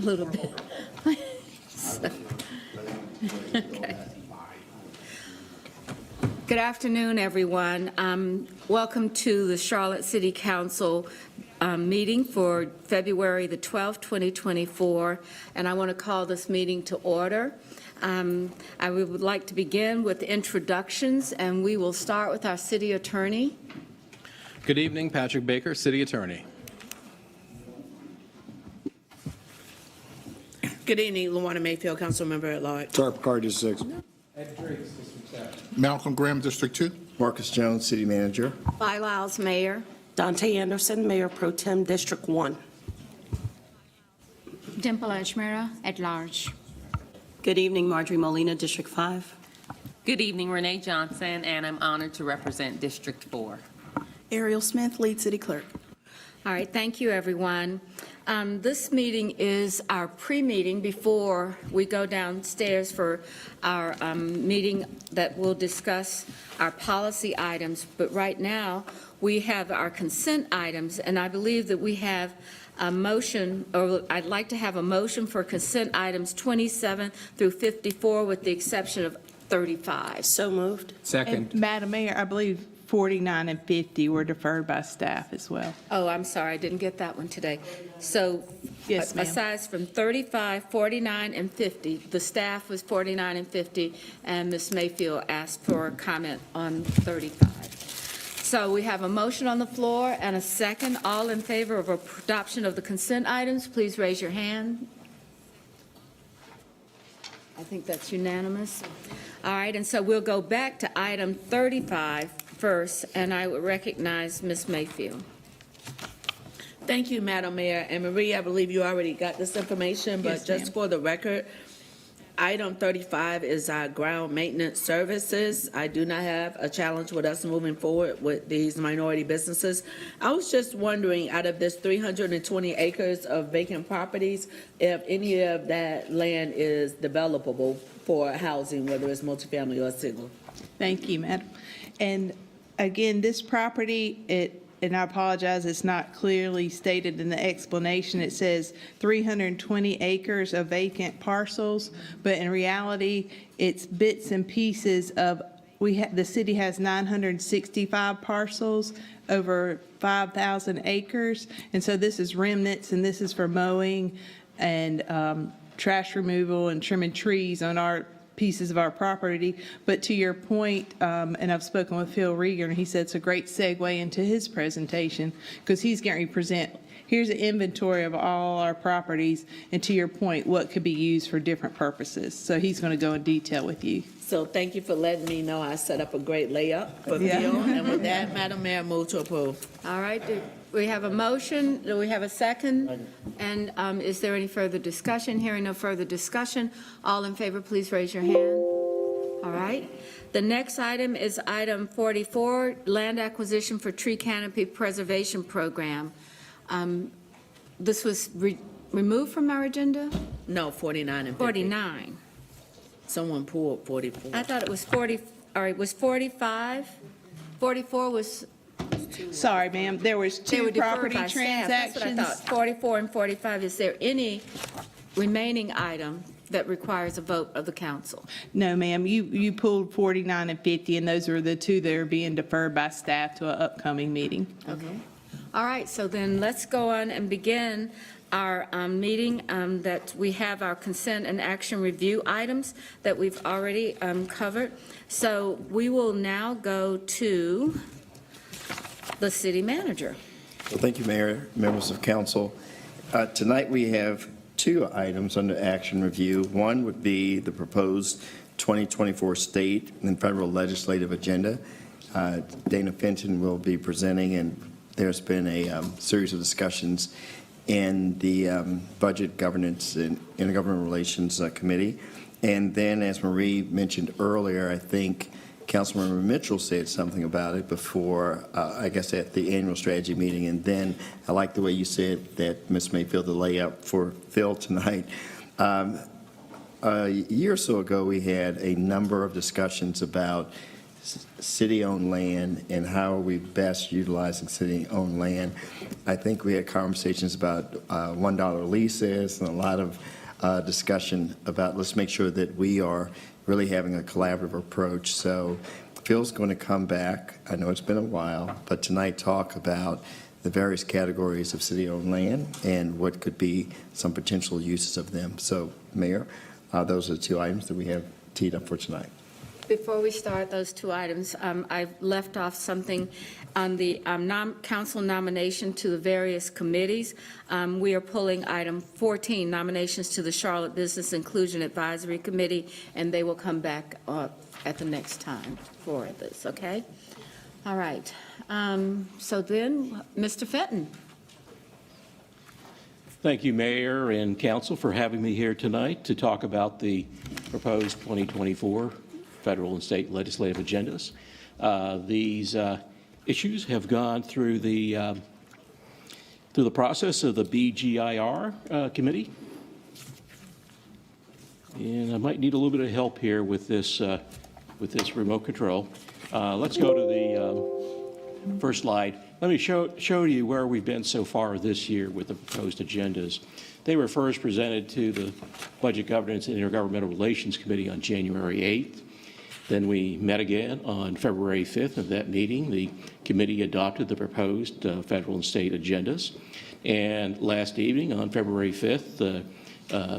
a little bit. Okay. Good afternoon, everyone. Welcome to the Charlotte City Council meeting for February the 12th, 2024, and I want to call this meeting to order. I would like to begin with introductions, and we will start with our city attorney. Good evening, Patrick Baker, City Attorney. Good evening, Luana Mayfield, Council Member at Large. Tara Picard, District 6. Ed Driggs, District 7. Malcolm Graham, District 2. Marcus Jones, City Manager. Vi Lyles, Mayor. Dante Anderson, Mayor Pro Tem, District 1. Dimple Ashmira at large. Good evening, Marjorie Molina, District 5. Good evening, Renee Johnson, and I'm honored to represent District 4. Ariel Smith, Lead City Clerk. All right, thank you, everyone. This meeting is our pre-meeting before we go downstairs for our meeting that will discuss our policy items. But right now, we have our consent items, and I believe that we have a motion, or I'd like to have a motion for consent items 27 through 54 with the exception of 35. So moved. Second. And Madam Mayor, I believe 49 and 50 were deferred by staff as well. Oh, I'm sorry, I didn't get that one today. So, Yes, ma'am. aside from 35, 49, and 50, the staff was 49 and 50, and Ms. Mayfield asked for a comment on 35. So we have a motion on the floor and a second. All in favor of adoption of the consent items, please raise your hand. I think that's unanimous. All right, and so we'll go back to item 35 first, and I would recognize Ms. Mayfield. Thank you, Madam Mayor. And Marie, I believe you already got this information, but Yes, just ma'am. for the record, item 35 is our ground maintenance services. I do not have a challenge with us moving forward with these minority businesses. I was just wondering, out of this 320 acres of vacant properties, if any of that land is developable for housing, whether it's multifamily or single. Thank you, Madam. And again, this property, and I apologize, it's not clearly stated in the explanation. It says 320 acres of vacant parcels, but in reality, it's bits and pieces of, the city has 965 parcels, over 5,000 acres, and so this is remnants, and this is for mowing and trash removal and trimming trees on our pieces of our property. But to your point, and I've spoken with Phil Rieger, and he said it's a great segue into his presentation, because he's going to present, here's an inventory of all our properties, and to your point, what could be used for different purposes. So he's going to go in detail with you. So thank you for letting me know I set up a great layup for Yeah. Phil. And with that, Madam Mayor, move to approve. All right, do we have a motion? Do we have a second? And is there any further discussion? Hearing no further discussion, all in favor, please raise your hand. All right. The next item is item 44, land acquisition for tree canopy preservation program. This was removed from our agenda? No, 49 and 50. 49. Someone pulled 44. I thought it was 40, all right, was 45? 44 was, Sorry, ma'am, there was they were two deferred property by staff. That's what I transactions. thought, 44 and 45. Is there any remaining item that requires a vote of the council? No, ma'am, you pulled 49 and 50, and those are the two that are being deferred by staff to an upcoming meeting. Okay. All right, so then let's go on and begin our meeting that we have our consent and action review items that we've already covered. So we will now go to the city manager. Well, thank you, Mayor, members of council. Tonight we have two items under action review. One would be the proposed 2024 state and federal legislative agenda. Dana Fenton will be presenting, and there's been a series of discussions in the Budget Governance and Intergovernmental Relations Committee. And then, as Marie mentioned earlier, I think Councilmember Mitchell said something about it before, I guess at the annual strategy meeting. And then I like the way you said that, Ms. Mayfield, the layup for Phil tonight. A year or so ago, we had a number of discussions about city-owned land and how are we best utilizing city-owned land. I think we had conversations about $1 leases and a lot of discussion about let's make sure that we are really having a collaborative approach. So Phil's going to come back. I know it's been a while, but tonight talk about the various categories of city-owned land and what could be some potential uses of them. So, Mayor, those are the two items that we have teed up for tonight. Before we start those two items, I've left off something on the council nomination to the various committees. We are pulling item 14, nominations to the Charlotte Business Inclusion Advisory Committee, and they will come back at the next time for this, okay? All right. So then, Mr. Fenton. Thank you, Mayor and Council, for having me here tonight to talk about the proposed 2024 federal and state legislative agendas. These issues have gone through the process of the BGIR committee, and I might need a little bit of help here with this remote control. Let's go to the first slide. Let me show you where we've been so far this year with the proposed agendas. They were first presented to the Budget Governance and Intergovernmental Relations Committee on January 8th. Then we met again on February 5th. At that meeting, the committee adopted the proposed federal and state agendas. And last evening, on February 5th, the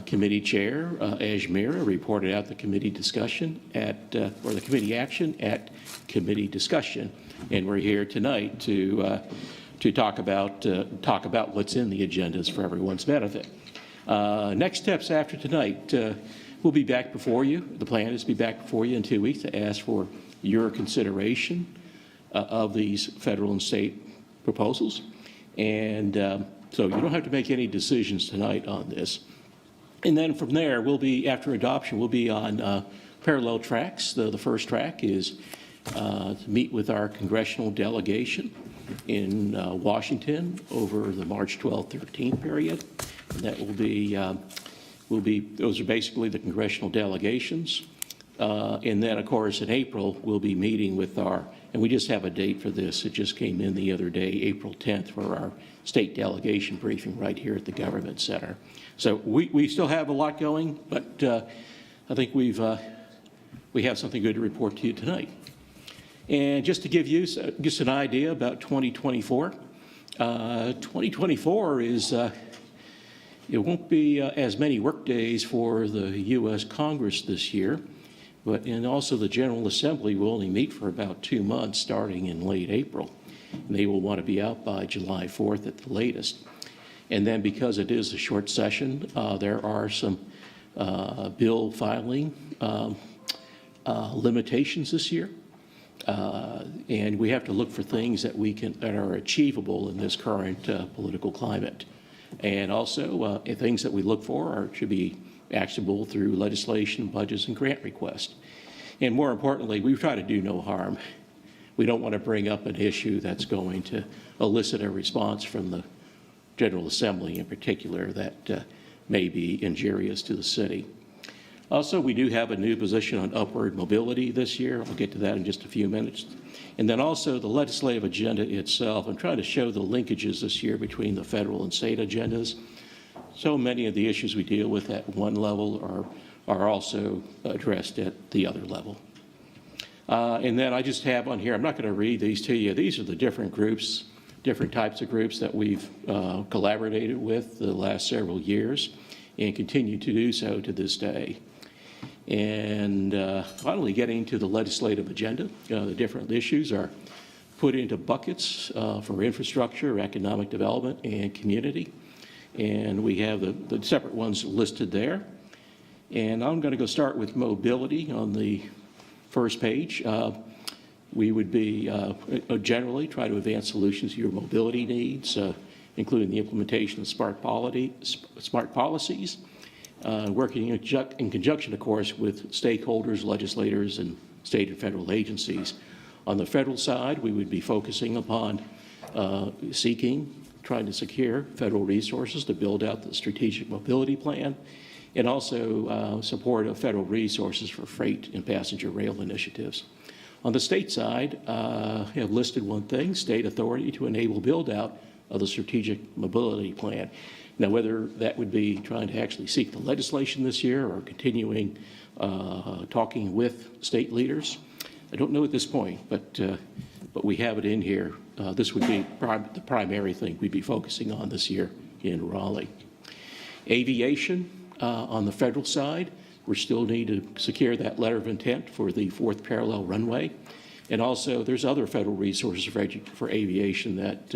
committee chair, Ajmira, reported out the committee discussion or the committee action at committee discussion. And we're here tonight to talk about what's in the agendas for everyone's benefit. Next steps after tonight. We'll be back before you. The plan is to be back before you in 2 weeks to ask for your consideration of these federal and state proposals. And so you don't have to make any decisions tonight on this. And then from there, we'll be, after adoption, we'll be on parallel tracks. The first track is to meet with our congressional delegation in Washington over the March 12th, 13th period. And that will be those are basically the congressional delegations. And then, of course, in April, we'll be meeting with and we just have a date for this. It just came in the other day, April 10th, for our state delegation briefing right here at the Government Center. So we still have a lot going, but I think we have something good to report to you tonight. And just to give you just an idea about 2024, 2024 is it won't be as many work days for the U.S. Congress this year, and also the General Assembly will only meet for about 2 months starting in late April. And they will want to be out by July 4th at the latest. And then because it is a short session, there are some bill filing limitations this year. And we have to look for things that that are achievable in this current political climate. And also, things that we look for should be actionable through legislation, budgets, and grant requests. And more importantly, we try to do no harm. We don't want to bring up an issue that's going to elicit a response from the General Assembly in particular that may be injurious to the city. Also, we do have a new position on upward mobility this year. I'll get to that in just a few minutes. And then also the legislative agenda itself. I'm trying to show the linkages this year between the federal and state agendas. So many of the issues we deal with at one level are also addressed at the other level. And then I just have on here, I'm not going to read these to you. These are the different groups, different types of groups that we've collaborated with the last several years and continue to do so to this day. And finally, getting to the legislative agenda, the different issues are put into buckets for infrastructure, economic development, and community. And we have the separate ones listed there. And I'm going to go start with mobility on the first page. We would be generally try to advance solutions to your mobility needs, including the implementation of smart policies, working in conjunction, of course, with stakeholders, legislators, and state and federal agencies. On the federal side, we would be focusing upon trying to secure federal resources to build out the strategic mobility plan, and also support of federal resources for freight and passenger rail initiatives. On the state side, I have listed one thing, state authority to enable build-out of the strategic mobility plan. Now, whether that would be trying to actually seek the legislation this year or continuing talking with state leaders, I don't know at this point, but we have it in here. This would be the primary thing we'd be focusing on this year in Raleigh. Aviation, on the federal side, we still need to secure that letter of intent for the 4th parallel runway. And also, there's other federal resources for aviation that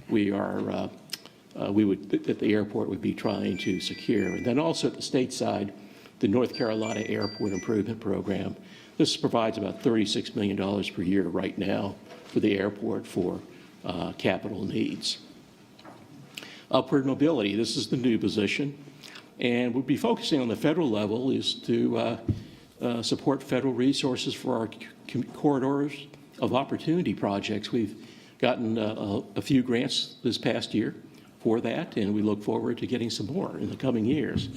that the airport would be trying to secure. And then also at the state side, the North Carolina Airport Improvement Program. This provides about $36 million per year right now for the airport for capital needs. Upward mobility, this is the new position. And we'll be focusing on the federal level is to support federal resources for our corridors of opportunity projects. We've gotten a few grants this past year for that, and we look forward to getting some more in the coming years.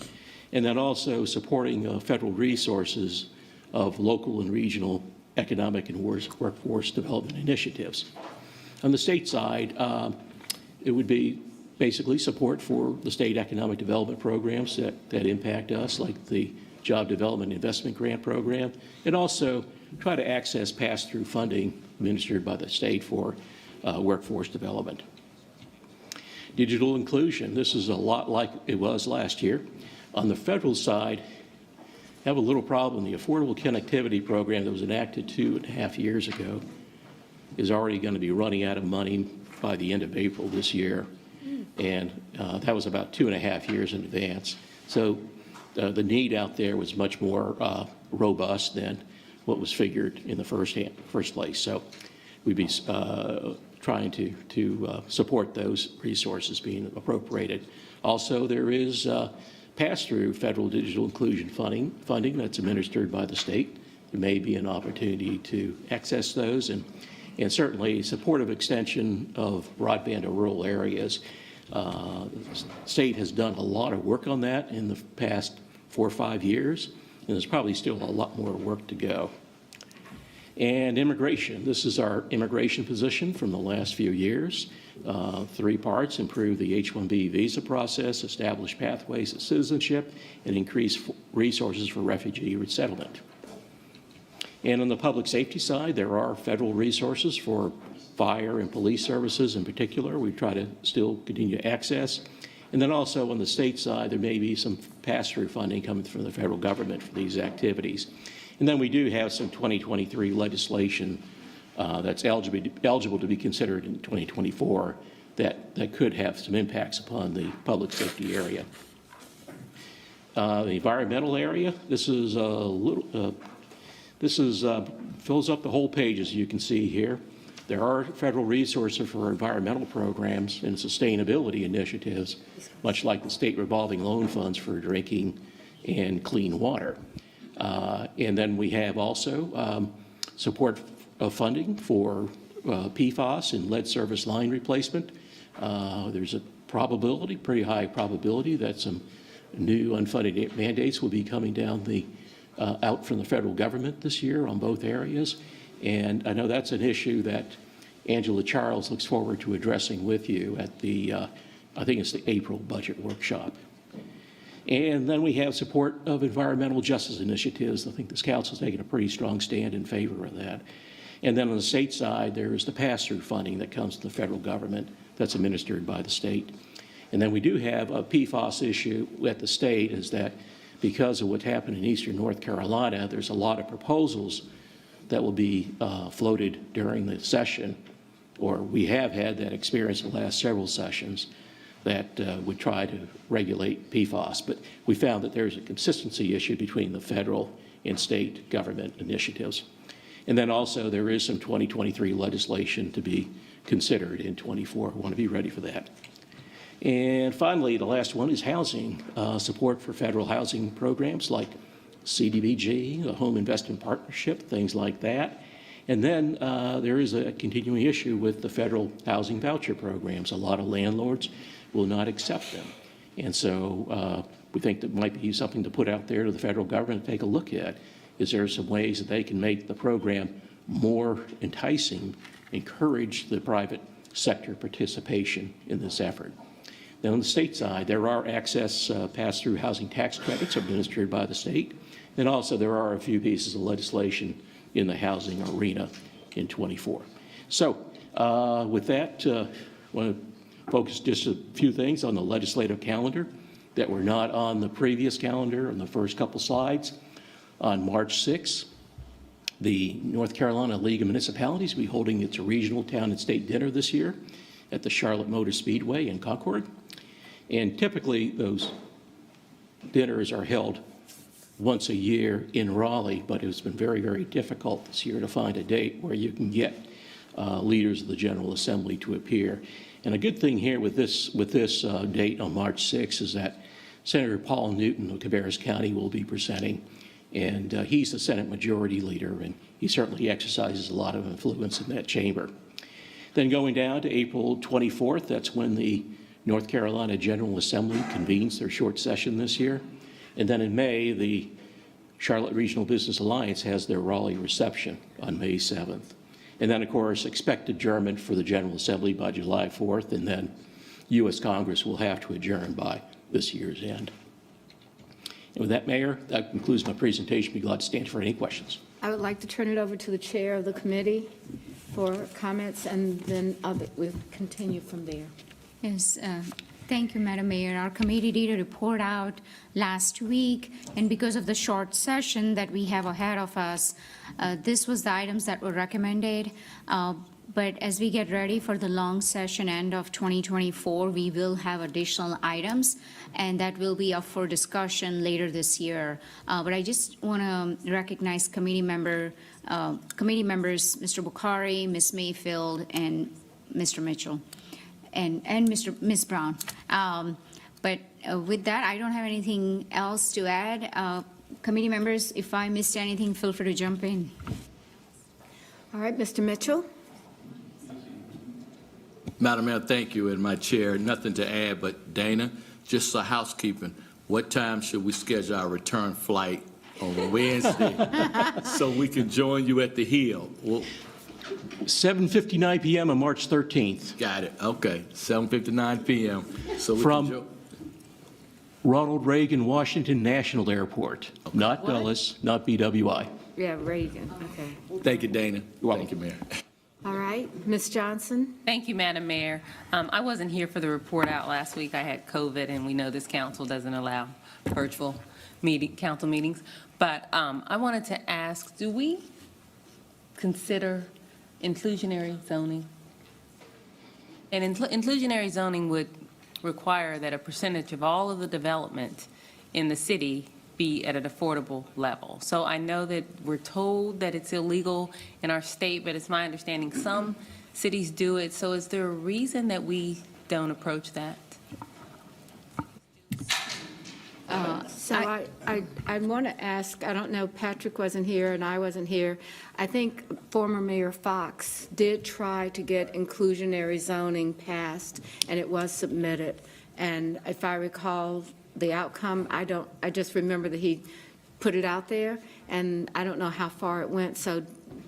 And then also supporting federal resources of local and regional economic and workforce development initiatives. On the state side, it would be basically support for the state economic development programs that impact us, like the Job Development Investment Grant Program, and also try to access pass-through funding administered by the state for workforce development. Digital inclusion, this is a lot like it was last year. On the federal side, have a little problem. The Affordable Connectivity Program that was enacted 2.5 years ago is already going to be running out of money by the end of April this year. And that was about 2.5 years in advance. So the need out there was much more robust than what was figured in the first place. So we'd be trying to support those resources being appropriated. Also, there is pass-through federal digital inclusion funding that's administered by the state. There may be an opportunity to access those, and certainly supportive extension of broadband to rural areas. The state has done a lot of work on that in the past 4 or 5 years, and there's probably still a lot more work to go. And immigration. This is our immigration position from the last few years. 3 parts: improve the H-1B visa process, establish pathways to citizenship, and increase resources for refugee resettlement. And on the public safety side, there are federal resources for fire and police services in particular. We try to still continue to access. And then also on the state side, there may be some pass-through funding coming from the federal government for these activities. And then we do have some 2023 legislation that's eligible to be considered in 2024 that could have some impacts upon the public safety area. The environmental area, this is a little, fills up the whole page, as you can see here. There are federal resources for environmental programs and sustainability initiatives, much like the state revolving loan funds for drinking and clean water. And then we have also support of funding for PFAS and lead service line replacement. There's a probability, pretty high probability, that some new unfunded mandates will be coming down out from the federal government this year on both areas. And I know that's an issue that Angela Charles looks forward to addressing with you at the, I think it's the April budget workshop. And then we have support of environmental justice initiatives. I think this council's taken a pretty strong stand in favor of that. And then on the state side, there is the pass-through funding that comes to the federal government that's administered by the state. And then we do have a PFAS issue at the state, is that because of what happened in eastern North Carolina, there's a lot of proposals that will be floated during the session, or we have had that experience in the last several sessions, that would try to regulate PFAS. But we found that there's a consistency issue between the federal and state government initiatives. And then also there is some 2023 legislation to be considered in 24. We want to be ready for that. And finally, the last one is housing, support for federal housing programs like CDBG, the Home Investment Partnership, things like that. And then there is a continuing issue with the federal housing voucher programs. A lot of landlords will not accept them. And so we think that might be something to put out there to the federal government to take a look at. Is there some ways that they can make the program more enticing, encourage the private sector participation in this effort. Now, on the state side, there are access pass-through housing tax credits administered by the state, and also there are a few pieces of legislation in the housing arena in '24. So with that, I want to focus just a few things on the legislative calendar that were not on the previous calendar on the first couple slides. On March 6th, the North Carolina League of Municipalities will be holding its regional town and state dinner this year at the Charlotte Motor Speedway in Concord. And typically, those dinners are held once a year in Raleigh, but it's been very, very difficult this year to find a date where you can get leaders of the General Assembly to appear. And a good thing here with this date on March 6th is that Senator Paul Newton of Cabarrus County will be presenting, and he's the Senate Majority Leader, and he certainly exercises a lot of influence in that chamber. Then going down to April 24th, that's when the North Carolina General Assembly convenes their short session this year. And then in May, the Charlotte Regional Business Alliance has their Raleigh reception on May 7th. And then, of course, expect adjournment for the General Assembly by July 4th, and then U.S. Congress will have to adjourn by this year's end. And with that, Mayor, that concludes my presentation. Be glad to stand for any questions. I would like to turn it over to the chair of the committee for comments, and then we'll continue from there. Yes, thank you, Madam Mayor. Our committee did a report out last week, and because of the short session that we have ahead of us, this was the items that were recommended. But as we get ready for the long session end of 2024, we will have additional items, and that will be up for discussion later this year. But I just want to recognize committee members, Mr. Bukhari, Ms. Mayfield, and Mr. Mitchell, and Ms. Brown. But with that, I don't have anything else to add. Committee members, if I missed anything, feel free to jump in. All right, Mr. Mitchell? Madam Mayor, thank you, and my chair, nothing to add, but Dana, just for housekeeping, what time should we schedule our return flight on Wednesday so we can join you at the Hill? Well, 7:59 p.m. on March 13th. got it, okay, 7:59 p.m. So we From- can join. Ronald Reagan Washington National Airport, not Dulles, not BWI. Yeah, Reagan, okay. Thank you, Dana. welcome. Thank you, Mayor. All right, Ms. Johnson? Thank you, Madam Mayor. I wasn't here for the report out last week. I had COVID, and we know this council doesn't allow virtual council meetings. But I wanted to ask, do we consider inclusionary zoning? And inclusionary zoning would require that a percentage of all of the development in the city be at an affordable level. So I know that we're told that it's illegal in our state, but it's my understanding some cities do it. So is there a reason that we don't approach that? So I want to ask, I don't know, Patrick wasn't here and I wasn't here. I think former Mayor Fox did try to get inclusionary zoning passed, and it was submitted. And if I recall the outcome, I just remember that he put it out there, and I don't know how far it went. So,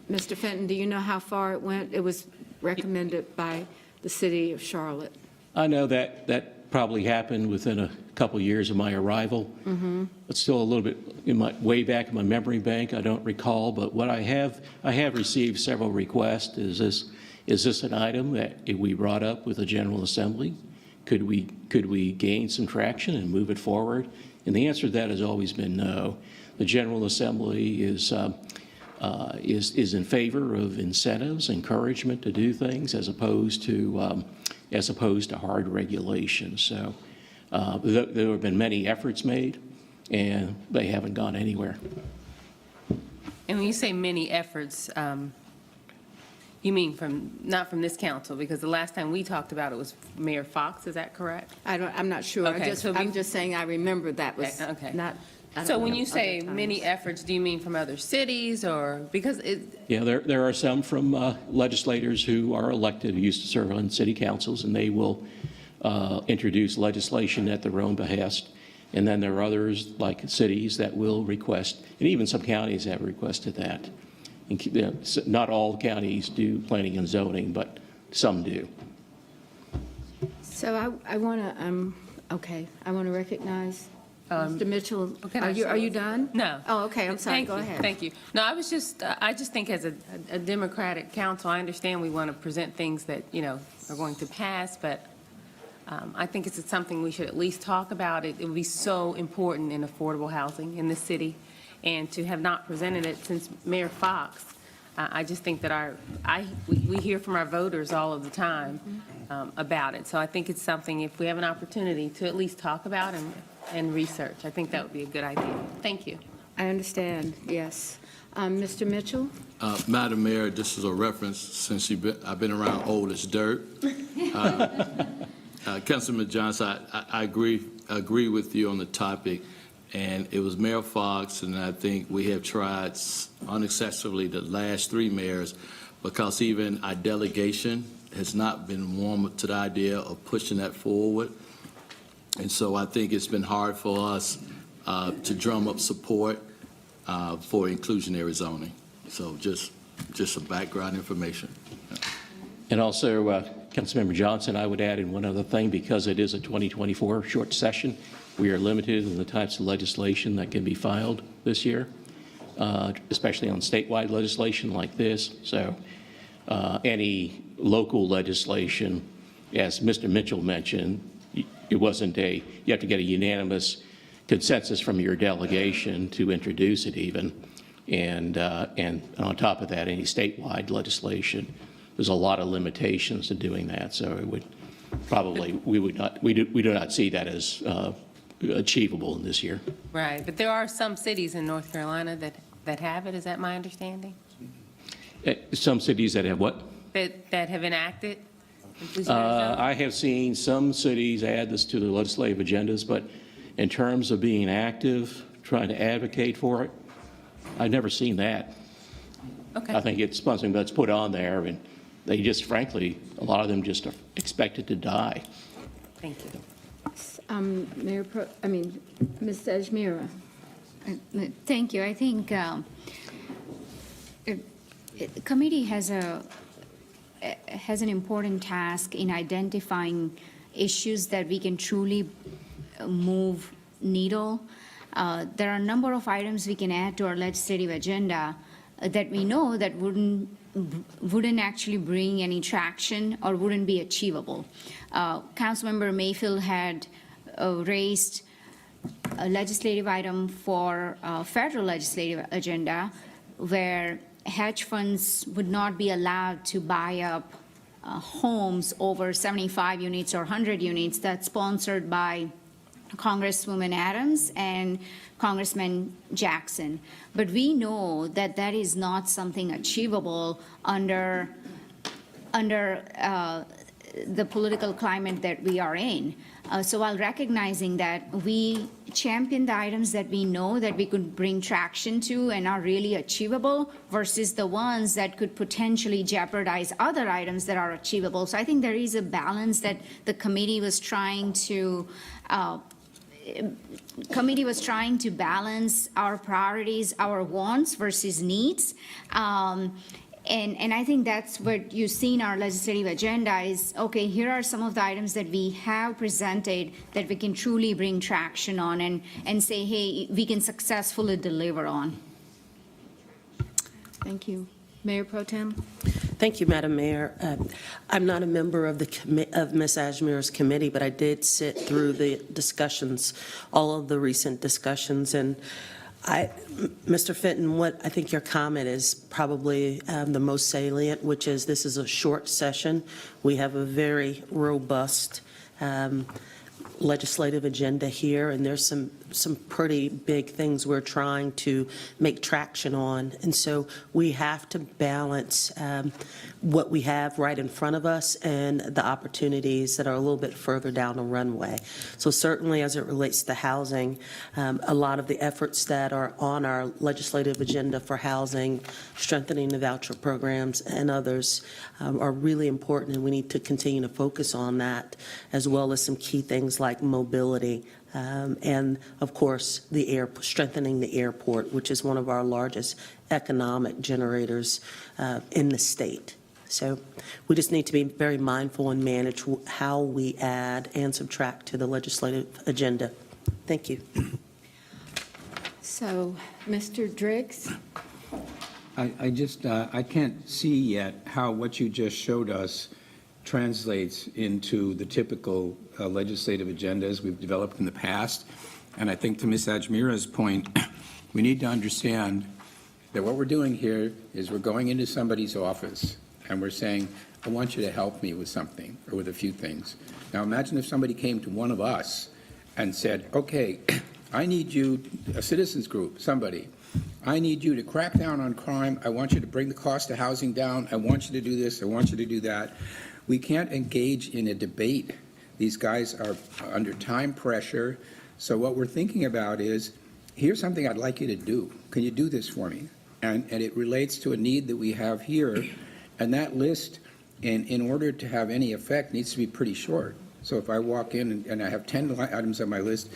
Mr. Fenton, do you know how far it went? It was recommended by the city of Charlotte. I know that probably happened within a couple of years of my arrival. It's still a little bit way back in my memory bank. I don't recall, but what I have received several requests. Is this an item that we brought up with the General Assembly? Could we gain some traction and move it forward? And the answer to that has always been no. The General Assembly is in favor of incentives, encouragement to do things, as opposed to hard regulation. So there have been many efforts made, and they haven't gone anywhere. And when you say many efforts, you mean not from this council? Because the last time we talked about it was Mayor Fox, is that correct? I'm not sure. Okay, I'm just saying I remember that was Okay. not. I don't So when know you say other times. many efforts, do you mean from other cities, or because it? Yeah, there are some from legislators who are elected, who used to serve on city councils, and they will introduce legislation at their own behest. And then there are others, like cities, that will request, and even some counties have requested that. Not all counties do planning and zoning, but some do. So I want to, okay, I want to recognize Mr. Mitchell. can I Are you done? No. Oh, okay, I'm sorry, Thank go you, ahead. Thank you. No, I was just, I just think as a Democratic council, I understand we want to present things that, are going to pass, but I think it's something we should at least talk about. It would be so important in affordable housing in this city, and to have not presented it since Mayor Fox, I just think that we hear from our voters all of the time about it. So I think it's something, if we have an opportunity to at least talk about and research, I think that would be a good idea. Thank you. I understand, yes. Mr. Mitchell? Madam Mayor, this is a reference, since I've been around old as dirt. Councilman Johnson, I agree with you on the topic, and it was Mayor Fox, and I think we have tried unsuccessfully the last 3 mayors, because even our delegation has not been warm to the idea of pushing that forward. And so I think it's been hard for us to drum up support for inclusionary zoning. So just some background information. And also, Councilmember Johnson, I would add in one other thing, because it is a 2024 short session, we are limited in the types of legislation that can be filed this year, especially on statewide legislation like this. So any local legislation, as Mr. Mitchell mentioned, it wasn't you have to get a unanimous consensus from your delegation to introduce it even. And on top of that, any statewide legislation, there's a lot of limitations to doing that. So it would probably, we do not see that as achievable in this year. Right, but there are some cities in North Carolina that have it, is that my understanding? Some cities that have what? That have enacted? I have seen some cities add this to the legislative agendas, but in terms of being active, trying to advocate for it, I've never seen that. Okay. I think it's something that's put on there, and they just, frankly, a lot of them just are expected to die. Thank you. Ms. Ajmira. Thank you. I think the committee has an important task in identifying issues that we can truly move needle. There are a number of items we can add to our legislative agenda that we know that wouldn't actually bring any traction or wouldn't be achievable. Councilmember Mayfield had raised a legislative item for federal legislative agenda where hedge funds would not be allowed to buy up homes over 75 units or 100 units. That's sponsored by Congresswoman Adams and Congressman Jackson. But we know that that is not something achievable under the political climate that we are in. So while recognizing that, we champion the items that we know that we could bring traction to and are really achievable versus the ones that could potentially jeopardize other items that are achievable. So I think there is a balance that the committee was trying to balance our priorities, our wants versus needs. And I think that's what you see in our legislative agenda is, okay, here are some of the items that we have presented that we can truly bring traction on and say, hey, we can successfully deliver on. Thank you. Mayor Pro Tem? Thank you, Madam Mayor. I'm not a member of Ms. Ajmira's committee, but I did sit through the discussions, all of the recent discussions, and Mr. Fenton, what I think your comment is probably the most salient, which is this is a short session. We have a very robust legislative agenda here, and there's some pretty big things we're trying to make traction on. And so we have to balance what we have right in front of us and the opportunities that are a little bit further down the runway. So certainly as it relates to housing, a lot of the efforts that are on our legislative agenda for housing, strengthening the voucher programs and others are really important, and we need to continue to focus on that, as well as some key things like like mobility, and of course, strengthening the airport, which is one of our largest economic generators in the state. So we just need to be very mindful and manage how we add and subtract to the legislative agenda. Thank you. So, Mr. Driggs? I can't see yet how what you just showed us translates into the typical legislative agendas we've developed in the past. And I think to Ms. Ajmira's point, we need to understand that what we're doing here is we're going into somebody's office and we're saying, I want you to help me with something or with a few things. Now imagine if somebody came to one of us and said, okay, I need you, a citizens group, somebody, I need you to crack down on crime. I want you to bring the cost of housing down. I want you to do this. I want you to do that. We can't engage in a debate. These guys are under time pressure. So what we're thinking about is, here's something I'd like you to do. Can you do this for me? And it relates to a need that we have here. And that list, in order to have any effect, needs to be pretty short. So if I walk in and I have 10 items on my list,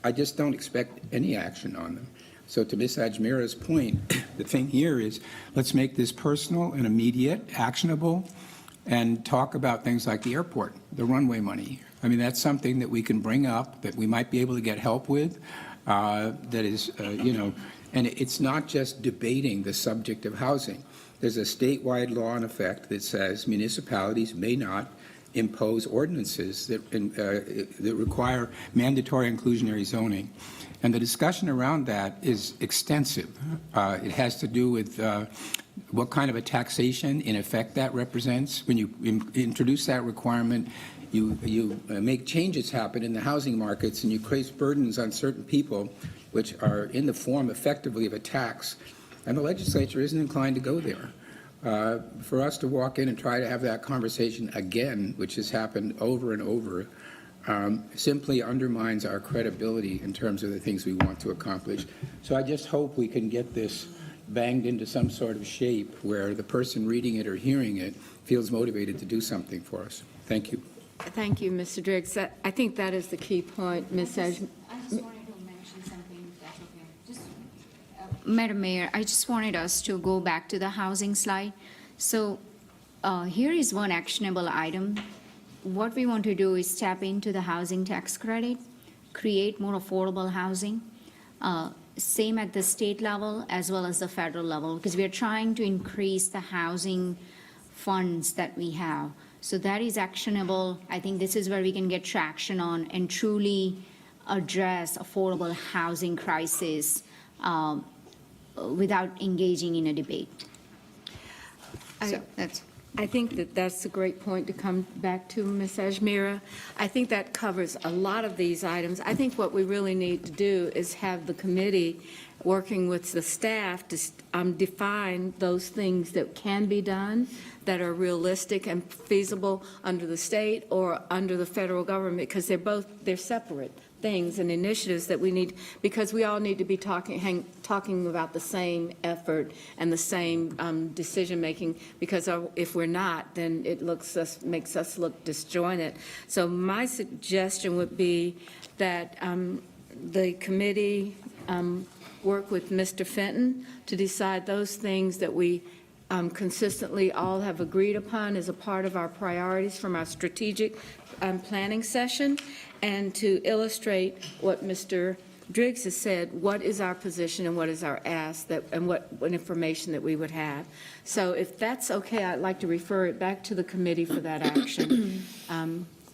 I just don't expect any action on them. So to Ms. Ajmira's point, the thing here is, let's make this personal and immediate, actionable, and talk about things like the airport, the runway money. I mean, that's something that we can bring up, that we might be able to get help with, that is, and it's not just debating the subject of housing. There's a statewide law in effect that says municipalities may not impose ordinances that require mandatory inclusionary zoning. And the discussion around that is extensive. It has to do with what kind of a taxation, in effect, that represents. When you introduce that requirement, you make changes happen in the housing markets, and you place burdens on certain people, which are in the form, effectively, of a tax. And the legislature isn't inclined to go there. For us to walk in and try to have that conversation again, which has happened over and over, simply undermines our credibility in terms of the things we want to accomplish. So I just hope we can get this banged into some sort of shape where the person reading it or hearing it feels motivated to do something for us. Thank you. Thank you, Mr. Driggs. I think that is the key point, Ms. I just wanted to mention something, if that's okay. Madam Mayor, I just wanted us to go back to the housing slide. So here is one actionable item. What we want to do is tap into the housing tax credit, create more affordable housing, same at the state level as well as the federal level, because we are trying to increase the housing funds that we have. So that is actionable. I think this is where we can get traction on and truly address affordable housing crisis without engaging in a debate. So that's. I think that's a great point to come back to, Ms. Ajmira. I think that covers a lot of these items. I think what we really need to do is have the committee working with the staff to define those things that can be done, that are realistic and feasible under the state or under the federal government, because they're separate things and initiatives that we need, because we all need to be talking about the same effort and the same decision-making, because if we're not, then it makes us look disjointed. So my suggestion would be that the committee work with Mr. Fenton to decide those things that we consistently all have agreed upon as a part of our priorities from our strategic planning session, and to illustrate what Mr. Driggs has said, what is our position and what is our ask, and what information that we would have. So if that's okay, I'd like to refer it back to the committee for that action.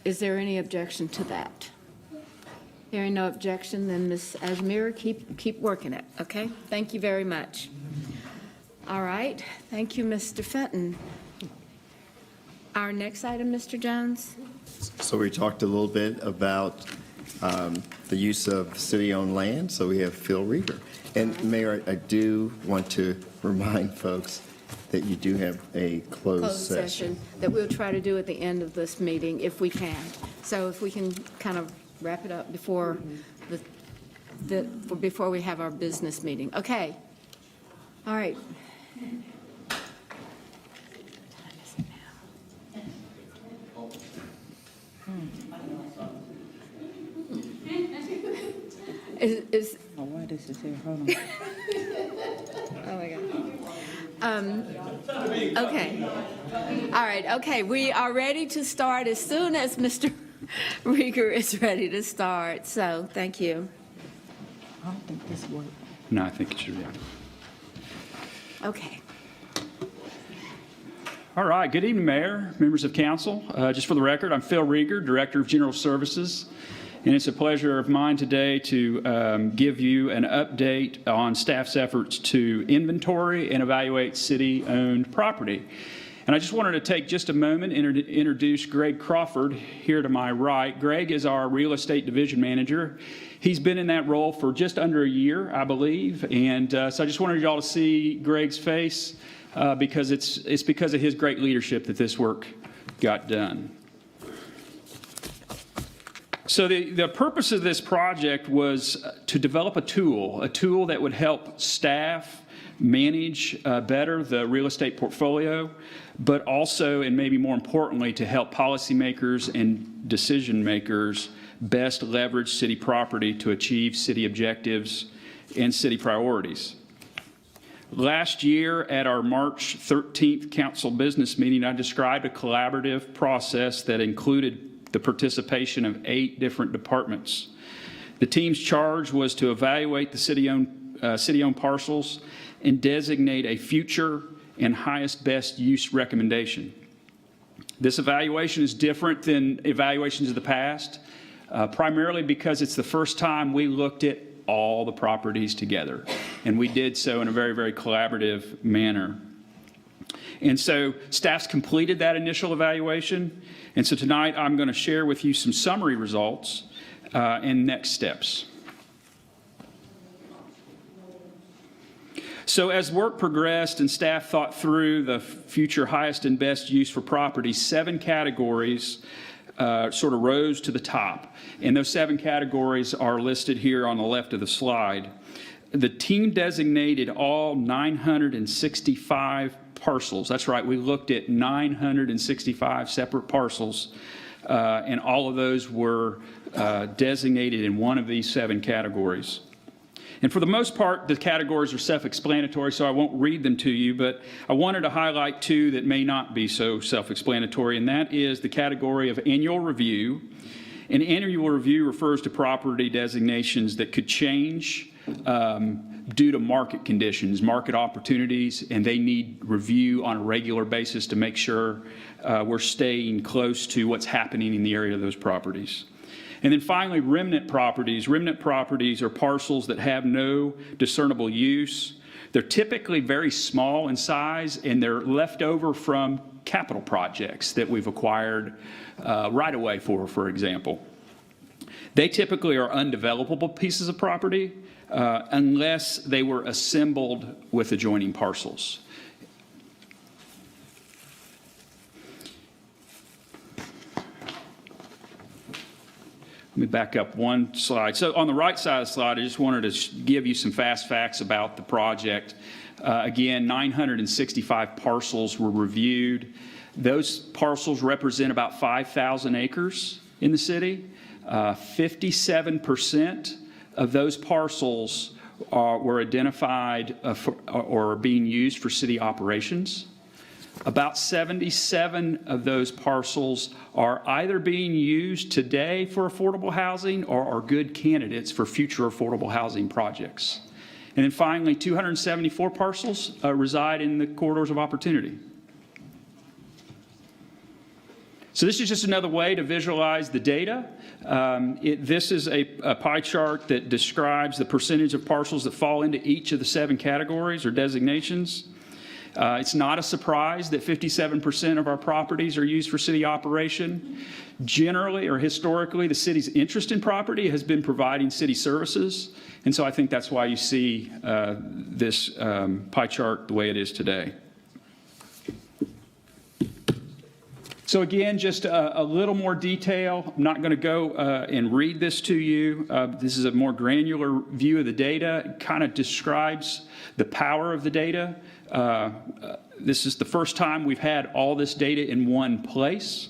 Is there any objection to that? Hearing no objection, then Ms. Ajmira, keep working it, okay? Thank you very much. All right, thank you, Mr. Fenton. Our next item, Mr. Jones? So we talked a little bit about the use of city-owned land, so we have Phil Reeder. And Mayor, I do want to remind folks that you do have a closed session. That we'll try to do at the end of this meeting if we can. So if we can kind of wrap it up before before we have our business meeting. Okay. All right. Is, Oh, why this is here? Hold on. oh my God. Okay. All right, okay, we are ready to start as soon as Mr. Rieger is ready to start, so thank you. I don't think this works. No, I think it should be. Okay. All right, good evening, Mayor, members of council. Just for the record, I'm Phil Rieger, Director of General Services, and it's a pleasure of mine today to give you an update on staff's efforts to inventory and evaluate city-owned property. And I just wanted to take just a moment and introduce Greg Crawford here to my right. Greg is our Real Estate Division Manager. He's been in that role for just under a year, I believe, and so I just wanted y'all to see Greg's face because it's because of his great leadership that this work got done. So the purpose of this project was to develop a tool that would help staff manage better the real estate portfolio, but also, and maybe more importantly, to help policymakers and decision makers best leverage city property to achieve city objectives and city priorities. Last year at our March 13th council business meeting, I described a collaborative process that included the participation of 8 different departments. The team's charge was to evaluate the city-owned parcels and designate a future and highest best use recommendation. This evaluation is different than evaluations of the past, primarily because it's the first time we looked at all the properties together, and we did so in a very, very collaborative manner. And so staff's completed that initial evaluation, and so tonight I'm going to share with you some summary results and next steps. So as work progressed and staff thought through the future highest and best use for property, 7 categories sort of rose to the top. And those 7 categories are listed here on the left of the slide. The team designated all 965 parcels. That's right, we looked at 965 separate parcels, and all of those were designated in one of these 7 categories. And for the most part, the categories are self-explanatory, so I won't read them to you, but I wanted to highlight 2 that may not be so self-explanatory, and that is the category of annual review. An annual review refers to property designations that could change due to market conditions, market opportunities, and they need review on a regular basis to make sure we're staying close to what's happening in the area of those properties. And then finally, remnant properties. Remnant properties are parcels that have no discernible use. They're typically very small in size, and they're left over from capital projects that we've acquired right away for example. They typically are undevelopable pieces of property unless they were assembled with adjoining parcels. Let me back up one slide. So on the right side of the slide, I just wanted to give you some fast facts about the project. Again, 965 parcels were reviewed. Those parcels represent about 5,000 acres in the city. 57% of those parcels were identified or are being used for city operations. About 77 of those parcels are either being used today for affordable housing or are good candidates for future affordable housing projects. And then finally, 274 parcels reside in the corridors of opportunity. So this is just another way to visualize the data. This is a pie chart that describes the percentage of parcels that fall into each of the 7 categories or designations. It's not a surprise that 57% of our properties are used for city operation. Generally or historically, the city's interest in property has been providing city services. And so I think that's why you see this pie chart the way it is today. So again, just a little more detail. I'm not going to go and read this to you. This is a more granular view of the data. It kind of describes the power of the data. This is the first time we've had all this data in one place.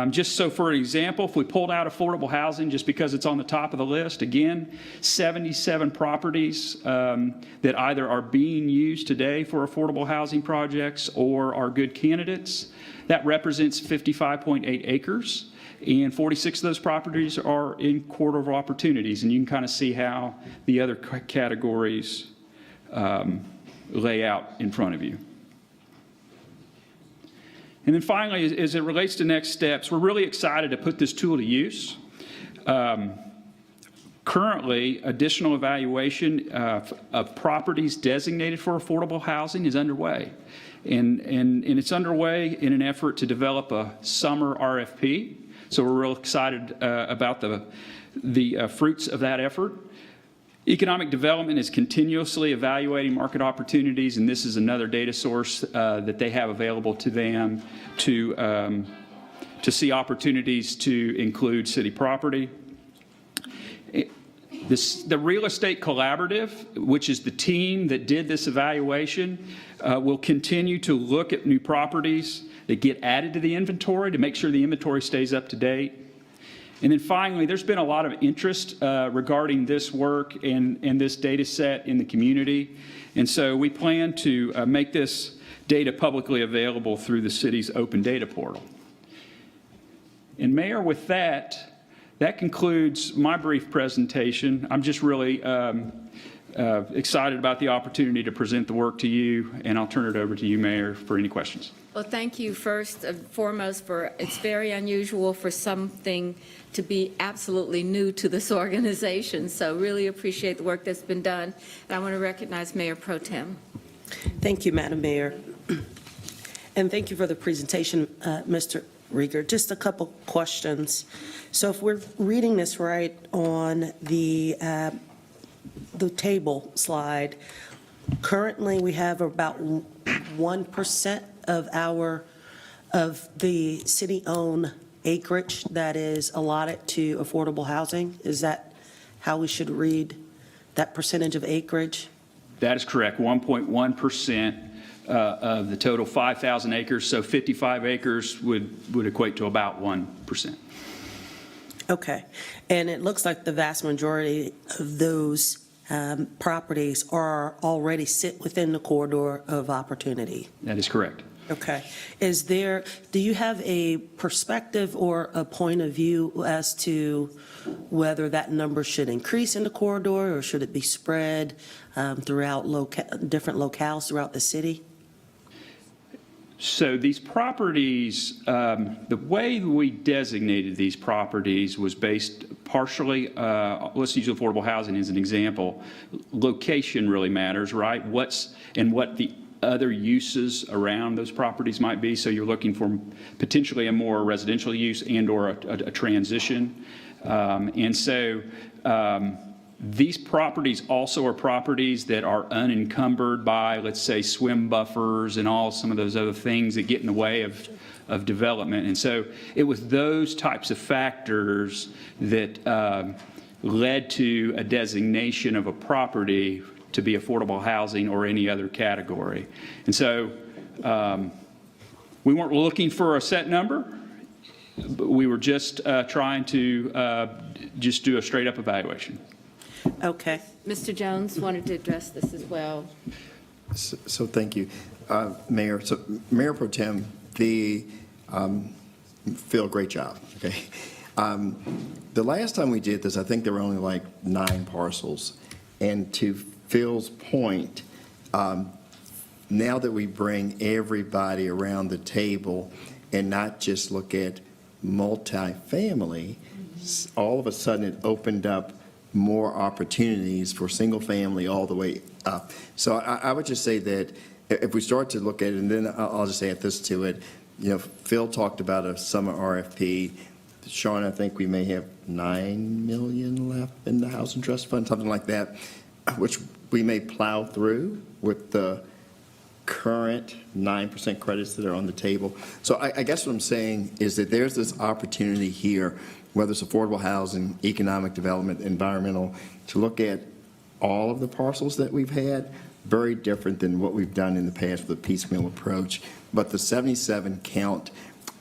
Just so for an example, if we pulled out affordable housing just because it's on the top of the list, again, 77 properties that either are being used today for affordable housing projects or are good candidates. That represents 55.8 acres, and 46 of those properties are in corridor of opportunities, and you can kind of see how the other categories lay out in front of you. And then finally, as it relates to next steps, we're really excited to put this tool to use. Currently, additional evaluation of properties designated for affordable housing is underway. And it's underway in an effort to develop a summer RFP. So we're real excited about the fruits of that effort. Economic development is continuously evaluating market opportunities, and this is another data source that they have available to them to see opportunities to include city property. The Real Estate Collaborative, which is the team that did this evaluation, will continue to look at new properties that get added to the inventory to make sure the inventory stays up to date. And then finally, there's been a lot of interest regarding this work and this data set in the community. And so we plan to make this data publicly available through the city's open data portal. And Mayor, with that, that concludes my brief presentation. I'm just really excited about the opportunity to present the work to you, and I'll turn it over to you, Mayor, for any questions. Well, thank you first and foremost for, it's very unusual for something to be absolutely new to this organization, so really appreciate the work that's been done. And I want to recognize Mayor Pro Tem. Thank you, Madam Mayor. And thank you for the presentation, Mr. Rieger. Just a couple questions. So if we're reading this right on the table slide, currently we have about 1% of the city-owned acreage that is allotted to affordable housing. Is that how we should read that percentage of acreage? That is correct, 1.1% of the total 5,000 acres, so 55 acres would equate to about 1%. Okay, and it looks like the vast majority of those properties are already sit within the corridor of opportunity. That is correct. Okay. Do you have a perspective or a point of view as to whether that number should increase in the corridor or should it be spread throughout different locales throughout the city? So these properties, the way we designated these properties was based partially, let's use affordable housing as an example. Location really matters, right? What the other uses around those properties might be. So you're looking for potentially a more residential use and or a transition. These properties also are properties that are unencumbered by, let's say, swim buffers and some of those other things that get in the way of development. And so it was those types of factors that led to a designation of a property to be affordable housing or any other category. And so we weren't looking for a set number, but we were just trying to just do a straight up evaluation. Okay. Mr. Jones wanted to address this as well. So thank you, Mayor. So Mayor Pro Tem, Phil, great job, okay? The last time we did this, I think there were only like 9 parcels. And to Phil's point, now that we bring everybody around the table and not just look at multifamily, all of a sudden it opened up more opportunities for single family all the way up. So I would just say that if we start to look at it, and then I'll just add this to it, Phil talked about a summer RFP. Sean, I think we may have $9 million left in the Housing Trust Fund, something like that, which we may plow through with the current 9% credits that are on the table. So I guess what I'm saying is that there's this opportunity here, whether it's affordable housing, economic development, environmental, to look at all of the parcels that we've had, very different than what we've done in the past with a piecemeal approach. But the 77 count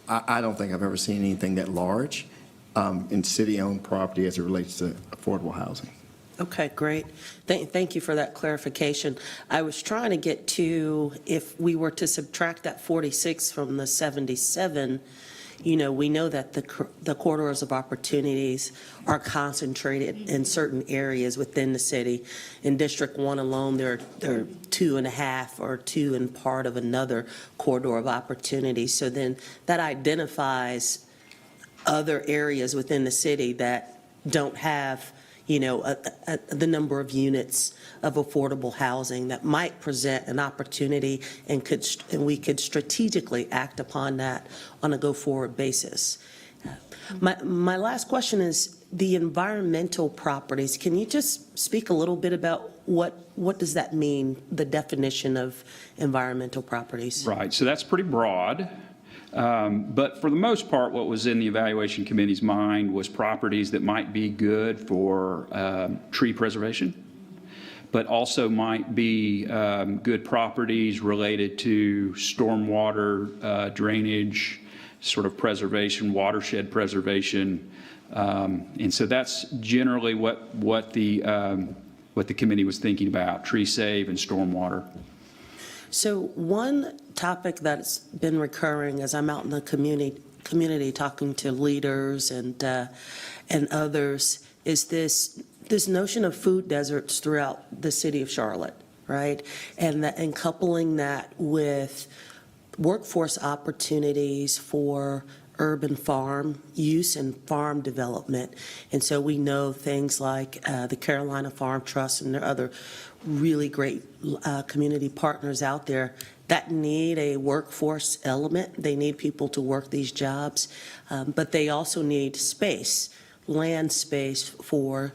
I don't think I've ever seen anything that large in city-owned property as it relates to affordable housing. Okay, great. Thank you for that clarification. I was trying to get to, if we were to subtract that 46 from the 77, we know that the corridors of opportunities are concentrated in certain areas within the city. In District 1 alone, there are 2.5 or 2 in part of another corridor of opportunity. So then that identifies other areas within the city that don't have the number of units of affordable housing that might present an opportunity and we could strategically act upon that on a go-forward basis. My last question is the environmental properties. Can you just speak a little bit about what does that mean, the definition of environmental properties? Right, so that's pretty broad. But for the most part, what was in the evaluation committee's mind was properties that might be good for tree preservation, but also might be good properties related to stormwater drainage, sort of preservation, watershed preservation. And so that's generally what the committee was thinking about, tree save and stormwater. So one topic that's been recurring as I'm out in the community talking to leaders and others is this notion of food deserts throughout the city of Charlotte, right? And coupling that with workforce opportunities for urban farm use and farm development. And so we know things like the Carolina Farm Trust and there are other really great community partners out there that need a workforce element. They need people to work these jobs, but they also need space, land space for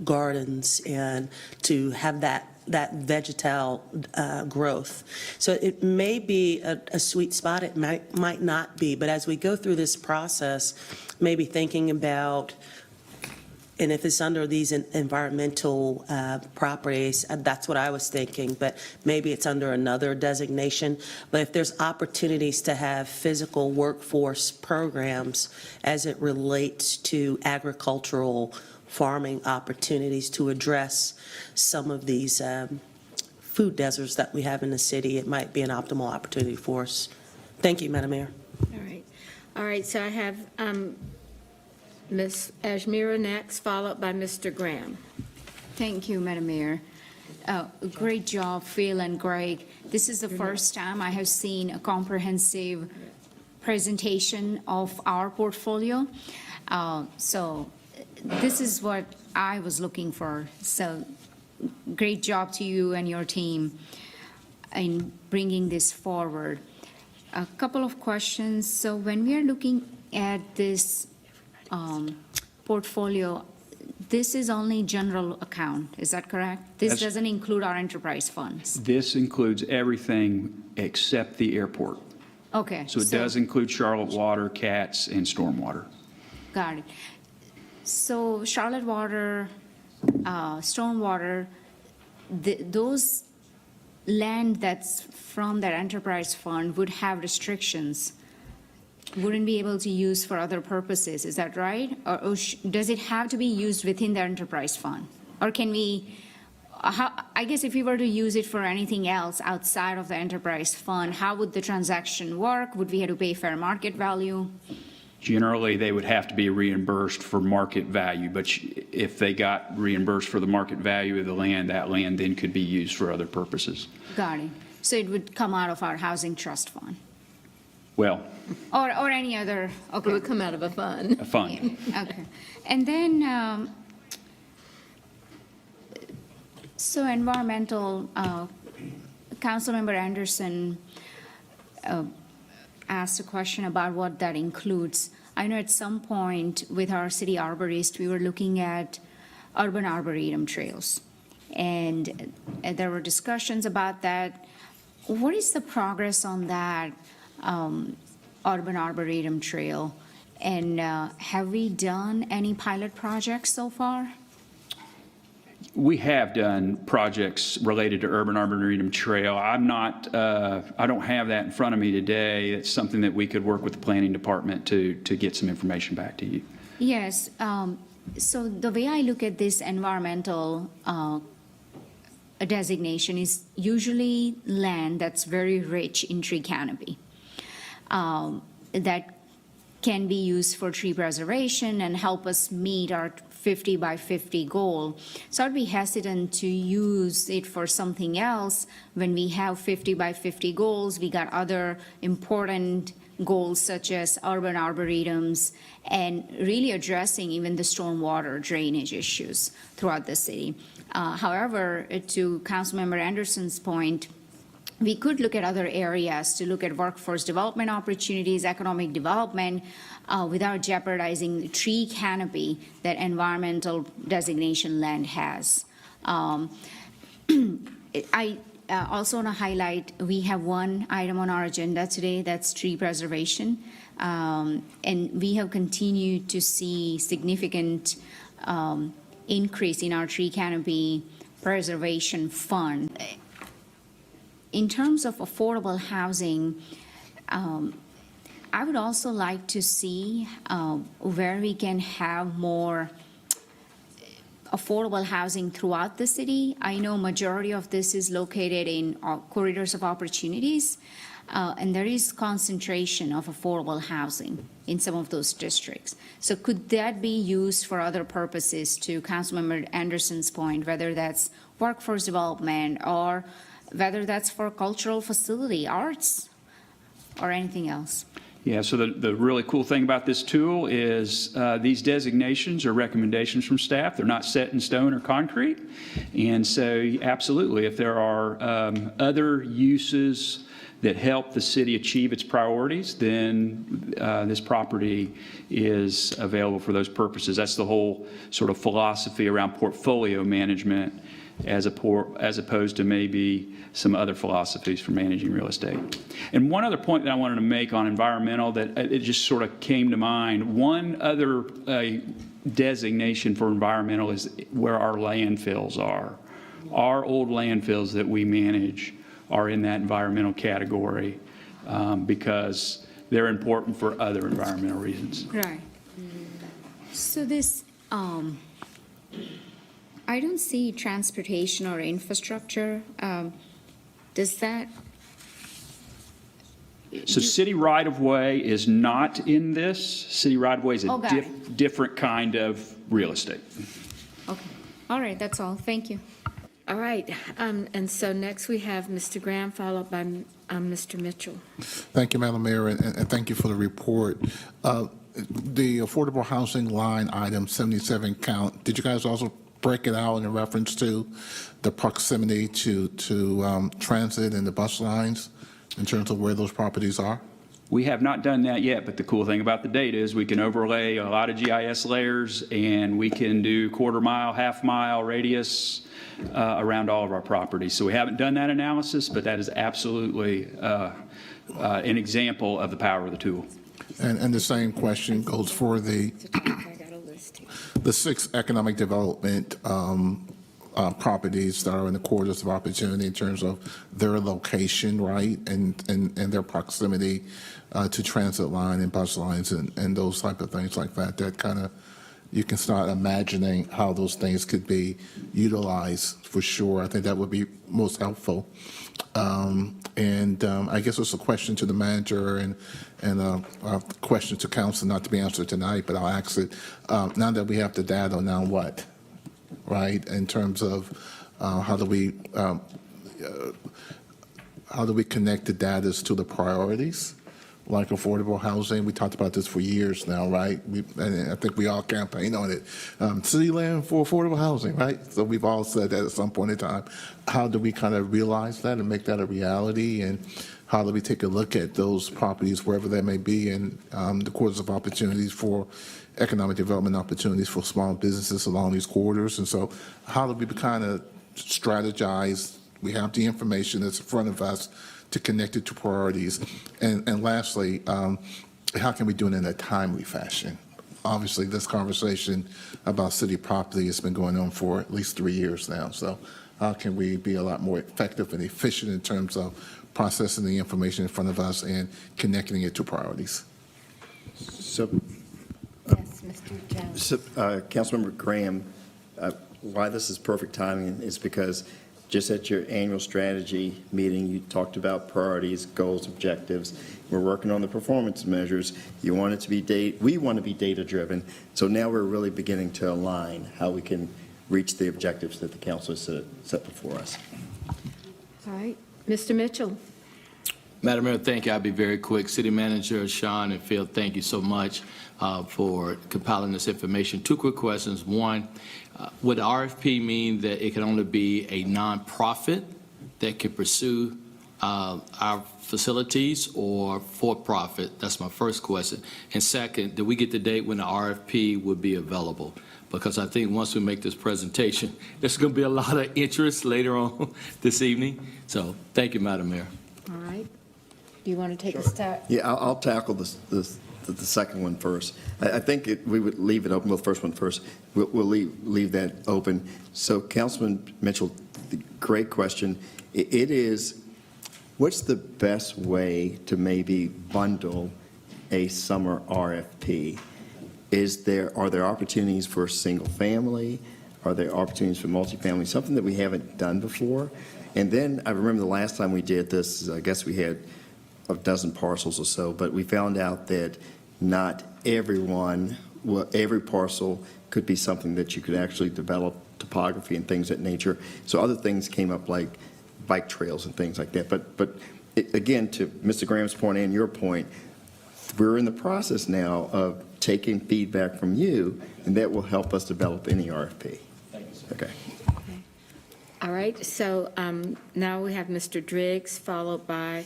gardens and to have that vegetal growth. So it may be a sweet spot, it might not be, but as we go through this process, maybe thinking about, and if it's under these environmental properties, that's what I was thinking, but maybe it's under another designation. But if there's opportunities to have physical workforce programs as it relates to agricultural farming opportunities to address some of these food deserts that we have in the city, it might be an optimal opportunity for us. Thank you, Madam Mayor. All right, so I have Ms. Ajmira next, followed by Mr. Graham. Thank you, Madam Mayor. Great job, Phil and Greg. This is the first time I have seen a comprehensive presentation of our portfolio. So this is what I was looking for. So great job to you and your team in bringing this forward. A couple of questions. So when we are looking at this portfolio, this is only general account, is that correct? This doesn't include our enterprise funds? This includes everything except the airport. Okay. So it does include Charlotte Water, CATS, and stormwater. Got it. So Charlotte Water, stormwater, those land that's from that enterprise fund would have restrictions, wouldn't be able to use for other purposes, is that right? Or does it have to be used within the enterprise fund? Or can we, I guess if we were to use it for anything else outside of the enterprise fund, how would the transaction work? Would we have to pay fair market value? Generally, they would have to be reimbursed for market value, but if they got reimbursed for the market value of the land, that land then could be used for other purposes. Got it. So it would come out of our housing trust fund? Well, or any other, okay. It would come out of a fund. a fund. Okay. And then, so environmental, Councilmember Anderson asked a question about what that includes. I know at some point with our city arborist, we were looking at urban arboretum trails. And there were discussions about that. What is the progress on that urban arboretum trail? And have we done any pilot projects so far? we have done projects related to Urban Arboretum Trail. I'm not, I don't have that in front of me today. It's something that we could work with the planning department to get some information back to you. Yes, so the way I look at this environmental designation is usually land that's very rich in tree canopy, that can be used for tree preservation and help us meet our 50 by 50 goal. So I'd be hesitant to use it for something else when we have 50 by 50 goals. We got other important goals such as urban arboretums and really addressing even the stormwater drainage issues throughout the city. However, to Councilmember Anderson's point, we could look at other areas to look at workforce development opportunities, economic development, without jeopardizing the tree canopy that environmental designation land has. I also want to highlight, we have one item on our agenda today, that's tree preservation. And we have continued to see significant increase in our tree canopy preservation fund. In terms of affordable housing, I would also like to see where we can have more affordable housing throughout the city. I know majority of this is located in corridors of opportunities, and there is concentration of affordable housing in some of those districts. So could that be used for other purposes, to Councilmember Anderson's point, whether that's workforce development or whether that's for cultural facility, arts, or anything else? Yeah, so the really cool thing about this tool is these designations are recommendations from staff. They're not set in stone or concrete. And so absolutely, if there are other uses that help the city achieve its priorities, then this property is available for those purposes. That's the whole sort of philosophy around portfolio management as opposed to maybe some other philosophies for managing real estate. And one other point that I wanted to make on environmental that it just sort of came to mind, one other designation for environmental is where our landfills are. Our old landfills that we manage are in that environmental category because they're important for other environmental reasons. Right. So this, I don't see transportation or infrastructure. Does that? So city right-of-way is not in this. City right-of-way is a got it. different kind of real estate. Okay. All right, that's all. Thank you. All right, and so next we have Mr. Graham, followed by Mr. Mitchell. Thank you, Madam Mayor, and thank you for the report. The affordable housing line item 77 count, did you guys also break it out in reference to the proximity to transit and the bus lines in terms of where those properties are? We have not done that yet, but the cool thing about the data is we can overlay a lot of GIS layers, and we can do quarter-mile, half-mile radius around all of our properties. So we haven't done that analysis, but that is absolutely an example of the power of the tool. And the same question goes for the 6 economic development properties that are in the corridors of opportunity in terms of their location, right, and their proximity to transit line and bus lines and those type of things like that. That kind of, you can start imagining how those things could be utilized for sure. I think that would be most helpful. I guess it's a question to the manager and a question to council, not to be answered tonight, but I'll ask it. Now that we have the data, now what? Right, in terms of how do we connect the data to the priorities, like affordable housing? We talked about this for years now, right? And I think we all campaign on it. City land for affordable housing, right? So we've all said that at some point in time. How do we kind of realize that and make that a reality? And how do we take a look at those properties, wherever they may be, in the corridors of opportunities for economic development opportunities for small businesses along these corridors? And so how do we kind of strategize? We have the information that's in front of us to connect it to priorities. And lastly, how can we do it in a timely fashion? obviously this conversation about city property has been going on for at least 3 years now. So how can we be a lot more effective and efficient in terms of processing the information in front of us and connecting it to priorities? So, Yes, Mr. Jones. so, Councilmember Graham, why this is perfect timing is because just at your annual strategy meeting, you talked about priorities, goals, objectives. We're working on the performance measures. You want it to be we want to be data-driven. So now we're really beginning to align how we can reach the objectives that the council has set before us. All right, Mr. Mitchell. Madam Mayor, thank you. I'll be very quick. City Manager Sean and Phil, thank you so much for compiling this information. 2 quick questions. One, would RFP mean that it can only be a nonprofit that can pursue our facilities or for-profit? That's my first question. And second, do we get the date when the RFP would be available? Because I think once we make this presentation, there's going to be a lot of interest later on this evening. So thank you, Madam Mayor. All right. Do you want to take a start? Yeah, I'll tackle the second one first. I think we would leave it open. Well, the first one first. We'll leave that open. So, Councilman Mitchell, great question. It is, what's the best way to maybe bundle a summer RFP? Are there opportunities for single family? Are there opportunities for multifamily? Something that we haven't done before. And then I remember the last time we did this, I guess we had a dozen parcels or so, but we found out that not every parcel could be something that you could actually develop topography and things of that nature. So other things came up like bike trails and things like that. But again, to Mr. Graham's point and your point, we're in the process now of taking feedback from you, and that will help us develop any RFP. Thank you, sir. Okay. All right, so now we have Mr. Driggs, followed by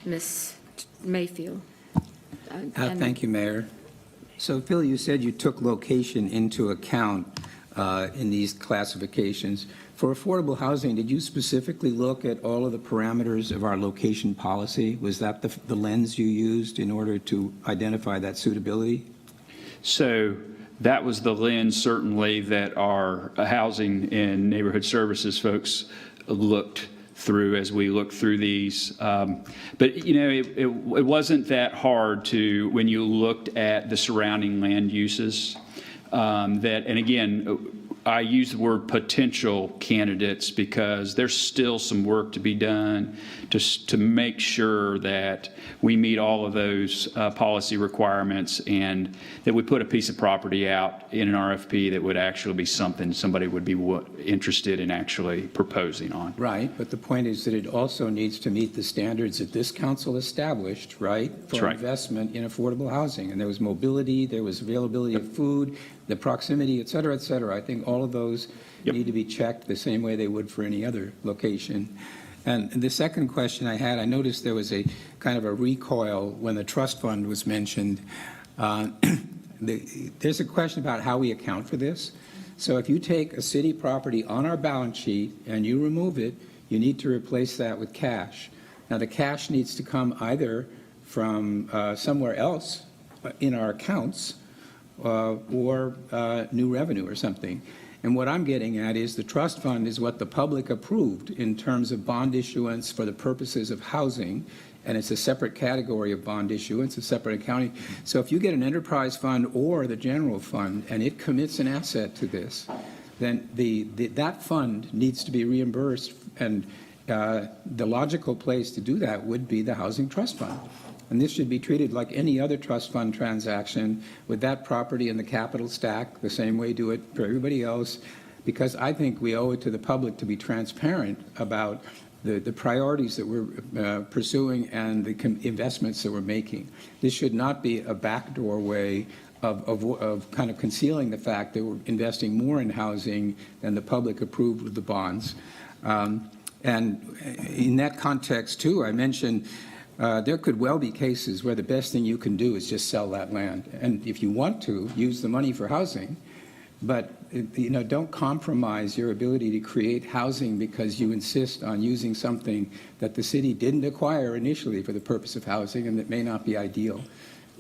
Ms. Mayfield. Thank you, Mayor. So, Phil, you said you took location into account in these classifications. For affordable housing, did you specifically look at all of the parameters of our location policy? Was that the lens you used in order to identify that suitability? So that was the lens, certainly, that our housing and neighborhood services folks looked through as we looked through these. But, you know, it wasn't that hard to, when you looked at the surrounding land uses, and again, I use the word potential candidates because there's still some work to be done to make sure that we meet all of those policy requirements and that we put a piece of property out in an RFP that would actually be something somebody would be interested in actually proposing on. Right, but the point is that it also needs to meet the standards that this council established, right? That's right. Investment in affordable housing. And there was mobility, there was availability of food, the proximity, et cetera, et cetera. I think all of those need to be checked the same way they would for any other location. And the second question I had, I noticed there was a kind of a recoil when the trust fund was mentioned. There's a question about how we account for this. So if you take a city property on our balance sheet and you remove it, you need to replace that with cash. Now, the cash needs to come either from somewhere else in our accounts or new revenue or something. And what I'm getting at is the trust fund is what the public approved in terms of bond issuance for the purposes of housing, and it's a separate category of bond issuance, a separate accounting. So if you get an enterprise fund or the general fund and it commits an asset to this, then that fund needs to be reimbursed, and the logical place to do that would be the housing trust fund. And this should be treated like any other trust fund transaction with that property in the capital stack, the same way do it for everybody else, because I think we owe it to the public to be transparent about the priorities that we're pursuing and the investments that we're making. This should not be a backdoor way of kind of concealing the fact that we're investing more in housing than the public approved with the bonds. And in that context, too, I mentioned there could well be cases where the best thing you can do is just sell that land. And if you want to, use the money for housing, but don't compromise your ability to create housing because you insist on using something that the city didn't acquire initially for the purpose of housing and that may not be ideal.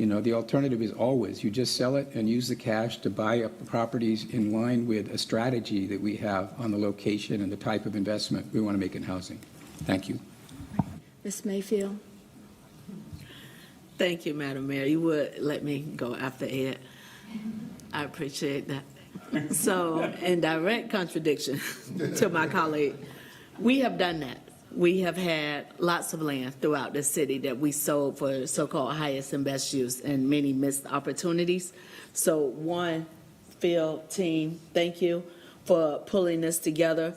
You know, the alternative is always, you just sell it and use the cash to buy up the properties in line with a strategy that we have on the location and the type of investment we want to make in housing. Thank you. Ms. Mayfield? Thank you, Madam Mayor. You would let me go after Ed. I appreciate that. So, in direct contradiction to my colleague, we have done that. We have had lots of land throughout the city that we sold for so-called highest and best use and many missed opportunities. So one, Phil, team, thank you for pulling this together.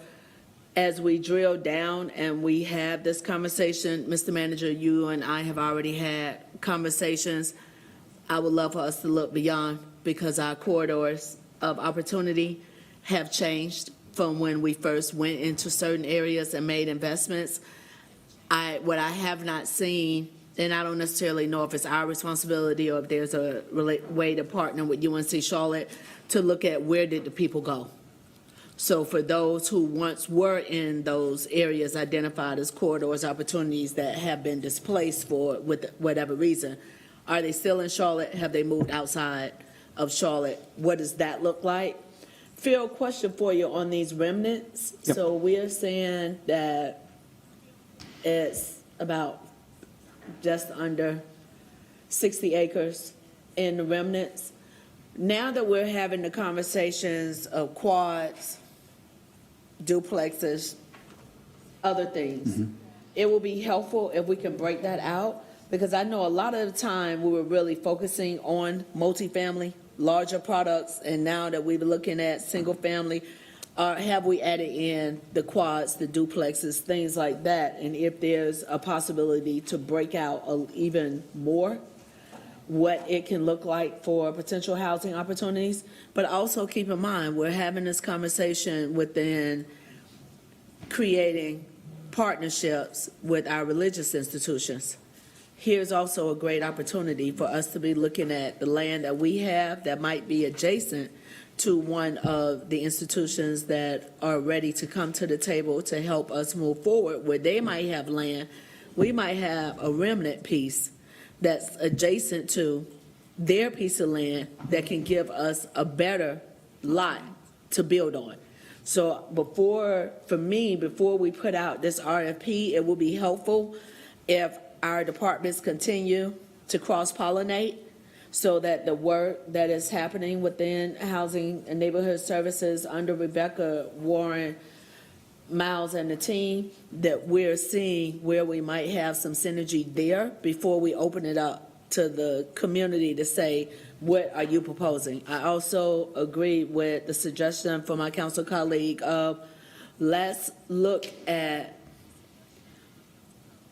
As we drill down and we have this conversation, Mr. Manager, you and I have already had conversations. I would love for us to look beyond because our corridors of opportunity have changed from when we first went into certain areas and made investments. What I have not seen, and I don't necessarily know if it's our responsibility or if there's a way to partner with UNC Charlotte to look at where did the people go. So for those who once were in those areas identified as corridors, opportunities that have been displaced for with whatever reason, are they still in Charlotte? Have they moved outside of Charlotte? What does that look like? Phil, question for you on these remnants. Yep. So we are saying that it's about just under 60 acres in the remnants. Now that we're having the conversations of quads, duplexes, other things, it will be helpful if we can break that out, because I know a lot of the time we were really focusing on multifamily, larger products, and now that we're looking at single family, have we added in the quads, the duplexes, things like that? And if there's a possibility to break out even more what it can look like for potential housing opportunities. But also keep in mind, we're having this conversation within creating partnerships with our religious institutions. Here's also a great opportunity for us to be looking at the land that we have that might be adjacent to one of the institutions that are ready to come to the table to help us move forward, where they might have land. We might have a remnant piece that's adjacent to their piece of land that can give us a better lot to build on. So before we put out this RFP, it will be helpful if our departments continue to cross-pollinate so that the work that is happening within Housing and Neighborhood Services under Rebecca Warren, Miles and the team, that we're seeing where we might have some synergy there before we open it up to the community to say, what are you proposing? I also agree with the suggestion from my council colleague of let's look at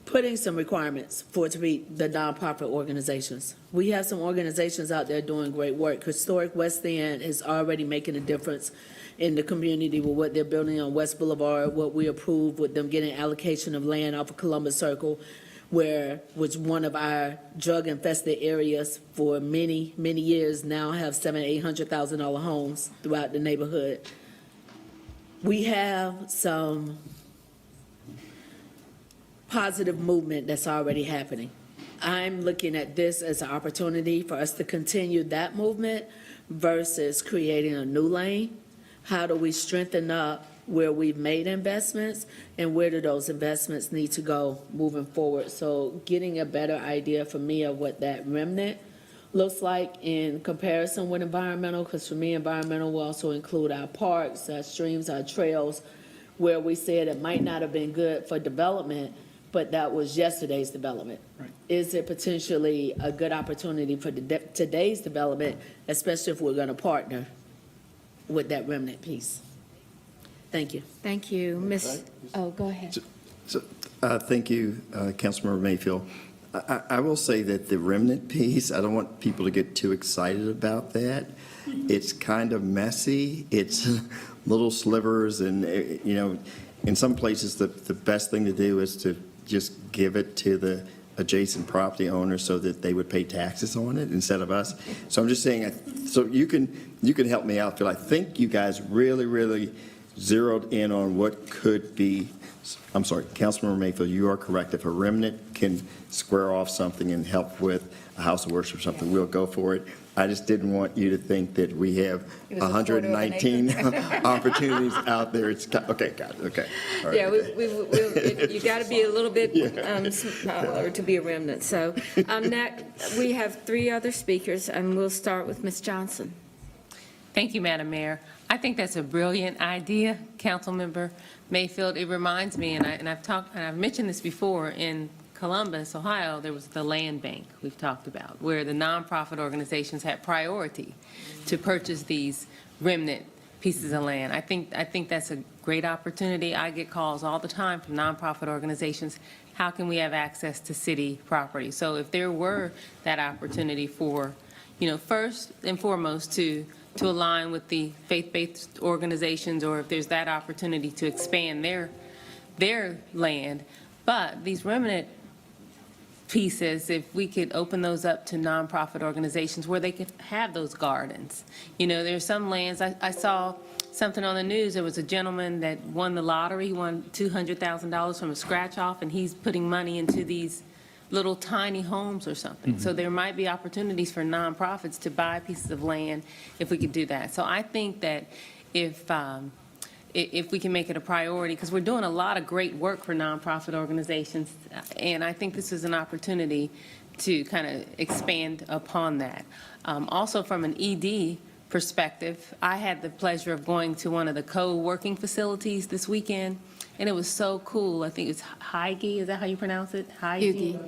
putting some requirements for it to be the nonprofit organizations. We have some organizations out there doing great work. Historic West End is already making a difference in the community with what they're building on West Boulevard, what we approved with them getting allocation of land off of Columbus Circle, which one of our drug-infested areas for many, many years now have $700,000-800,000 homes throughout the neighborhood. We have some positive movement that's already happening. I'm looking at this as an opportunity for us to continue that movement versus creating a new lane. How do we strengthen up where we've made investments and where do those investments need to go moving forward? So getting a better idea for me of what that remnant looks like in comparison with environmental, because for me, environmental will also include our parks, our streams, our trails, where we said it might not have been good for development, but that was yesterday's development. Right. Is it potentially a good opportunity for today's development, especially if we're going to partner with that remnant piece? Thank you. Thank you. Ms. Oh, go ahead. Thank you, Councilmember Mayfield. I will say that the remnant piece, I don't want people to get too excited about that. It's kind of messy. It's little slivers, and, you know, in some places, the best thing to do is to just give it to the adjacent property owner so that they would pay taxes on it instead of us. So I'm just saying, so you can help me out, Phil. I think you guys really zeroed in on what could be, I'm sorry, Councilmember Mayfield, you are correct. If a remnant can square off something and help with a house of worship or something, we'll go for it. I just didn't want you to think that we have It was a quarter of an 119 opportunities out there. It's, okay, got it, okay. All right, Yeah, okay. you got to be a little bit smaller to be a remnant. So next, we have 3 other speakers, and we'll start with Ms. Johnson. Thank you, Madam Mayor. I think that's a brilliant idea, Councilmember Mayfield. It reminds me, and I've mentioned this before, in Columbus, Ohio, there was the land bank we've talked about, where the nonprofit organizations had priority to purchase these remnant pieces of land. I think that's a great opportunity. I get calls all the time from nonprofit organizations. How can we have access to city property? So if there were that opportunity for, first and foremost to align with the faith-based organizations, or if there's that opportunity to expand their land. But these remnant pieces, if we could open those up to nonprofit organizations where they could have those gardens. There's some lands, I saw something on the news, there was a gentleman that won the lottery, he won $200,000 from a scratch-off, and he's putting money into these little tiny homes or something. So there might be opportunities for nonprofits to buy pieces of land if we could do that. So I think that if we can make it a priority, because we're doing a lot of great work for nonprofit organizations, and I think this is an opportunity to kind of expand upon that. Also, from an ED perspective, I had the pleasure of going to one of the co-working facilities this weekend, and it was so cool. I think it's Hygie, is that how you pronounce it? Hugie.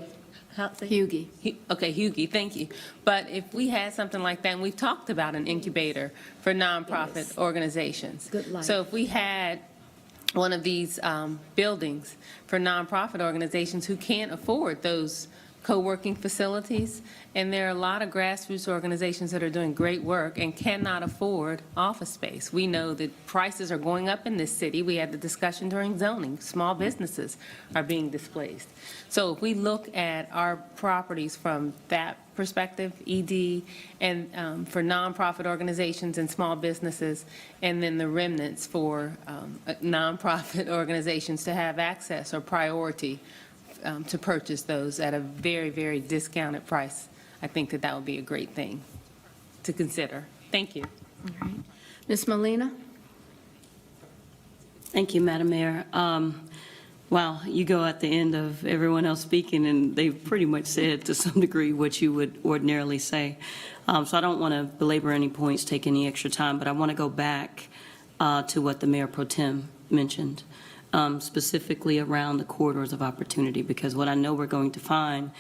Hugie. Okay, Hugie, thank you. But if we had something like that, and we've talked about an incubator for nonprofit organizations. Good life. So if we had one of these buildings for nonprofit organizations who can't afford those co-working facilities, and there are a lot of grassroots organizations that are doing great work and cannot afford office space. We know that prices are going up in this city. We had the discussion during zoning. Small businesses are being displaced. So if we look at our properties from that perspective, ED, and for nonprofit organizations and small businesses, and then the remnants for nonprofit organizations to have access or priority to purchase those at a very, very discounted price, I think that would be a great thing to consider. Thank you. All right. Ms. Molina? Thank you, Madam Mayor. Wow, you go at the end of everyone else speaking, and they've pretty much said to some degree what you would ordinarily say. So I don't want to belabor any points, take any extra time, but I want to go back to what the Mayor Pro Tem mentioned, specifically around the corridors of opportunity, because what I know we're going to find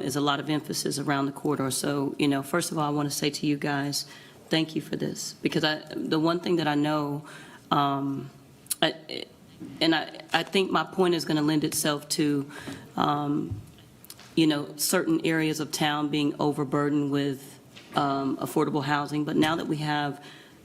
is a lot of emphasis around the corridor. So, first of all, I want to say to you guys, thank you for this, because the one thing that I know, I think my point is going to lend itself to, certain areas of town being overburdened with affordable housing. But now that we have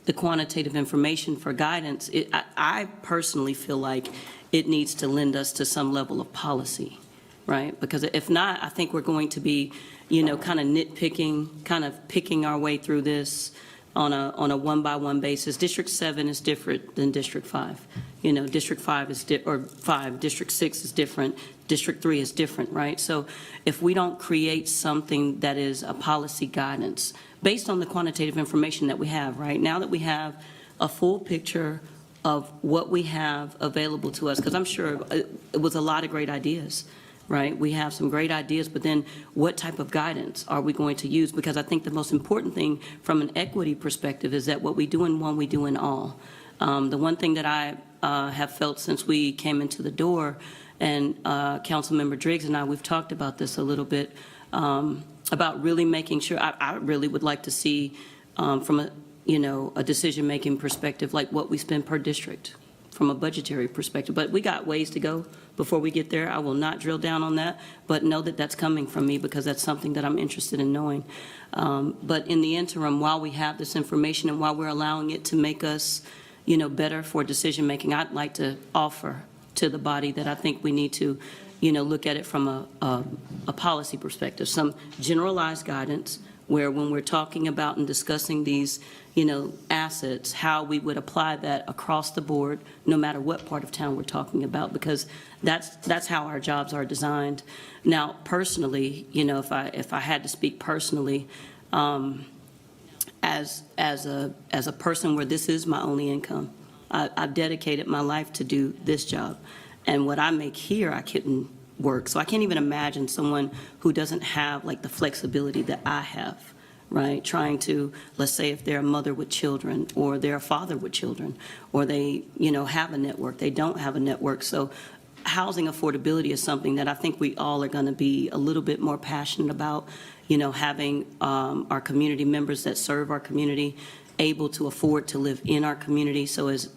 the quantitative information for guidance, I personally feel like it needs to lend us to some level of policy, right? Because if not, I think we're going to be, kind of nitpicking, kind of picking our way through this on a one-by-one basis. District 7 is different than District 5. District 5 is, District 6 is different, District 3 is different, right? So if we don't create something that is a policy guidance based on the quantitative information that we have, right? Now that we have a full picture of what we have available to us, because I'm sure it was a lot of great ideas, right? We have some great ideas, but then what type of guidance are we going to use? Because I think the most important thing from an equity perspective is that what we do in one, we do in all. The one thing that I have felt since we came into the door, and Councilmember Driggs and I, we've talked about this a little bit, about really making sure, I really would like to see from a decision-making perspective, like what we spend per district from a budgetary perspective. But we got ways to go before we get there. I will not drill down on that, but know that that's coming from me because that's something that I'm interested in knowing. But in the interim, while we have this information and while we're allowing it to make us, better for decision-making, I'd like to offer to the body that I think we need to, look at it from a policy perspective, some generalized guidance where when we're talking about and discussing these, assets, how we would apply that across the board, no matter what part of town we're talking about, because that's how our jobs are designed. Now, personally, if I had to speak personally, as a person where this is my only income, I've dedicated my life to do this job. And what I make here, I couldn't work. So I can't even imagine someone who doesn't have like the flexibility that I have, right? Trying to, let's say if they're a mother with children, or they're a father with children, or they, have a network, they don't have a network. So housing affordability is something that I think we all are going to be a little bit more passionate about, having our community members that serve our community able to afford to live in our community. So as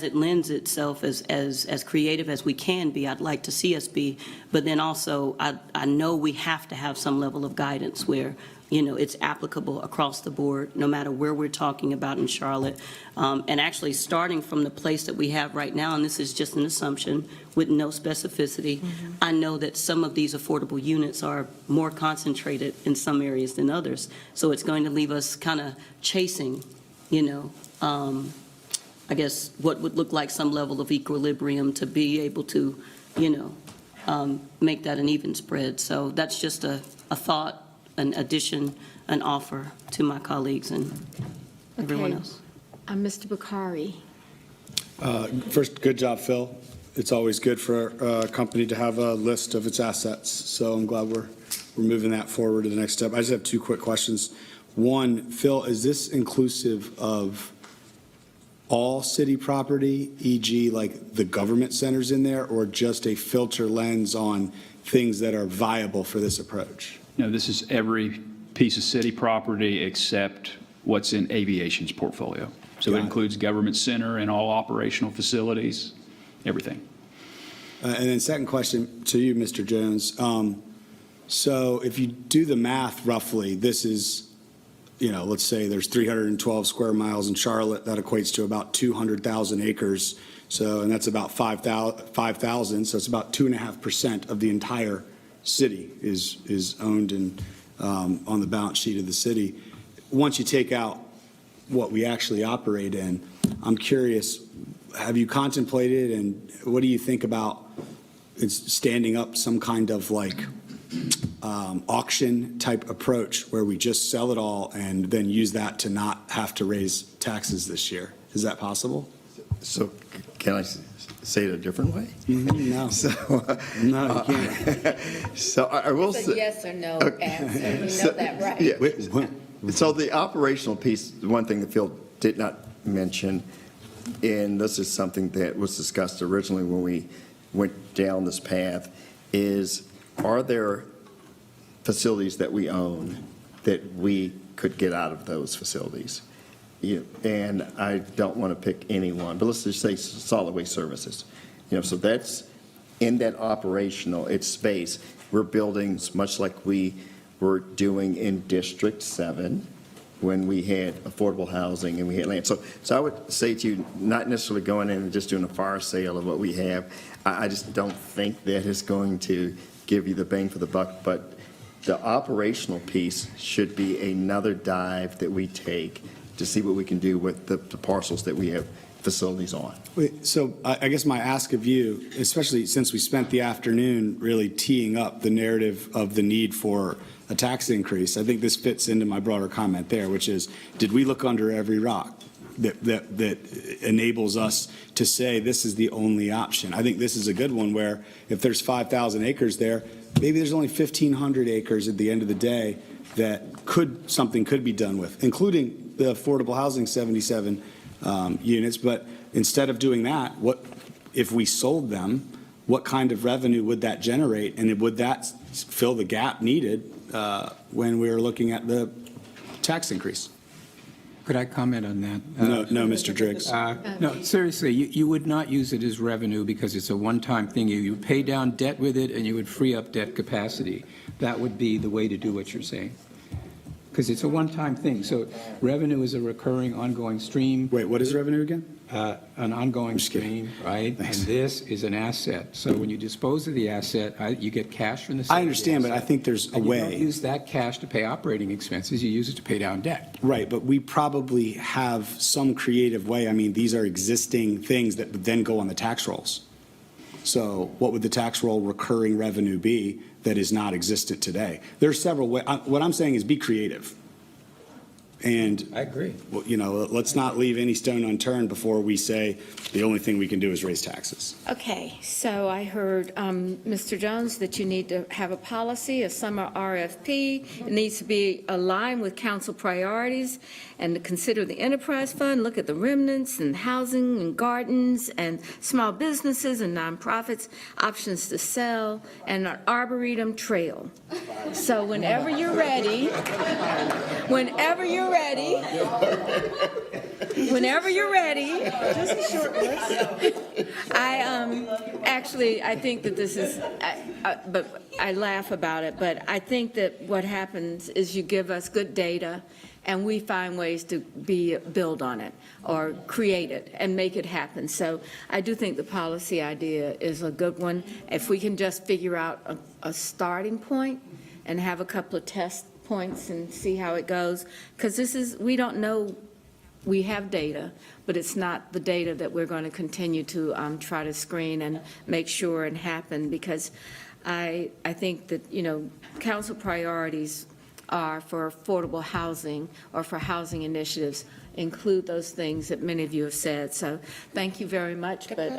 it lends itself as creative as we can be, I'd like to see us be. But then also, I know we have to have some level of guidance where, it's applicable across the board, no matter where we're talking about in Charlotte. And actually, starting from the place that we have right now, and this is just an assumption with no specificity, I know that some of these affordable units are more concentrated in some areas than others. So it's going to leave us kind of chasing, I guess, what would look like some level of equilibrium to be able to, make that an even spread. So that's just a thought, an addition, an offer to my colleagues and everyone Okay. else. Mr. Bakari. First, good job, Phil. It's always good for a company to have a list of its assets, so I'm glad we're moving that forward to the next step. I just have two quick questions. One, Phil, is this inclusive of all city property, e.g. like the government centers in there, or just a filter lens on things that are viable for this approach? No, this is every piece of city property except what's in aviation's portfolio. So it includes government center and all operational facilities, everything. And then second question to you, Mr. Jones. So if you do the math roughly, this is, let's say there's 312 square miles in Charlotte. That equates to about 200,000 acres. So, and that's about 5,000. So it's about 2.5% of the entire city is owned and on the balance sheet of the city. Once you take out what we actually operate in, I'm curious, have you contemplated and what do you think about standing up some kind of like auction type approach where we just sell it all and then use that to not have to raise taxes this year? Is that possible? So can I say it a different way? No. So, No, you can't. so I will say. yes or no answer. You So- know that, right? Yeah. So the operational piece, one thing that Phil did not mention, and this is something that was discussed originally when we went down this path, is are there facilities that we own that we could get out of those facilities? And I don't want to pick anyone, but let's just say solid waste services. So that's in that operational, it's space. We're building much like we were doing in District 7 when we had affordable housing and we had land. So I would say to you, not necessarily going in and just doing a fire sale of what we have. I just don't think that is going to give you the bang for the buck, but the operational piece should be another dive that we take to see what we can do with the parcels that we have facilities on. Wait, so I guess my ask of you, especially since we spent the afternoon really teeing up the narrative of the need for a tax increase, I think this fits into my broader comment there, which is, did we look under every rock that enables us to say this is the only option? I think this is a good one where if there's 5,000 acres there, maybe there's only 1,500 acres at the end of the day that something could be done with, including the affordable housing 77 units. But instead of doing that, what if we sold them? What kind of revenue would that generate, and would that fill the gap needed when we were looking at the tax increase? Could I comment on that? No, Mr. Driggs. No, seriously, you would not use it as revenue because it's a one-time thing. You would pay down debt with it and you would free up debt capacity. That would be the way to do what you're saying. because it's a one-time thing. So revenue is a recurring, ongoing stream. Wait, what is revenue again? An ongoing stream, right? And this is an asset. So when you dispose of the asset, you get cash from the sale. I understand, but I think there's a And you don't way. use that cash to pay operating expenses, you use it to pay down debt. Right, but we probably have some creative way. I mean, these are existing things that would then go on the tax rolls. So what would the tax roll recurring revenue be that is not existent today? There's several ways. What I'm saying is be creative. And, I agree. well, you know, let's not leave any stone unturned before we say the only thing we can do is raise taxes. Okay, so I heard, Mr. Jones, that you need to have a policy, a summer RFP. It needs to be aligned with council priorities and to consider the enterprise fund, look at the remnants and housing and gardens and small businesses and nonprofits, options to sell, and an arboretum trail. So whenever you're ready, whenever you're ready, just a short list. I think that this is, but I laugh about it, but I think that what happens is you give us good data and we find ways to build on it or create it and make it happen. So I do think the policy idea is a good one. If we can just figure out a starting point and have a couple of test points and see how it goes, because we don't know, we have data, but it's not the data that we're going to continue to try to screen and make sure and happen, because I think that, council priorities are for affordable housing or for housing initiatives include those things that many of you have said. So thank you very much. But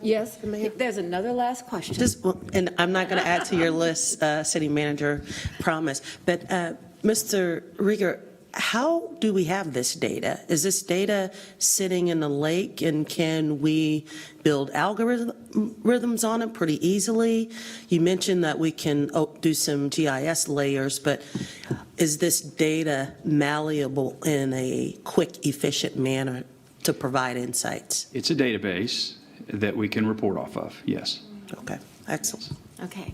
yes, there's another last question. And I'm not going to add to your list, City Manager, promise. But Mr. Rieger, how do we have this data? Is this data sitting in the lake, and can we build algorithms on it pretty easily? You mentioned that we can do some GIS layers, but is this data malleable in a quick, efficient manner to provide insights? It's a database that we can report off of, yes. Okay, excellent. Okay.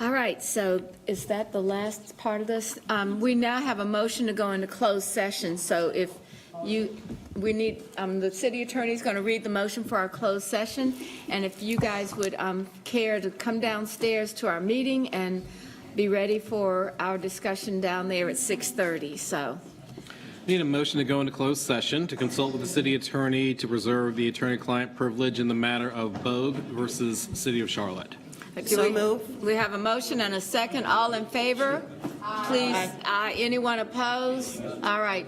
All right, so is that the last part of this? We now have a motion to go into closed session, so if we need, the city attorney is going to read the motion for our closed session, and if you guys would care to come downstairs to our meeting and be ready for our discussion down there at 6:30, so. Need a motion to go into closed session to consult with the city attorney to preserve the attorney-client privilege in the matter of Bogue versus City of Charlotte. So moved. We have a motion and a second. All in favor? Please, anyone opposed? All right.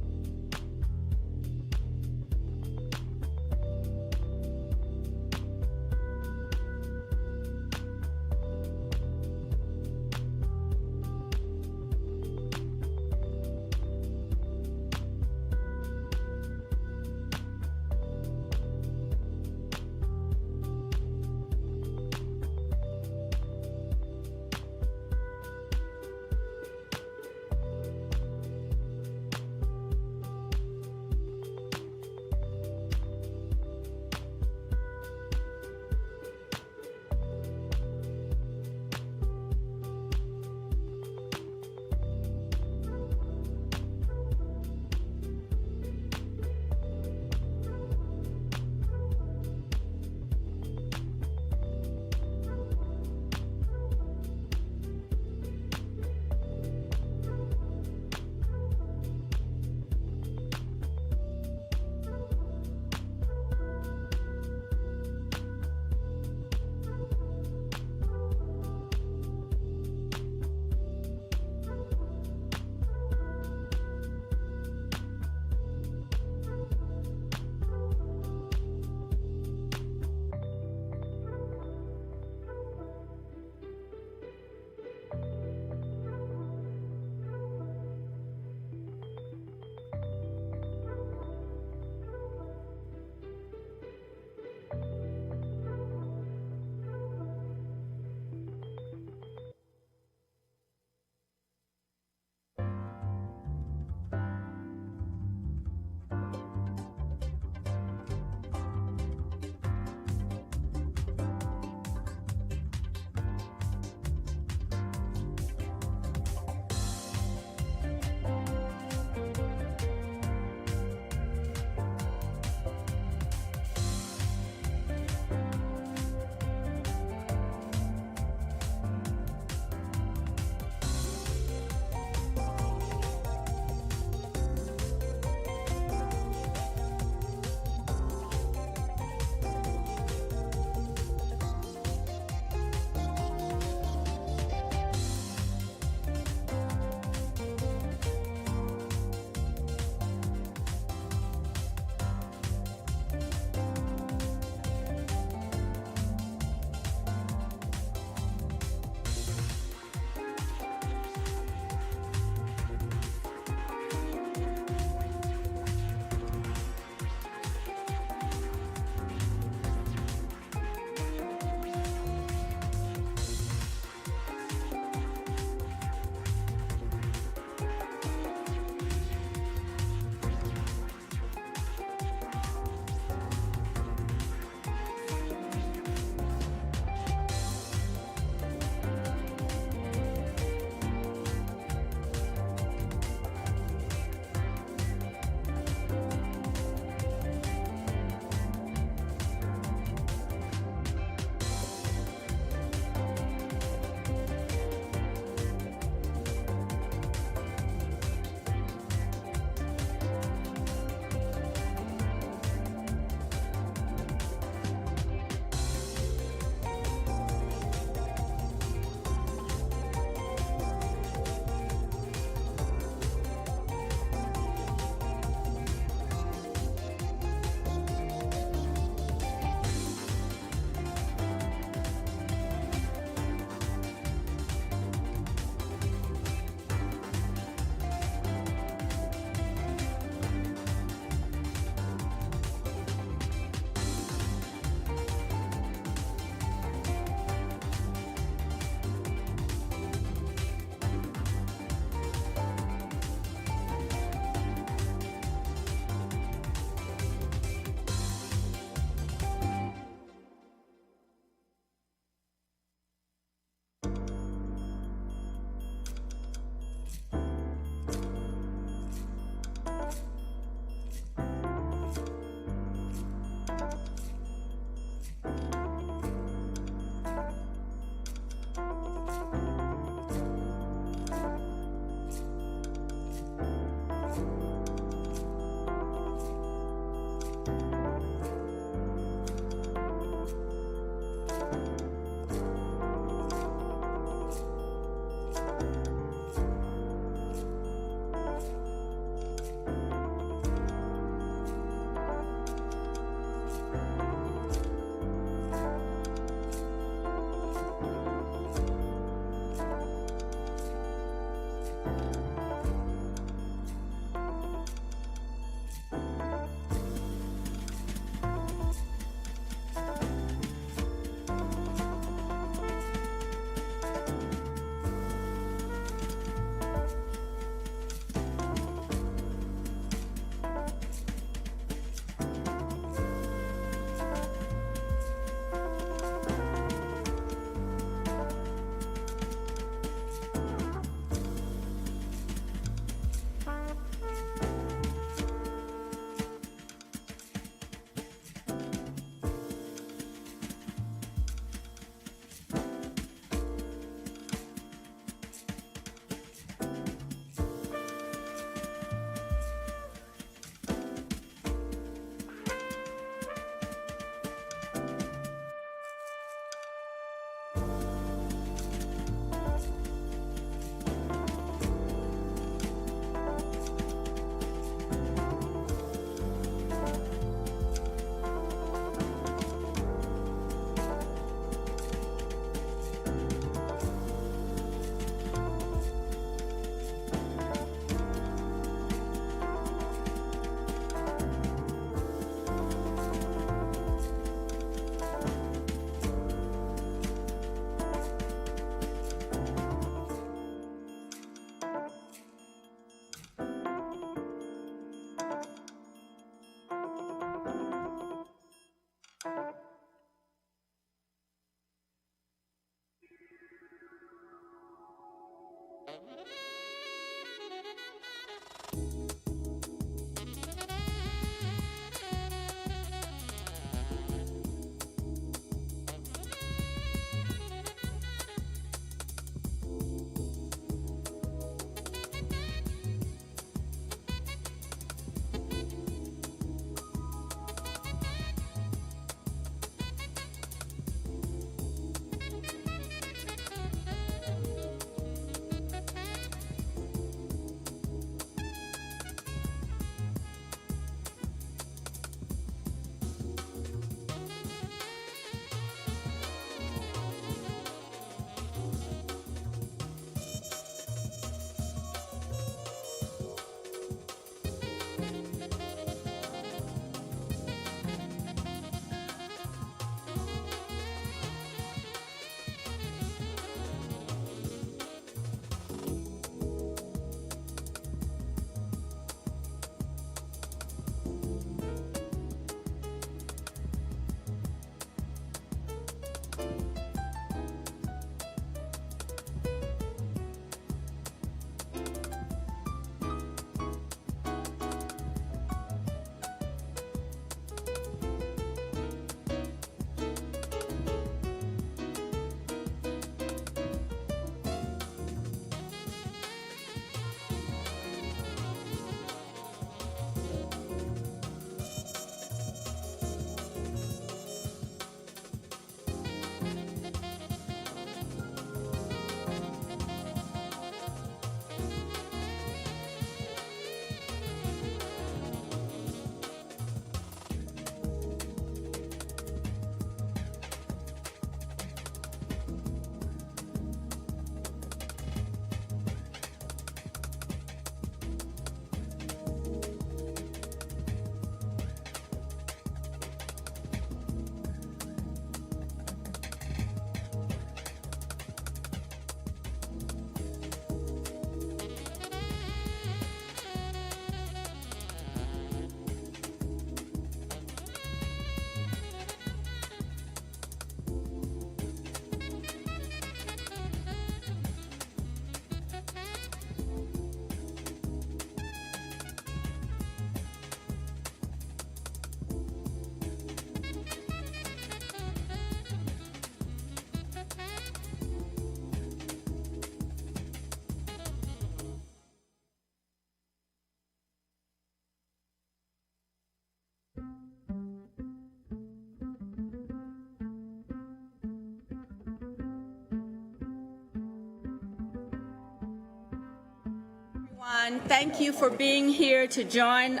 Thank you for being here to join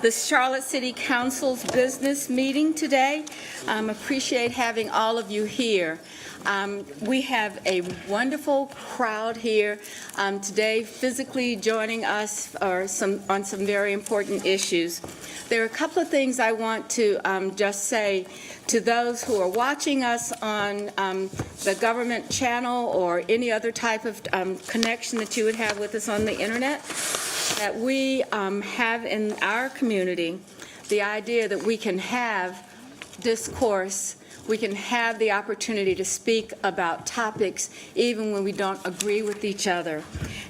the Charlotte City Council's business meeting today. Appreciate having all of you here. We have a wonderful crowd here today, physically joining us on some very important issues. There are a couple of things I want to just say to those who are watching us on the government channel or any other type of connection that you would have with us on the internet, that we have in our community the idea that we can have discourse, we can have the opportunity to speak about topics even when we don't agree with each other.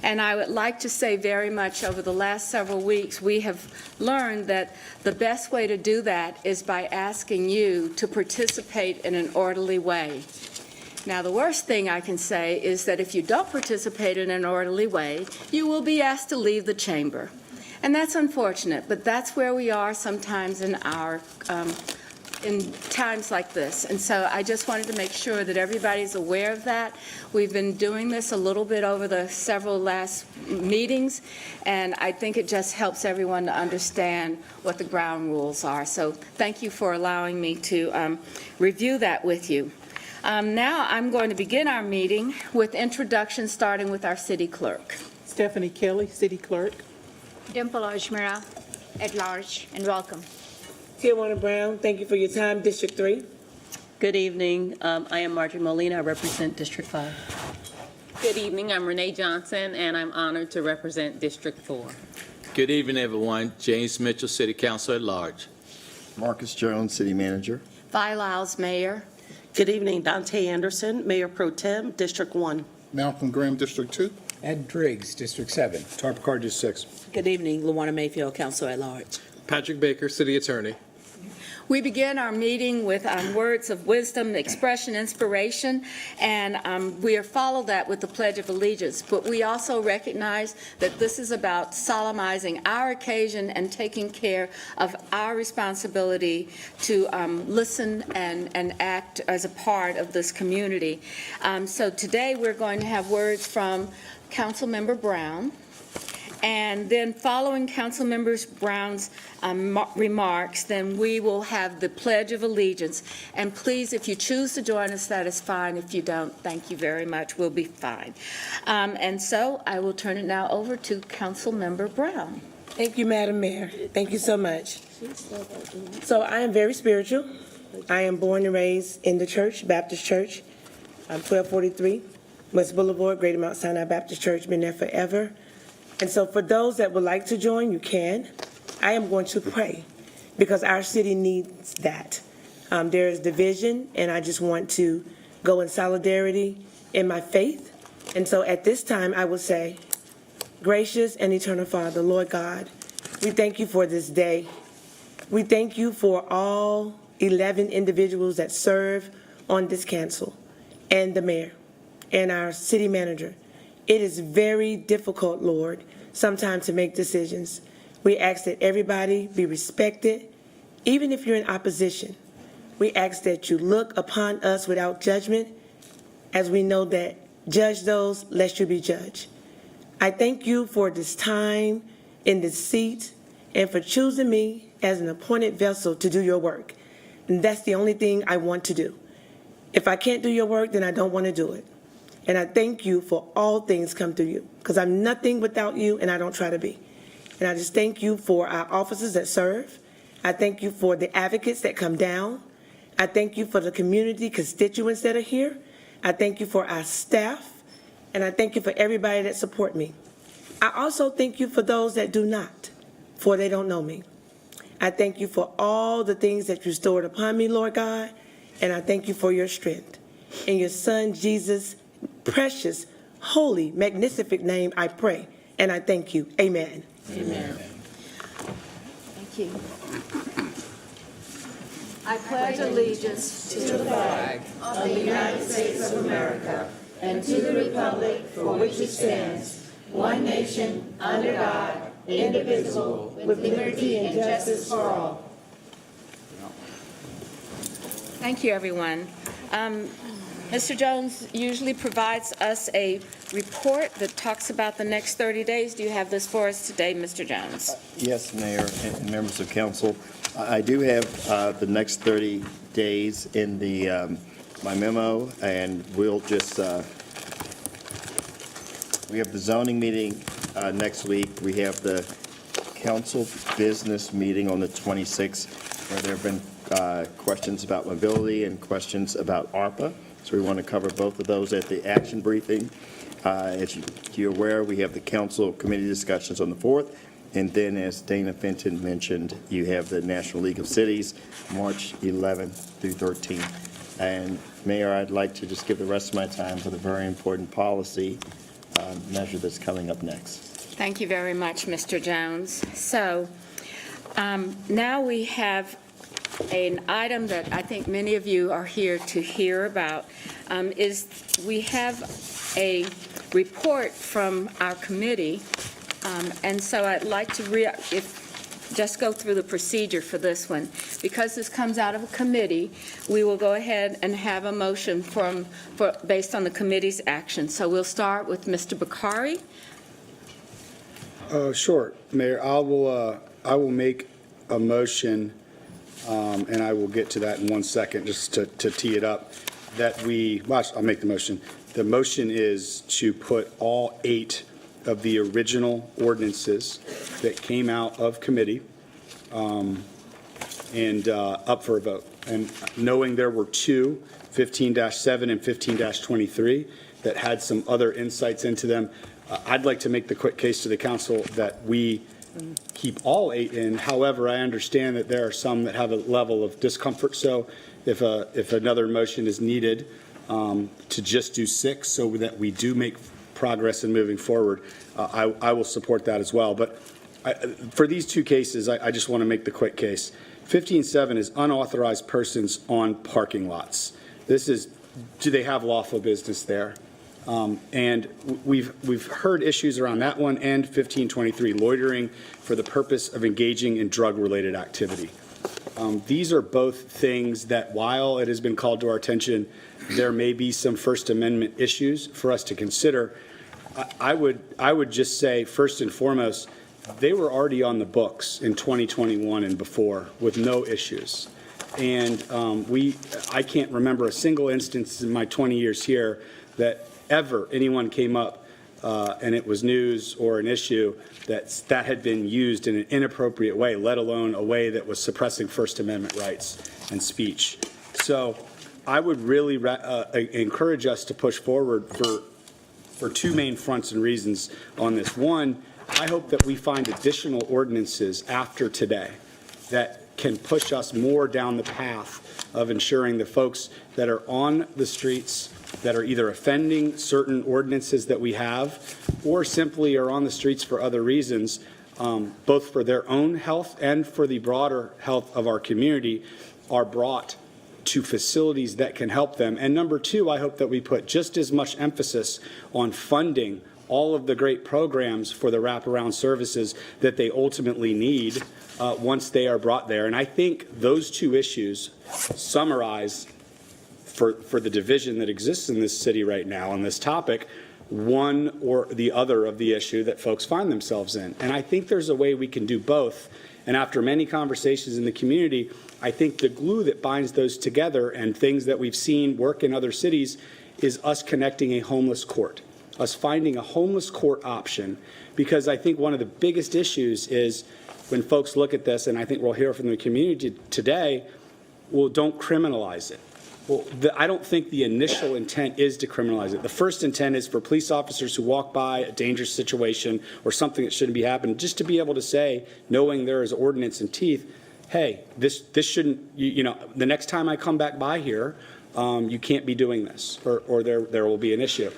And I would like to say very much over the last several weeks, we have learned that the best way to do that is by asking you to participate in an orderly way. Now, the worst thing I can say is that if you don't participate in an orderly way, you will be asked to leave the chamber. And that's unfortunate, but that's where we are sometimes in our in times like this. And so I just wanted to make sure that everybody's aware of that. We've been doing this a little bit over the several last meetings, and I think it just helps everyone to understand what the ground rules are. So thank you for allowing me to review that with you. Now I'm going to begin our meeting with introductions, starting with our city clerk. Stephanie Kelly, City Clerk. Dimple Ajmira, at large, and welcome. Tijuana Brown, thank you for your time. District 3. Good evening. I am Marjorie Molina. I represent District 5. Good evening. I'm Renee Johnson, and I'm honored to represent District 4. Good evening, everyone. James Mitchell, City Council at Large. Marcus Jones, City Manager. Vi Lyles, Mayor. Good evening, Dante Anderson, Mayor Pro Tem, District 1. Malcolm Graham, District 2. Ed Driggs, District 7. Tarp Card, District 6. Good evening, Luana Mayfield, Council at Large. Patrick Baker, City Attorney. We begin our meeting with words of wisdom, expression, inspiration, and we follow that with the Pledge of Allegiance. But we also recognize that this is about solemnizing our occasion and taking care of our responsibility to listen and act as a part of this community. So today we're going to have words from Councilmember Brown. And then following Councilmember Brown's remarks, then we will have the Pledge of Allegiance. And please, if you choose to join us, that is fine. If you don't, thank you very much. We'll be fine. And so I will turn it now over to Councilmember Brown. Thank you, Madam Mayor. Thank you so much. So I am very spiritual. I am born and raised in the church, Baptist Church. I'm 1243 West Boulevard, Greater Mount Sinai Baptist Church. Been there forever. And so for those that would like to join, you can. I am going to pray because our city needs that. There is division, and I just want to go in solidarity in my faith. And so at this time, I will say, gracious and eternal Father, Lord God, we thank you for this day. We thank you for all 11 individuals that serve on this council, and the mayor, and our city manager. It is very difficult, Lord, sometimes to make decisions. We ask that everybody be respected, even if you're in opposition. We ask that you look upon us without judgment, as we know that judge those lest you be judged. I thank you for this time in this seat and for choosing me as an appointed vessel to do your work. And that's the only thing I want to do. If I can't do your work, then I don't want to do it. And I thank you for all things come through you, because I'm nothing without you, and I don't try to be. And I just thank you for our officers that serve. I thank you for the advocates that come down. I thank you for the community constituents that are here. I thank you for our staff, and I thank you for everybody that support me. I also thank you for those that do not, for they don't know me. I thank you for all the things that you stored upon me, Lord God, and I thank you for your strength. In your Son, Jesus' precious, holy, magnificent name, I pray, and I thank you. Amen. Amen. Thank you. I pledge allegiance to the flag of the United States of America and to the republic for which it stands, one nation, under God, indivisible, with liberty and justice for all. Thank you, everyone. Mr. Jones usually provides us a report that talks about the next 30 days. Do you have this for us today, Mr. Jones? Yes, Mayor and members of council. I do have the next 30 days in my memo, and we'll just, we have the zoning meeting next week. We have the council business meeting on the 26th, where there have been questions about mobility and questions about ARPA. So we want to cover both of those at the action briefing. As you're aware, we have the council committee discussions on the 4th. And then, as Dana Fenton mentioned, you have the National League of Cities, March 11th through 13th. And Mayor, I'd like to just give the rest of my time for the very important policy measure that's coming up next. Thank you very much, Mr. Jones. So now we have an item that I think many of you are here to hear about, is we have a report from our committee. And so I'd like to just go through the procedure for this one. Because this comes out of a committee, we will go ahead and have a motion based on the committee's action. So we'll start with Mr. Bakari. Sure, Mayor. I will make a motion, and I will get to that in 1 second, just to tee it up, I'll make the motion. The motion is to put all 8 of the original ordinances that came out of committee and up for a vote. And knowing there were 2, 15-7 and 15-23, that had some other insights into them, I'd like to make the quick case to the council that we keep all 8 in. However, I understand that there are some that have a level of discomfort. So if another motion is needed to just do 6 so that we do make progress in moving forward, I will support that as well. But for these 2 cases, I just want to make the quick case. 15-7 is unauthorized persons on parking lots. This is, do they have lawful business there? And we've heard issues around that one, and 15-23, loitering for the purpose of engaging in drug-related activity. These are both things that, while it has been called to our attention, there may be some First Amendment issues for us to consider. I would just say, first and foremost, they were already on the books in 2021 and before with no issues. And I can't remember a single instance in my 20 years here that ever anyone came up and it was news or an issue that had been used in an inappropriate way, let alone a way that was suppressing First Amendment rights and speech. So I would really encourage us to push forward for 2 main fronts and reasons on this. One, I hope that we find additional ordinances after today that can push us more down the path of ensuring the folks that are on the streets that are either offending certain ordinances that we have or simply are on the streets for other reasons, both for their own health and for the broader health of our community, are brought to facilities that can help them. And number 2, I hope that we put just as much emphasis on funding all of the great programs for the wraparound services that they ultimately need once they are brought there. And I think those 2 issues summarize for the division that exists in this city right now on this topic, one or the other of the issue that folks find themselves in. And I think there's a way we can do both. And after many conversations in the community, I think the glue that binds those together and things that we've seen work in other cities is us connecting a homeless court, us finding a homeless court option, because I think one of the biggest issues is when folks look at this, and I think we'll hear from the community today, well, don't criminalize it. Well, I don't think the initial intent is to criminalize it. The first intent is for police officers who walk by a dangerous situation or something that shouldn't be happening, just to be able to say, knowing there is ordinance in teeth, hey, this shouldn't, the next time I come back by here, you can't be doing this, or there will be an issue.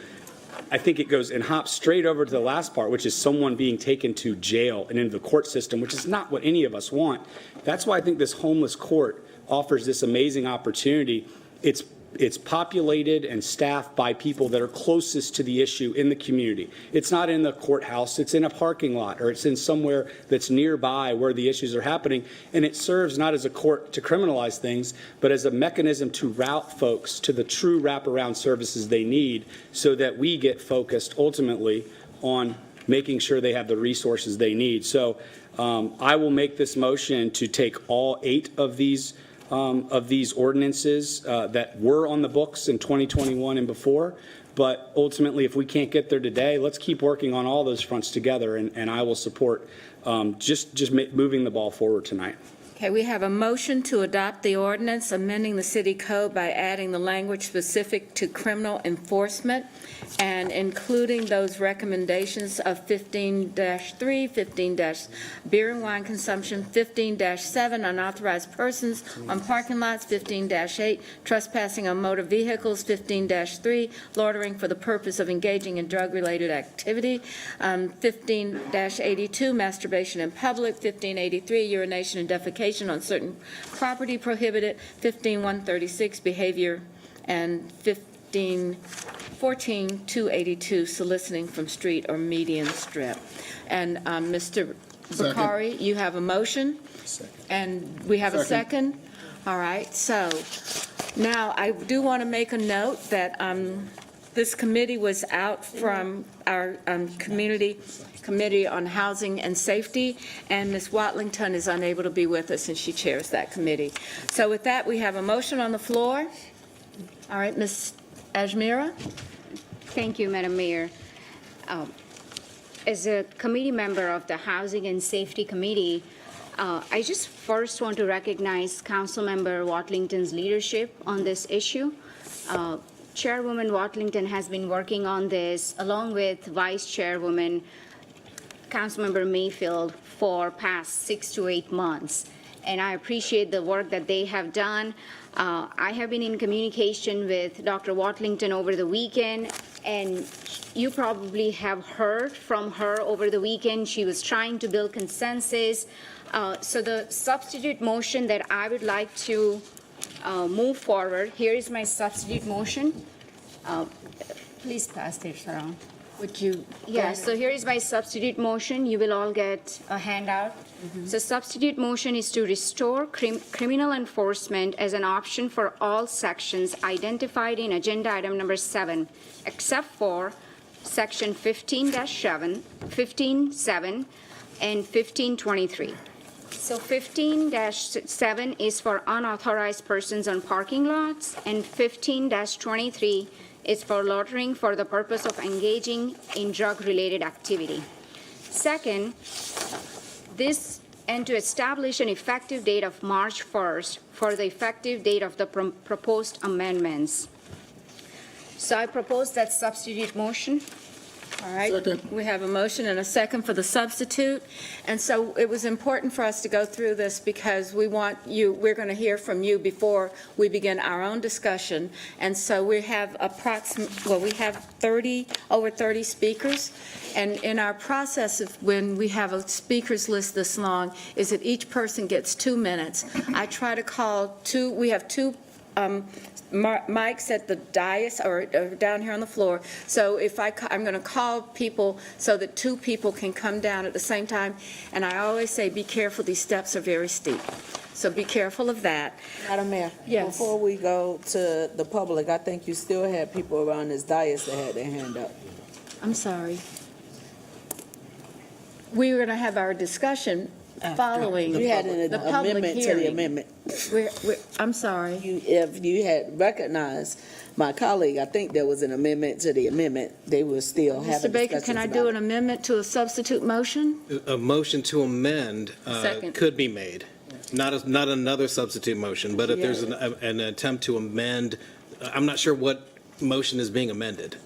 I think it goes and hops straight over to the last part, which is someone being taken to jail and into the court system, which is not what any of us want. That's why I think this homeless court offers this amazing opportunity. It's it's populated and staffed by people that are closest to the issue in the community. It's not in the courthouse, it's in a parking lot, or it's in somewhere that's nearby where the issues are happening. And it serves not as a court to criminalize things, but as a mechanism to route folks to the true wraparound services they need so that we get focused ultimately on making sure they have the resources they need. So I will make this motion to take all 8 of these ordinances that were on the books in 2021 and before. But ultimately, if we can't get there today, let's keep working on all those fronts together, and I will support just moving the ball forward tonight. Okay, we have a motion to adopt the ordinance amending the city code by adding the language specific to criminal enforcement and including those recommendations of 15-3, 15- beer and wine consumption, 15-7, unauthorized persons on parking lots, 15-8, trespassing on motor vehicles, 15-3, loitering for the purpose of engaging in drug-related activity, 15-82, masturbation in public, 1583, urination and defecation on certain property prohibited, 15-136, behavior, and 15-14-282, soliciting from street or median strip. And Mr. Bakari, you have a motion? And we have a second? All right, so now I do want to make a note that this committee was out from our Committee on Housing and Safety, and Ms. Watlington is unable to be with us, and she chairs that committee. So with that, we have a motion on the floor. All right, Ms. Ajmira? Thank you, Madam Mayor. As a committee member of the Housing and Safety Committee, I just first want to recognize Councilmember Watlington's leadership on this issue. Chairwoman Watlington has been working on this along with Vice Chairwoman Councilmember Mayfield for past 6 to 8 months, and I appreciate the work that they have done. I have been in communication with Dr. Watlington over the weekend, and you probably have heard from her over the weekend. She was trying to build consensus. So the substitute motion that I would like to move forward, here is my substitute motion. Please pass this around. Would you? Yes, so here is my substitute motion. You will all get a handout. So substitute motion is to restore criminal enforcement as an option for all sections identified in agenda item number 7, except for section 15-7, 15-7, and 15-23. So 15-7 is for unauthorized persons on parking lots, and 15-23 is for loitering for the purpose of engaging in drug-related activity. Second, and to establish an effective date of March 1st for the effective date of the proposed amendments. So I propose that substitute motion. All right, we have a motion and a second for the substitute. And so it was important for us to go through this because we're going to hear from you before we begin our own discussion. And so we have we have over 30 speakers. And in our process of when we have a speakers list this long, is that each person gets 2 minutes. I try to call we have two mics at the dais or down here on the floor. So if I'm going to call people so that 2 people can come down at the same time. And I always say, be careful, these steps are very steep. So be careful of that. Madam Mayor? Yes. Before we go to the public, I think you still had people around this dais that had their hand up. I'm sorry. We were going to have our discussion following You had an the public amendment to the hearing. amendment. I'm sorry. If you had recognized my colleague, I think there was an amendment to the amendment. They were still having Mr. Baker, discussions can I about do it. an amendment to a substitute motion? A motion to amend Second. could be made, not another substitute motion, but if there's an attempt to amend, I'm not sure what motion is being amended.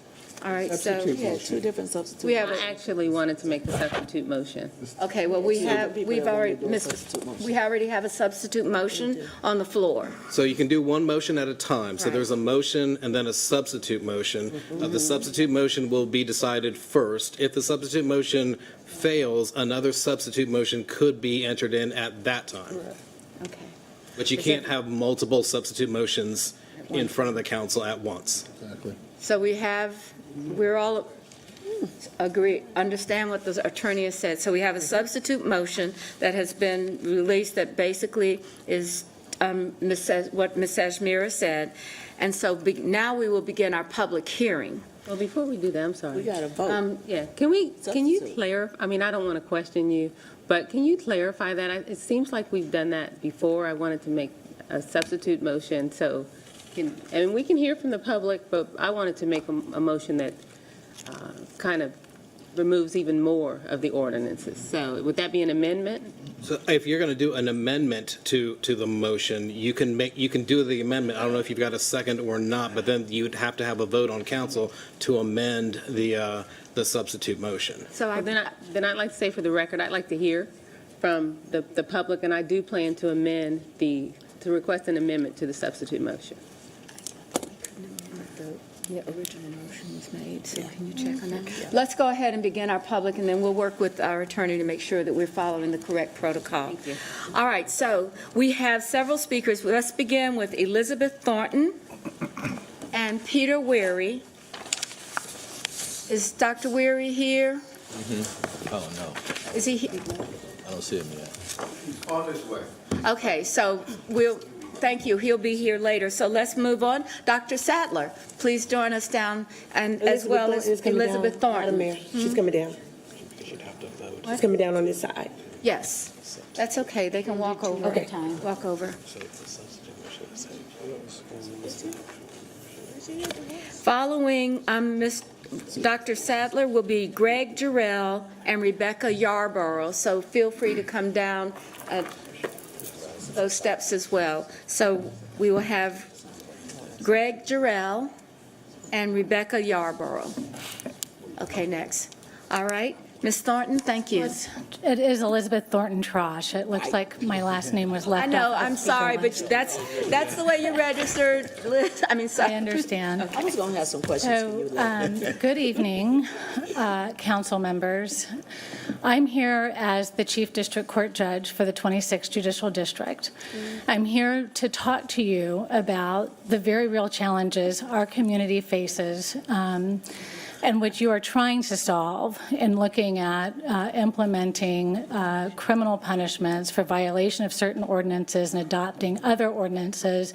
All right, so We had 2 different substitutes. we have, I actually wanted to make the substitute motion. okay, well, we already have a substitute motion on the floor. So you can do one motion at a time. So there's a motion and then a substitute motion. The substitute motion will be decided first. If the substitute motion fails, another substitute motion could be entered in at that time. Okay. But you can't have multiple substitute motions in front of the council at once. Exactly. So we're all understand what the attorney has said. So we have a substitute motion that has been released that basically is what Ms. Ajmira said. And so now we will begin our public hearing. Well, before we do that, I'm sorry. We got to vote. Yeah, can you Substitute. clarify, I mean, I don't want to question you, but can you clarify that? It seems like we've done that before. I wanted to make a substitute motion, so, and we can hear from the public, but I wanted to make a motion that kind of removes even more of the ordinances. So would that be an amendment? So if you're going to do an amendment to the motion, you can do the amendment. I don't know if you've got a second or not, but then you'd have to have a vote on council to amend the substitute motion. So Well, then I'd like to say for the record, I'd like to hear from the public, and I do plan to to request an amendment to the substitute motion. The original motion was made, so can you check on that? Let's go ahead and begin our public, and then we'll work with our attorney to make sure that we're following the correct protocol. Thank you. All right, so we have several speakers. Let's begin with Elizabeth Thornton and Peter Weary. Is Dr. Weary here? Oh, no, Is he? I don't see him yet. On his way. Okay, so thank you. He'll be here later. So let's move on. Dr. Sadler, please join us down, and as well as Elizabeth Madam Thornton. Mayor, she's coming down. She's coming down on this side. Yes, that's okay. They can walk over. Okay. Walk over. Following Dr. Sadler will be Greg Jarrell and Rebecca Yarborough. So feel free to come down those steps as well. So we will have Greg Jarrell and Rebecca Yarborough. Okay, next. All right. Ms. Thornton, thank you. It is Elizabeth Thornton Trosh. It looks like my last name was left I know, off the I'm speaker sorry, list. but that's the way you're registered, Liz. I mean, sorry. I understand. I was going to have some questions for you. So, good evening, council members. I'm here as the Chief District Court Judge for the 26th Judicial District. I'm here to talk to you about the very real challenges our community faces and which you are trying to solve in looking at implementing criminal punishments for violation of certain ordinances and adopting other ordinances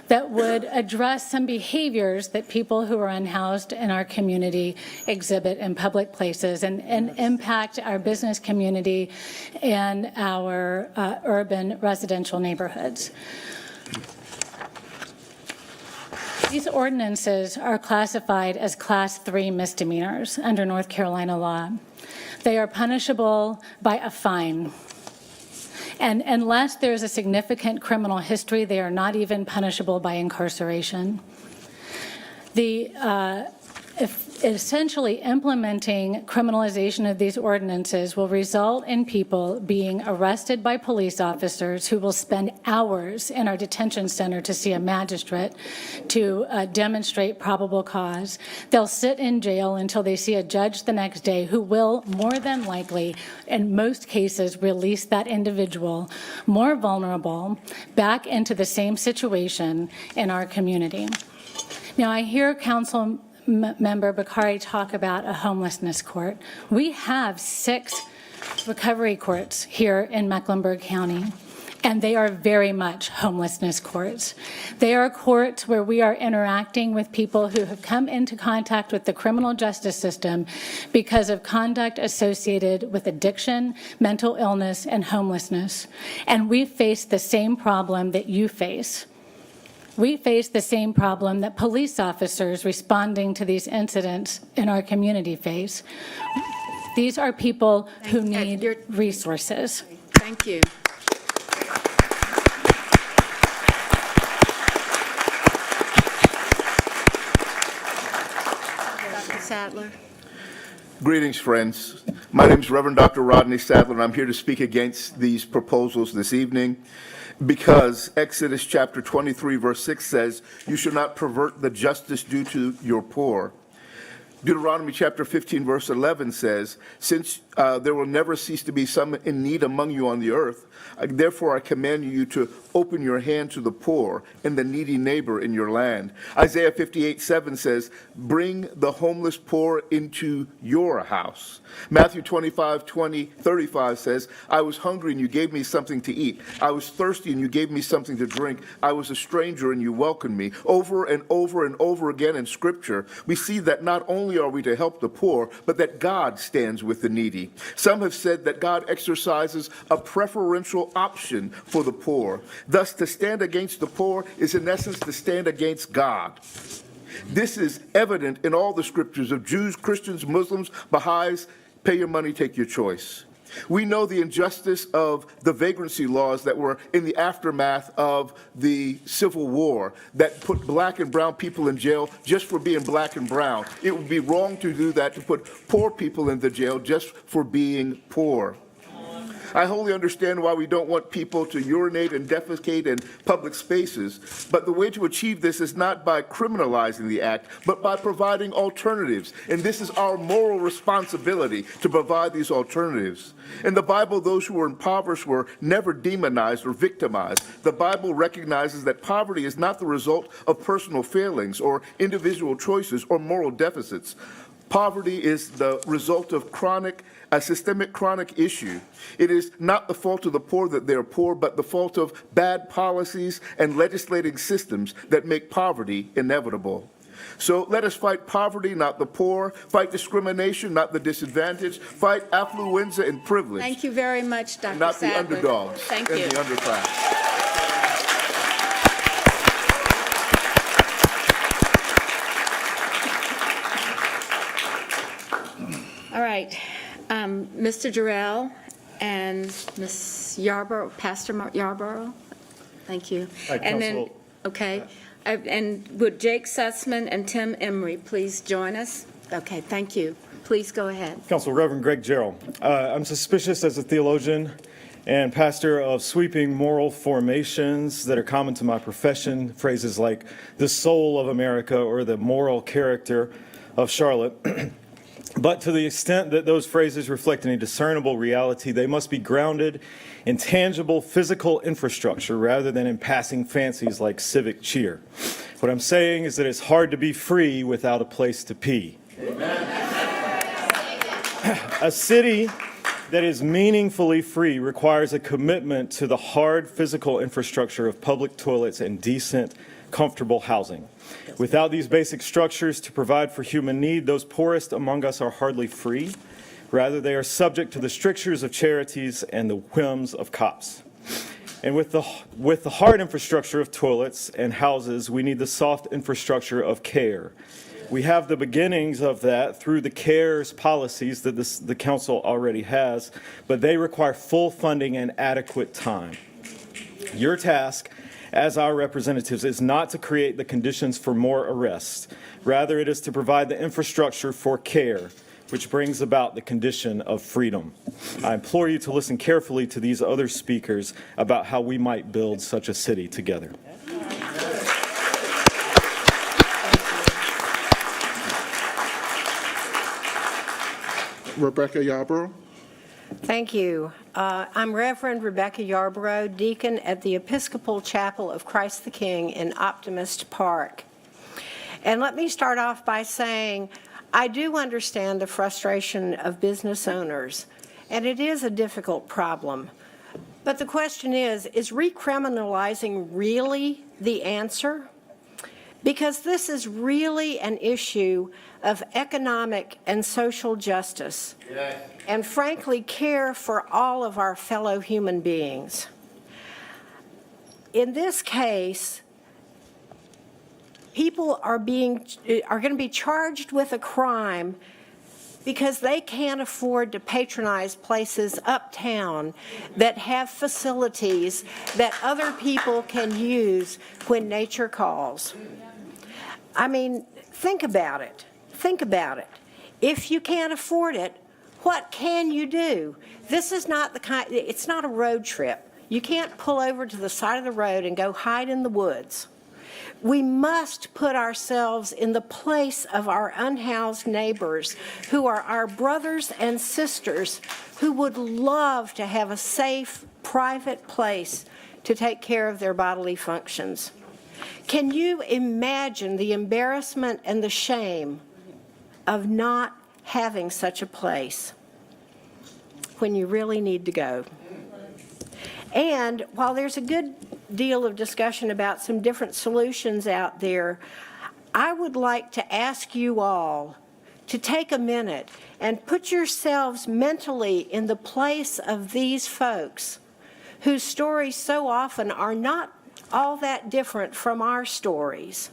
that would address some behaviors that people who are unhoused in our community exhibit in public places and impact our business community and our urban residential neighborhoods. These ordinances are classified as Class 3 misdemeanors under North Carolina law. They are punishable by a fine. And unless there's a significant criminal history, they are not even punishable by incarceration. Essentially implementing criminalization of these ordinances will result in people being arrested by police officers who will spend hours in our detention center to see a magistrate to demonstrate probable cause. They'll sit in jail until they see a judge the next day who will more than likely, in most cases, release that individual more vulnerable back into the same situation in our community. Now, I hear Council Member Bakari talk about a homelessness court. We have 6 recovery courts here in Mecklenburg County, and they are very much homelessness courts. They are courts where we are interacting with people who have come into contact with the criminal justice system because of conduct associated with addiction, mental illness, and homelessness. And we face the same problem that you face. We face the same problem that police officers responding to these incidents in our community face. These are people who need resources. Thank you. Dr. Sadler. Greetings, friends. My name is Reverend Dr. Rodney Sadler, and I'm here to speak against these proposals this evening because Exodus chapter 23, verse 6 says, "You shall not pervert the justice due to your poor." Deuteronomy chapter 15, verse 11 says, "Since there will never cease to be some in need among you on the earth, Therefore, I command you to open your hand to the poor and the needy neighbor in your land. Isaiah 58:7 says, bring the homeless poor into your house. Matthew 25:35 says, I was hungry and you gave me something to eat. I was thirsty and you gave me something to drink. I was a stranger and you welcomed me. Over and over and over again in Scripture, we see that not only are we to help the poor, but that God stands with the needy. Some have said that God exercises a preferential option for the poor. Thus, to stand against the poor is in essence to stand against God. This is evident in all the scriptures of Jews, Christians, Muslims, Baha'is. Pay your money, take your choice. We know the injustice of the vagrancy laws that were in the aftermath of the Civil War that put black and brown people in jail just for being black and brown. It would be wrong to do that, to put poor people in the jail just for being poor. I wholly understand why we don't want people to urinate and defecate in public spaces, but the way to achieve this is not by criminalizing the act, but by providing alternatives. And this is our moral responsibility to provide these alternatives. In the Bible, those who were impoverished were never demonized or victimized. The Bible recognizes that poverty is not the result of personal failings or individual choices or moral deficits. Poverty is the result of a systemic chronic issue. It is not the fault of the poor that they are poor, but the fault of bad policies and legislating systems that make poverty inevitable. So let us fight poverty, not the poor, fight discrimination, not the disadvantaged, fight affluenza and privilege. Thank you very much, Dr. Not the Sadler. underdogs Thank and you. the underclass. All right, Mr. Durrell and Ms. Yarborough, Pastor Yarborough, thank you. Hi, And then, Council. okay, and would Jake Sussman and Tim Emery please join us? Okay, thank you. Please go ahead. Council Reverend Greg Gerald. I'm suspicious as a theologian and pastor of sweeping moral formations that are common to my profession, phrases like the soul of America or the moral character of Charlotte. But to the extent that those phrases reflect any discernible reality, they must be grounded in tangible physical infrastructure rather than in passing fancies like civic cheer. What I'm saying is that it's hard to be free without a place to pee. A city that is meaningfully free requires a commitment to the hard physical infrastructure of public toilets and decent, comfortable housing. Without these basic structures to provide for human need, those poorest among us are hardly free. Rather, they are subject to the strictures of charities and the whims of cops. And with the hard infrastructure of toilets and houses, we need the soft infrastructure of care. We have the beginnings of that through the CARES policies that the council already has, but they require full funding and adequate time. Your task as our representatives is not to create the conditions for more arrests. Rather, it is to provide the infrastructure for care, which brings about the condition of freedom. I implore you to listen carefully to these other speakers about how we might build such a city together. Rebecca Yarborough. Thank you. I'm Reverend Rebecca Yarborough, deacon at the Episcopal Chapel of Christ the King in Optimist Park. And let me start off by saying I do understand the frustration of business owners, and it is a difficult problem. But the question is recriminalizing really the answer? Because this is really an issue of economic and social justice, and frankly, care for all of our fellow human beings. In this case, people are going to be charged with a crime because they can't afford to patronize places uptown that have facilities that other people can use when nature calls. I mean, think about it. Think about it. If you can't afford it, what can you do? This is not it's not a road trip. You can't pull over to the side of the road and go hide in the woods. We must put ourselves in the place of our unhoused neighbors who are our brothers and sisters who would love to have a safe private place to take care of their bodily functions. Can you imagine the embarrassment and the shame of not having such a place when you really need to go? And while there's a good deal of discussion about some different solutions out there, I would like to ask you all to take a minute and put yourselves mentally in the place of these folks whose stories so often are not all that different from our stories.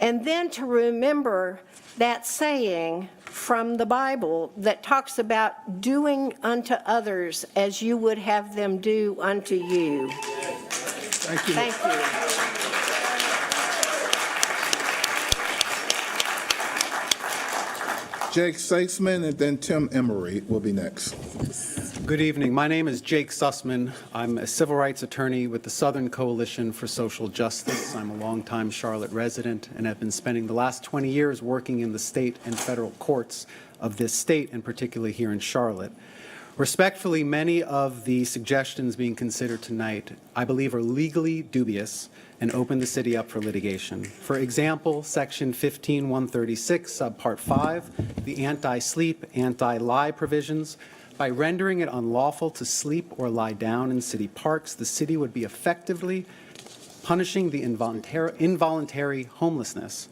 And then to remember that saying from the Bible that talks about doing unto others as you would have them do unto you. Thank you. Thank you. Jake Seitzman, and then Tim Emery will be next. Good evening. My name is Jake Sussman. I'm a civil rights attorney with the Southern Coalition for Social Justice. I'm a longtime Charlotte resident and have been spending the last 20 years working in the state and federal courts of this state, and particularly here in Charlotte. Respectfully, many of the suggestions being considered tonight, I believe, are legally dubious and open the city up for litigation. For example, Section 15136, Subpart 5, the anti-sleep, anti-lie provisions. By rendering it unlawful to sleep or lie down in city parks, the city would be effectively punishing the involuntary homelessness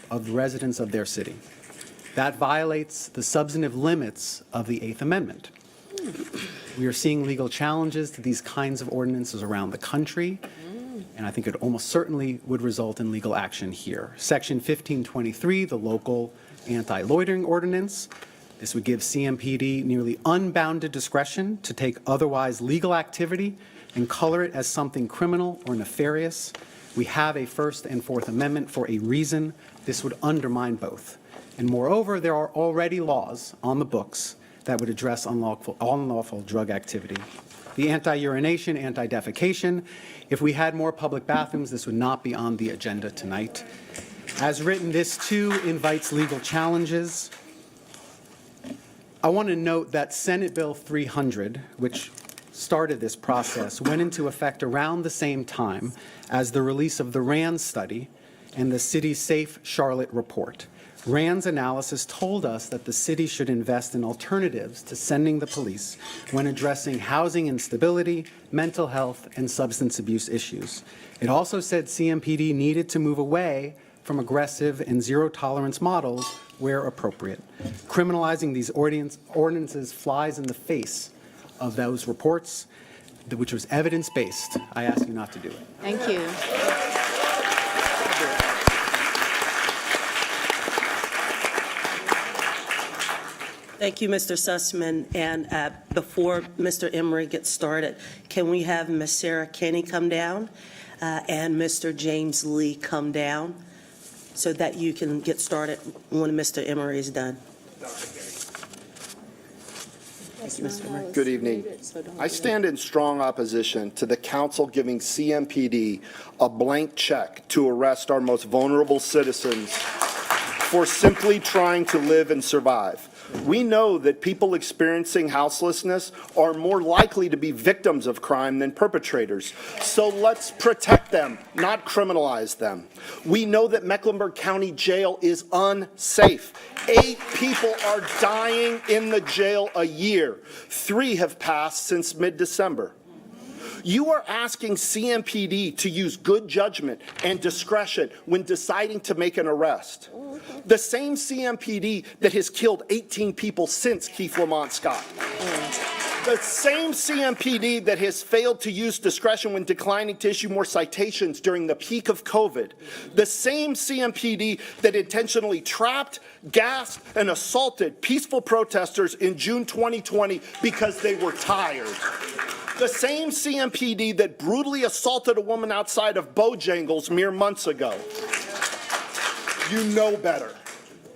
of the residents of their city. That violates the substantive limits of the Eighth Amendment. We are seeing legal challenges to these kinds of ordinances around the country, and I think it almost certainly would result in legal action here. Section 1523, the local anti-loitering ordinance. This would give CMPD nearly unbounded discretion to take otherwise legal activity and color it as something criminal or nefarious. We have a First and Fourth Amendment for a reason. This would undermine both. And moreover, there are already laws on the books that would address unlawful drug activity. The anti-urination, anti-defecation. If we had more public bathrooms, this would not be on the agenda tonight. As written, this too invites legal challenges. I want to note that Senate Bill 300, which started this process, went into effect around the same time as the release of the RAND study and the City Safe Charlotte report. RAND's analysis told us that the city should invest in alternatives to sending the police when addressing housing instability, mental health, and substance abuse issues. It also said CMPD needed to move away from aggressive and zero-tolerance models where appropriate. Criminalizing these ordinances flies in the face of those reports, which was evidence-based. I ask you not to do it. Thank you. Thank you, Mr. Sussman. And before Mr. Emery gets started, can we have Ms. Sarah Kenny come down and Mr. James Lee come down so that you can get started when Mr. Emery is done? Good evening. I stand in strong opposition to the council giving CMPD a blank check to arrest our most vulnerable citizens for simply trying to live and survive. We know that people experiencing houselessness are more likely to be victims of crime than perpetrators. So let's protect them, not criminalize them. We know that Mecklenburg County Jail is unsafe. 8 people are dying in the jail a year. 3 have passed since mid-December. You are asking CMPD to use good judgment and discretion when deciding to make an arrest. The same CMPD that has killed 18 people since Keith Lamont Scott. The same CMPD that has failed to use discretion when declining to issue more citations during the peak of COVID. The same CMPD that intentionally trapped, gassed, and assaulted peaceful protesters in June 2020 because they were tired. The same CMPD that brutally assaulted a woman outside of Bojangles mere months ago. You know better.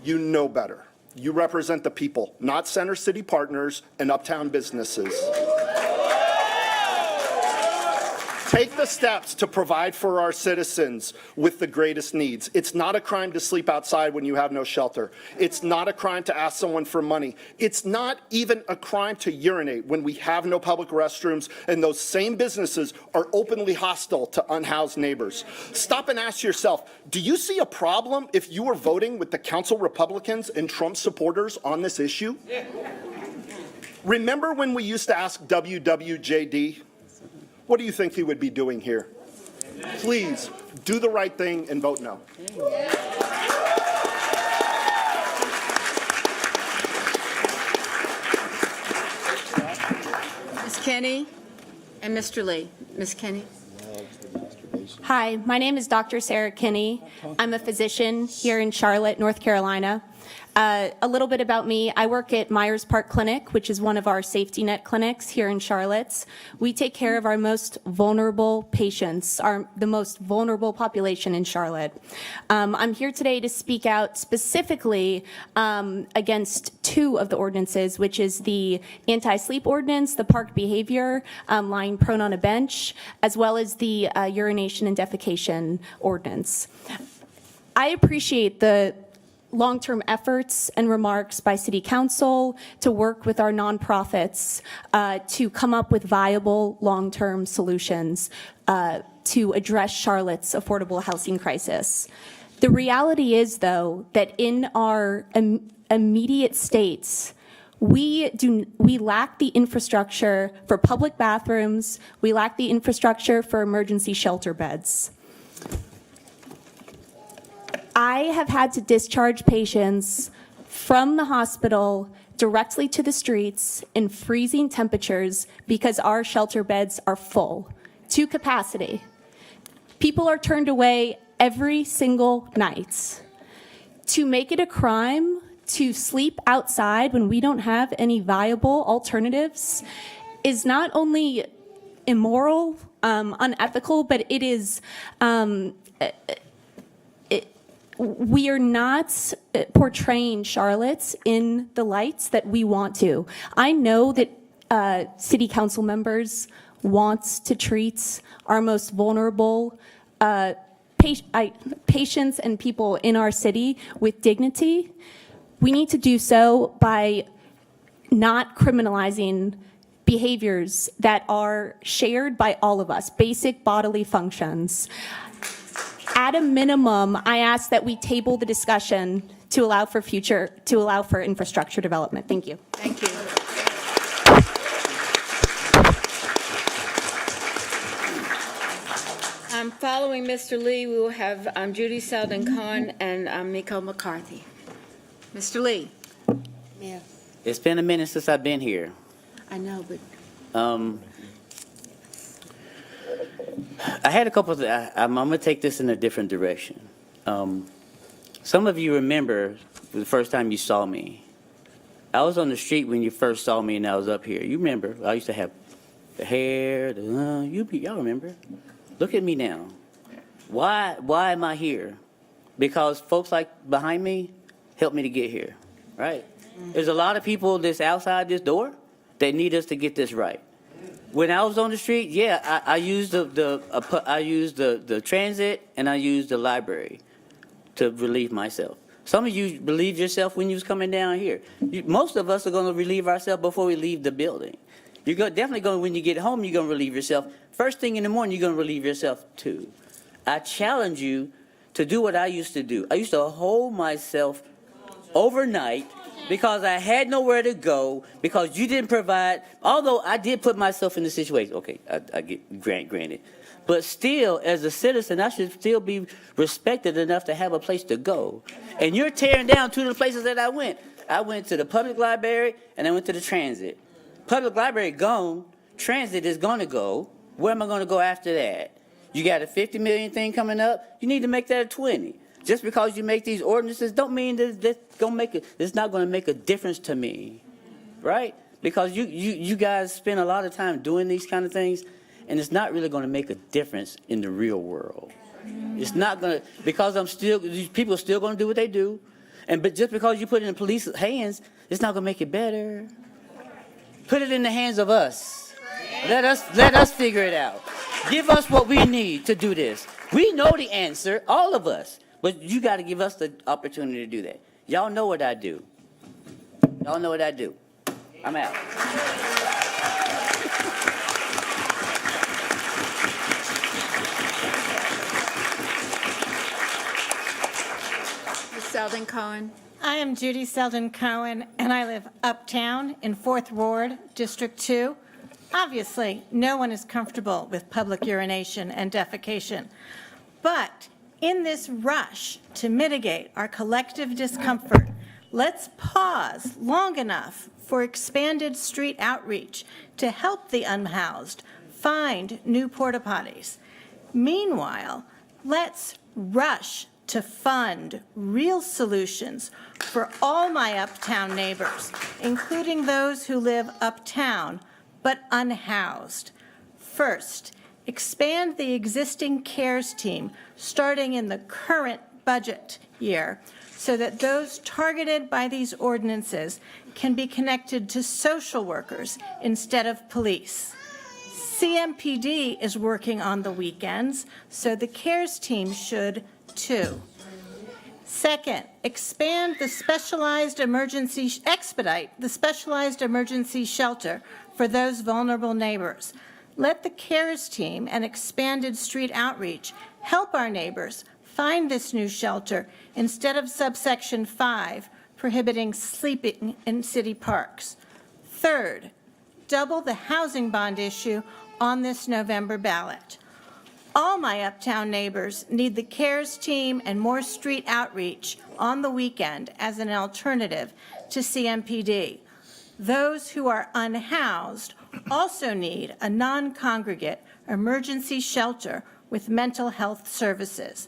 You know better. You represent the people, not Center City Partners and uptown businesses. Take the steps to provide for our citizens with the greatest needs. It's not a crime to sleep outside when you have no shelter. It's not a crime to ask someone for money. It's not even a crime to urinate when we have no public restrooms and those same businesses are openly hostile to unhoused neighbors. Stop and ask yourself, do you see a problem if you were voting with the council Republicans and Trump supporters on this issue? Remember when we used to ask WWJD? What do you think he would be doing here? Please do the right thing and vote no. Ms. Kenny and Mr. Lee. Ms. Kenny? Hi, my name is Dr. Sarah Kinney. I'm a physician here in Charlotte, North Carolina. A little bit about me. I work at Myers Park Clinic, which is one of our safety net clinics here in Charlotte. We take care of our most vulnerable patients, the most vulnerable population in Charlotte. I'm here today to speak out specifically against two of the ordinances, which is the anti-sleep ordinance, the park behavior, lying prone on a bench, as well as the urination and defecation ordinance. I appreciate the long-term efforts and remarks by City Council to work with our nonprofits to come up with viable long-term solutions to address Charlotte's affordable housing crisis. The reality is, though, that in our immediate states, we lack the infrastructure for public bathrooms, we lack the infrastructure for emergency shelter beds. I have had to discharge patients from the hospital directly to the streets in freezing temperatures because our shelter beds are full to capacity. People are turned away every single night. To make it a crime to sleep outside when we don't have any viable alternatives is not only immoral, unethical, but it is we are not portraying Charlotte in the lights that we want to. I know that city council members want to treat our most vulnerable patients and people in our city with dignity. We need to do so by not criminalizing behaviors that are shared by all of us, basic bodily functions. At a minimum, I ask that we table the discussion to allow for infrastructure development. Thank you. Thank you. Following Mr. Lee, we will have Judy Selden Kahn and Miko McCarthy. Mr. Lee. Yeah. It's been a minute since I've been here. I know, but I had a couple of, I'm going to take this in a different direction. Some of you remember the first time you saw me. I was on the street when you first saw me and I was up here. You remember, I used to have the hair, y'all remember. Look at me now. Why am I here? Because folks like behind me helped me to get here, right? There's a lot of people that's outside this door that need us to get this right. When I was on the street, yeah, I used the transit and I used the library to relieve myself. Some of you relieved yourself when you was coming down here. Most of us are going to relieve ourselves before we leave the building. You're definitely going, when you get home, you're going to relieve yourself. First thing in the morning, you're going to relieve yourself too. I challenge you to do what I used to do. I used to hold myself overnight because I had nowhere to go, because you didn't provide, although I did put myself in the situation. Okay, I get granted. But still, as a citizen, I should still be respected enough to have a place to go. And you're tearing down two of the places that I went. I went to the public library and I went to the transit. Public library gone, transit is going to go. Where am I going to go after that? You got a 50 million thing coming up, you need to make that a 20. Just because you make these ordinances don't mean that it's not going to make a difference to me, right? Because you guys spend a lot of time doing these kind of things, and it's not really going to make a difference in the real world. It's not going to, because these people are still going to do what they do, but just because you put it in the police's hands, it's not going to make it better. Put it in the hands of us. Let us figure it out. Give us what we need to do this. We know the answer, all of us, but you got to give us the opportunity to do that. Y'all know what I do. Y'all know what I do. I'm out. Ms. Selden Cohen. I am Judy Selden Cohen, and I live uptown in 4th Ward, District 2. Obviously, no one is comfortable with public urination and defecation. But in this rush to mitigate our collective discomfort, let's pause long enough for expanded street outreach to help the unhoused find new porta potties. Meanwhile, let's rush to fund real solutions for all my uptown neighbors, including those who live uptown but unhoused. First, expand the existing CARES team starting in the current budget year so that those targeted by these ordinances can be connected to social workers instead of police. CMPD is working on the weekends, so the CARES team should too. Second, expedite the specialized emergency shelter for those vulnerable neighbors. Let the CARES team and expanded street outreach help our neighbors find this new shelter instead of subsection 5 prohibiting sleeping in city parks. Third, double the housing bond issue on this November ballot. All my uptown neighbors need the CARES team and more street outreach on the weekend as an alternative to CMPD. Those who are unhoused also need a non-congregate emergency shelter with mental health services,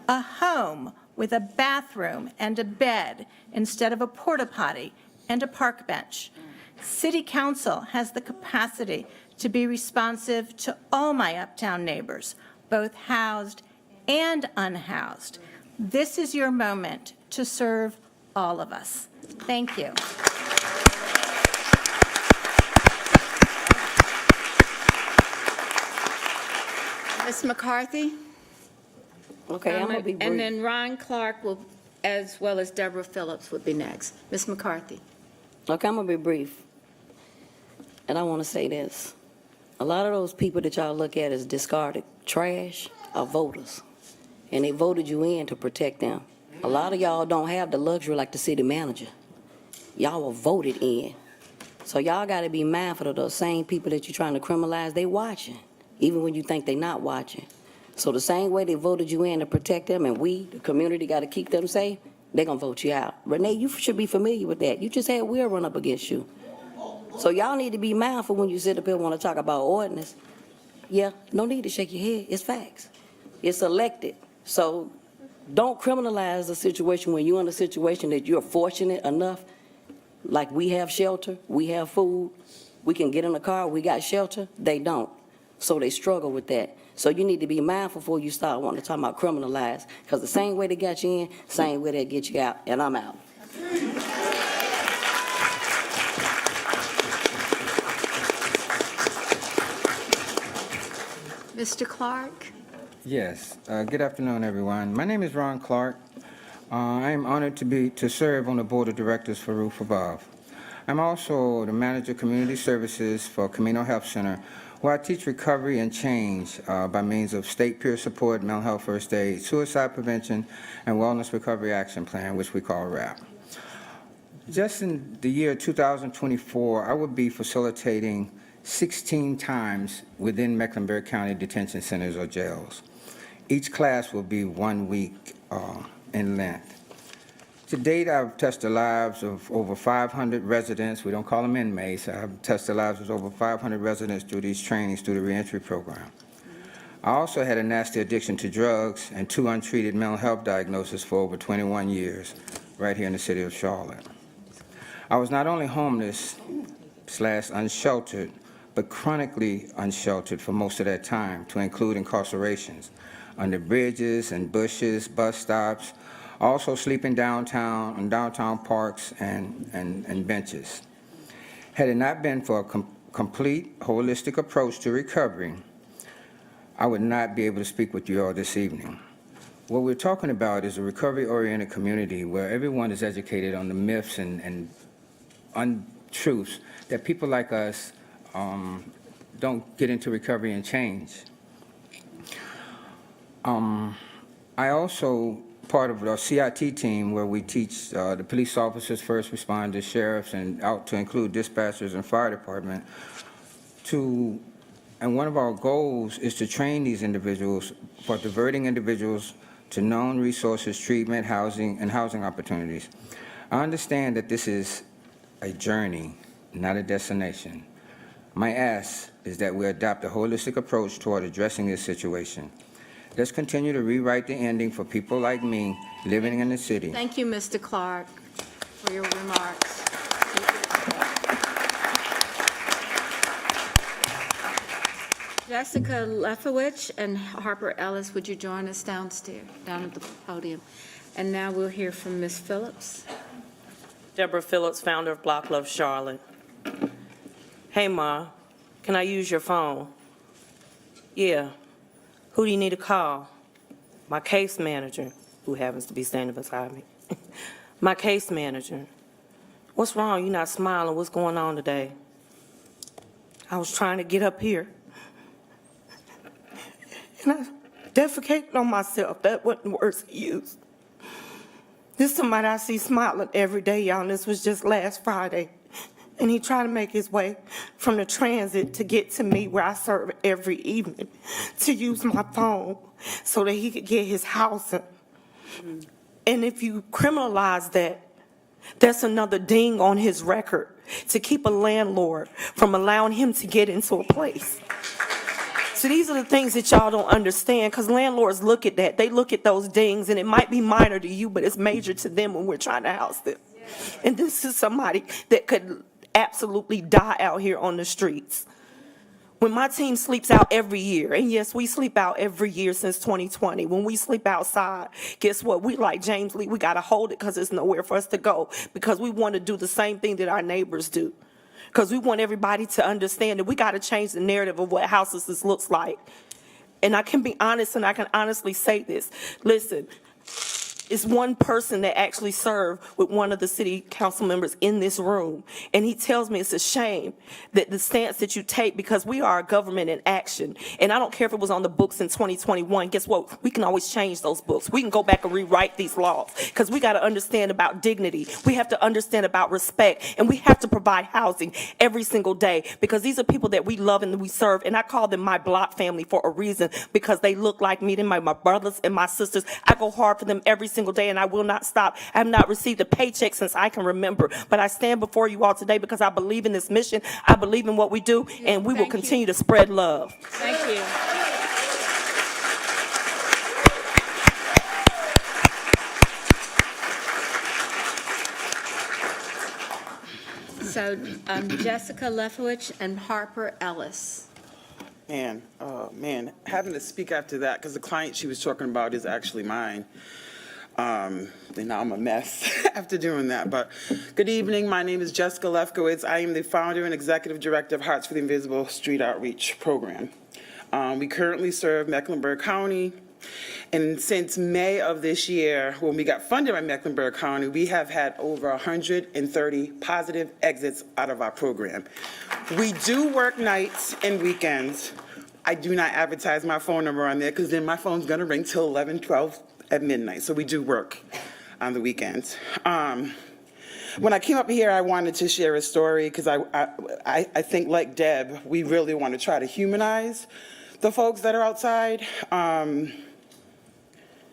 a home with a bathroom and a bed instead of a porta potty and a park bench. City Council has the capacity to be responsive to all my uptown neighbors, both housed and unhoused. This is your moment to serve all of us. Thank you. Ms. McCarthy? Okay, I'm gonna be brief. And then Ron Clark will, as well as Deborah Phillips would be next. Ms. McCarthy? Okay, I'm gonna be brief. And I want to say this. A lot of those people that y'all look at as discarded trash are voters. And they voted you in to protect them. A lot of y'all don't have the luxury like the city manager. Y'all were voted in. So y'all got to be mindful of those same people that you're trying to criminalize. They watching, even when you think they're not watching. So the same way they voted you in to protect them, and we, the community, got to keep them safe, they're going to vote you out. Renee, you should be familiar with that. You just had Will run up against you. So y'all need to be mindful when you sit up here and want to talk about ordinance. Yeah, no need to shake your head. It's facts. It's elected. So don't criminalize a situation when you're in a situation that you're fortunate enough, like we have shelter, we have food, we can get in a car, we got shelter. They don't. So they struggle with that. So you need to be mindful before you start wanting to talk about criminalize, because the same way they got you in, same way they get you out, and I'm out. Mr. Clark? Yes. Good afternoon, everyone. My name is Ron Clark. I am honored to serve on the Board of Directors for Roof Above. I'm also the Manager of Community Services for Camino Health Center, where I teach recovery and change by means of state peer support, mental health first aid, suicide prevention, and wellness recovery action plan, which we call RAP. Just in the year 2024, I will be facilitating 16 times within Mecklenburg County detention centers or jails. Each class will be 1 week in length. To date, I've touched the lives of over 500 residents. We don't call them inmates. I've touched the lives of over 500 residents through these trainings, through the reentry program. I also had a nasty addiction to drugs and 2 untreated mental health diagnoses for over 21 years, right here in the city of Charlotte. I was not only homeless/unsheltered, but chronically unsheltered for most of that time, to include incarcerations under bridges and bushes, bus stops, also sleeping downtown, in downtown parks and benches. Had it not been for a complete holistic approach to recovery, I would not be able to speak with you all this evening. What we're talking about is a recovery-oriented community where everyone is educated on the myths and untruths that people like us don't get into recovery and change. I also part of our CIT team where we teach the police officers, first responders, sheriffs, and out to include dispatchers and fire department and one of our goals is to train these individuals for diverting individuals to known resources, treatment, housing, and housing opportunities. I understand that this is a journey, not a destination. My ask is that we adopt a holistic approach toward addressing this situation. Let's continue to rewrite the ending for people like me living in the city. Thank you, Mr. Clark, for your remarks. Jessica Lefowich and Harper Ellis, would you join us downstairs, down at the podium? And now we'll hear from Ms. Phillips. Deborah Phillips, founder of Block Love Charlotte. Hey, Ma, can I use your phone? Yeah. Who do you need to call? My case manager, who happens to be standing beside me. My case manager. What's wrong? You're not smiling. What's going on today? I was trying to get up here. And I defecated on myself. That wasn't the words he used. This is somebody I see smiling every day, y'all, and this was just last Friday. And he tried to make his way from the transit to get to me where I serve every evening to use my phone so that he could get his housing. And if you criminalize that, that's another ding on his record to keep a landlord from allowing him to get into a place. So these are the things that y'all don't understand, because landlords look at that. They look at those dings, and it might be minor to you, but it's major to them when we're trying to house them. And this is somebody that could absolutely die out here on the streets. When my team sleeps out every year, and yes, we sleep out every year since 2020. When we sleep outside, guess what? We like James Lee, we got to hold it because there's nowhere for us to go, because we want to do the same thing that our neighbors do. Because we want everybody to understand that we got to change the narrative of what houselessness looks like. And I can be honest, and I can honestly say this. Listen, it's one person that actually served with one of the city council members in this room. And he tells me it's a shame that the stance that you take, because we are a government in action. And I don't care if it was on the books in 2021. Guess what? We can always change those books. We can go back and rewrite these laws, because we got to understand about dignity. We have to understand about respect. And we have to provide housing every single day, because these are people that we love and we serve. And I call them my block family for a reason, because they look like me. They're my brothers and my sisters. I go hard for them every single day, and I will not stop. I have not received a paycheck since I can remember, but I stand before you all today because I believe in this mission. I believe in what we do, and we will continue to spread love. Thank you. So Jessica Lefowich and Harper Ellis. Man, having to speak after that, because the client she was talking about is actually mine. And now I'm a mess after doing that. But good evening. My name is Jessica Lefkowitz. I am the founder and executive director of Hearts for the Invisible Street Outreach Program. We currently serve Mecklenburg County. And since May of this year, when we got funded by Mecklenburg County, we have had over 130 positive exits out of our program. We do work nights and weekends. I do not advertise my phone number on there, because then my phone's going to ring till 11, 12 at midnight. So we do work on the weekends. When I came up here, I wanted to share a story, because I think, like Deb, we really want to try to humanize the folks that are outside.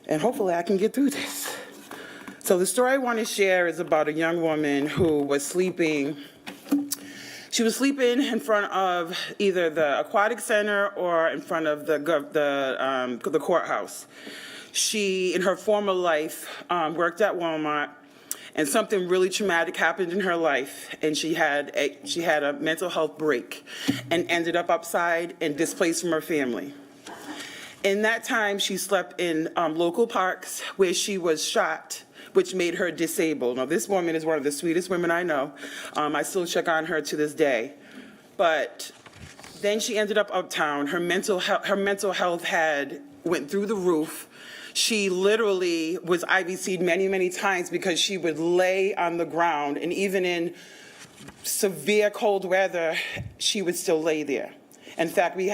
And hopefully I can get through this. So the story I want to share is about a young woman who was sleeping. She was sleeping in front of either the aquatic center or in front of the courthouse. She, in her former life, worked at Walmart, and something really traumatic happened in her life, and she had a mental health break and ended up outside and displaced from her family. In that time, she slept in local parks where she was shot, which made her disabled. Now, this woman is one of the sweetest women I know. I still check on her to this day. But Then she ended up uptown. Her mental health had went through the roof. She literally was IVC'd many, many times because she would lay on the ground, and even in severe cold weather, she would still lay there. In fact, we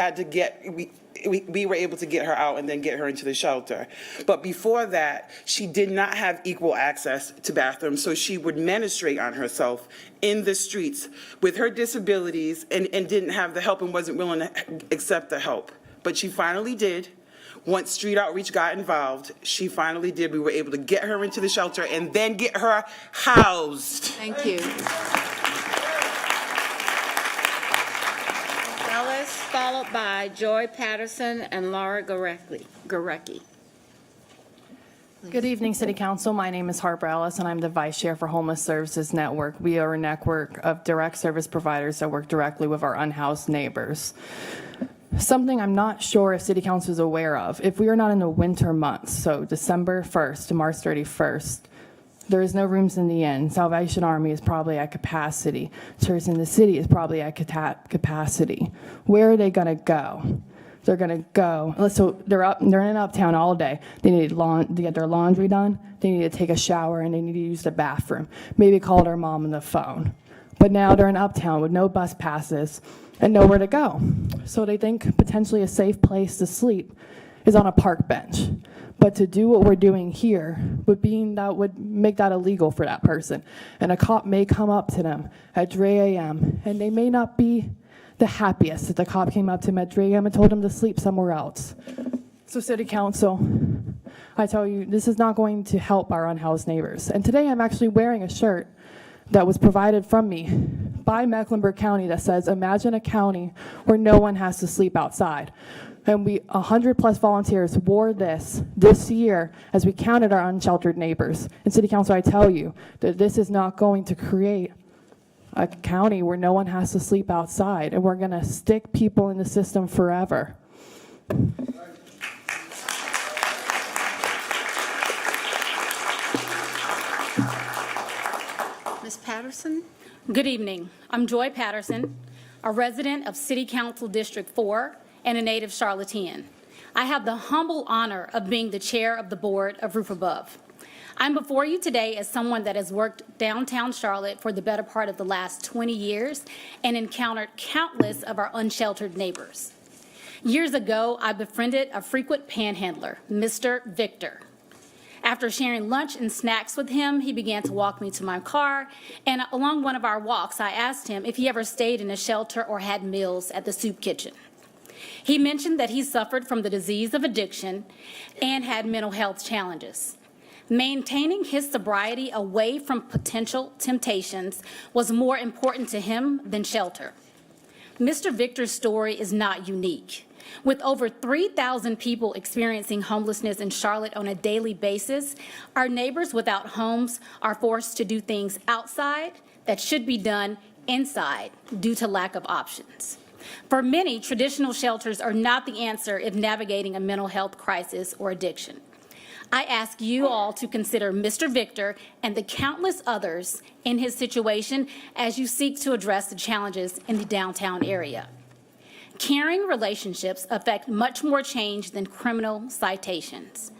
were able to get her out and then get her into the shelter. But before that, she did not have equal access to bathrooms, so she would menstruate on herself in the streets with her disabilities and didn't have the help and wasn't willing to accept the help. But she finally did. Once Street Outreach got involved, she finally did. We were able to get her into the shelter and then get her housed. Thank you. Ellis, followed by Joy Patterson and Laura Gurecki. Good evening, City Council. My name is Harper Ellis, and I'm the Vice Chair for Homeless Services Network. We are a network of direct service providers that work directly with our unhoused neighbors. Something I'm not sure if City Council is aware of, if we are not in the winter months, so December 1st to March 31st, there is no rooms in the inn. Salvation Army is probably at capacity. Church in the City is probably at capacity. Where are they going to go? They're going to go. So they're in Uptown all day. They need to get their laundry done. They need to take a shower, and they need to use the bathroom. Maybe call their mom on the phone. But now they're in Uptown with no bus passes and nowhere to go. So they think potentially a safe place to sleep is on a park bench. But to do what we're doing here would make that illegal for that person. And a cop may come up to them at 3 a.m. and they may not be the happiest that the cop came up to them at 3 a.m. and told them to sleep somewhere else. So City Council, I tell you, this is not going to help our unhoused neighbors. And today I'm actually wearing a shirt that was provided from me by Mecklenburg County that says, imagine a county where no one has to sleep outside. And 100+ volunteers wore this year as we counted our unsheltered neighbors. And City Council, I tell you that this is not going to create a county where no one has to sleep outside, and we're going to stick people in the system forever. Ms. Patterson? Good evening. I'm Joy Patterson, a resident of City Council District 4 and a native Charlottean. I have the humble honor of being the chair of the board of Roof Above. I'm before you today as someone that has worked downtown Charlotte for the better part of the last 20 years and encountered countless of our unsheltered neighbors. Years ago, I befriended a frequent panhandler, Mr. Victor. After sharing lunch and snacks with him, he began to walk me to my car, and along one of our walks, I asked him if he ever stayed in a shelter or had meals at the soup kitchen. He mentioned that he suffered from the disease of addiction and had mental health challenges. Maintaining his sobriety away from potential temptations was more important to him than shelter. Mr. Victor's story is not unique. With over 3,000 people experiencing homelessness in Charlotte on a daily basis, our neighbors without homes are forced to do things outside that should be done inside due to lack of options. For many, traditional shelters are not the answer if navigating a mental health crisis or addiction. I ask you all to consider Mr. Victor and the countless others in his situation as you seek to address the challenges in the downtown area. Caring relationships affect much more change than criminal citations.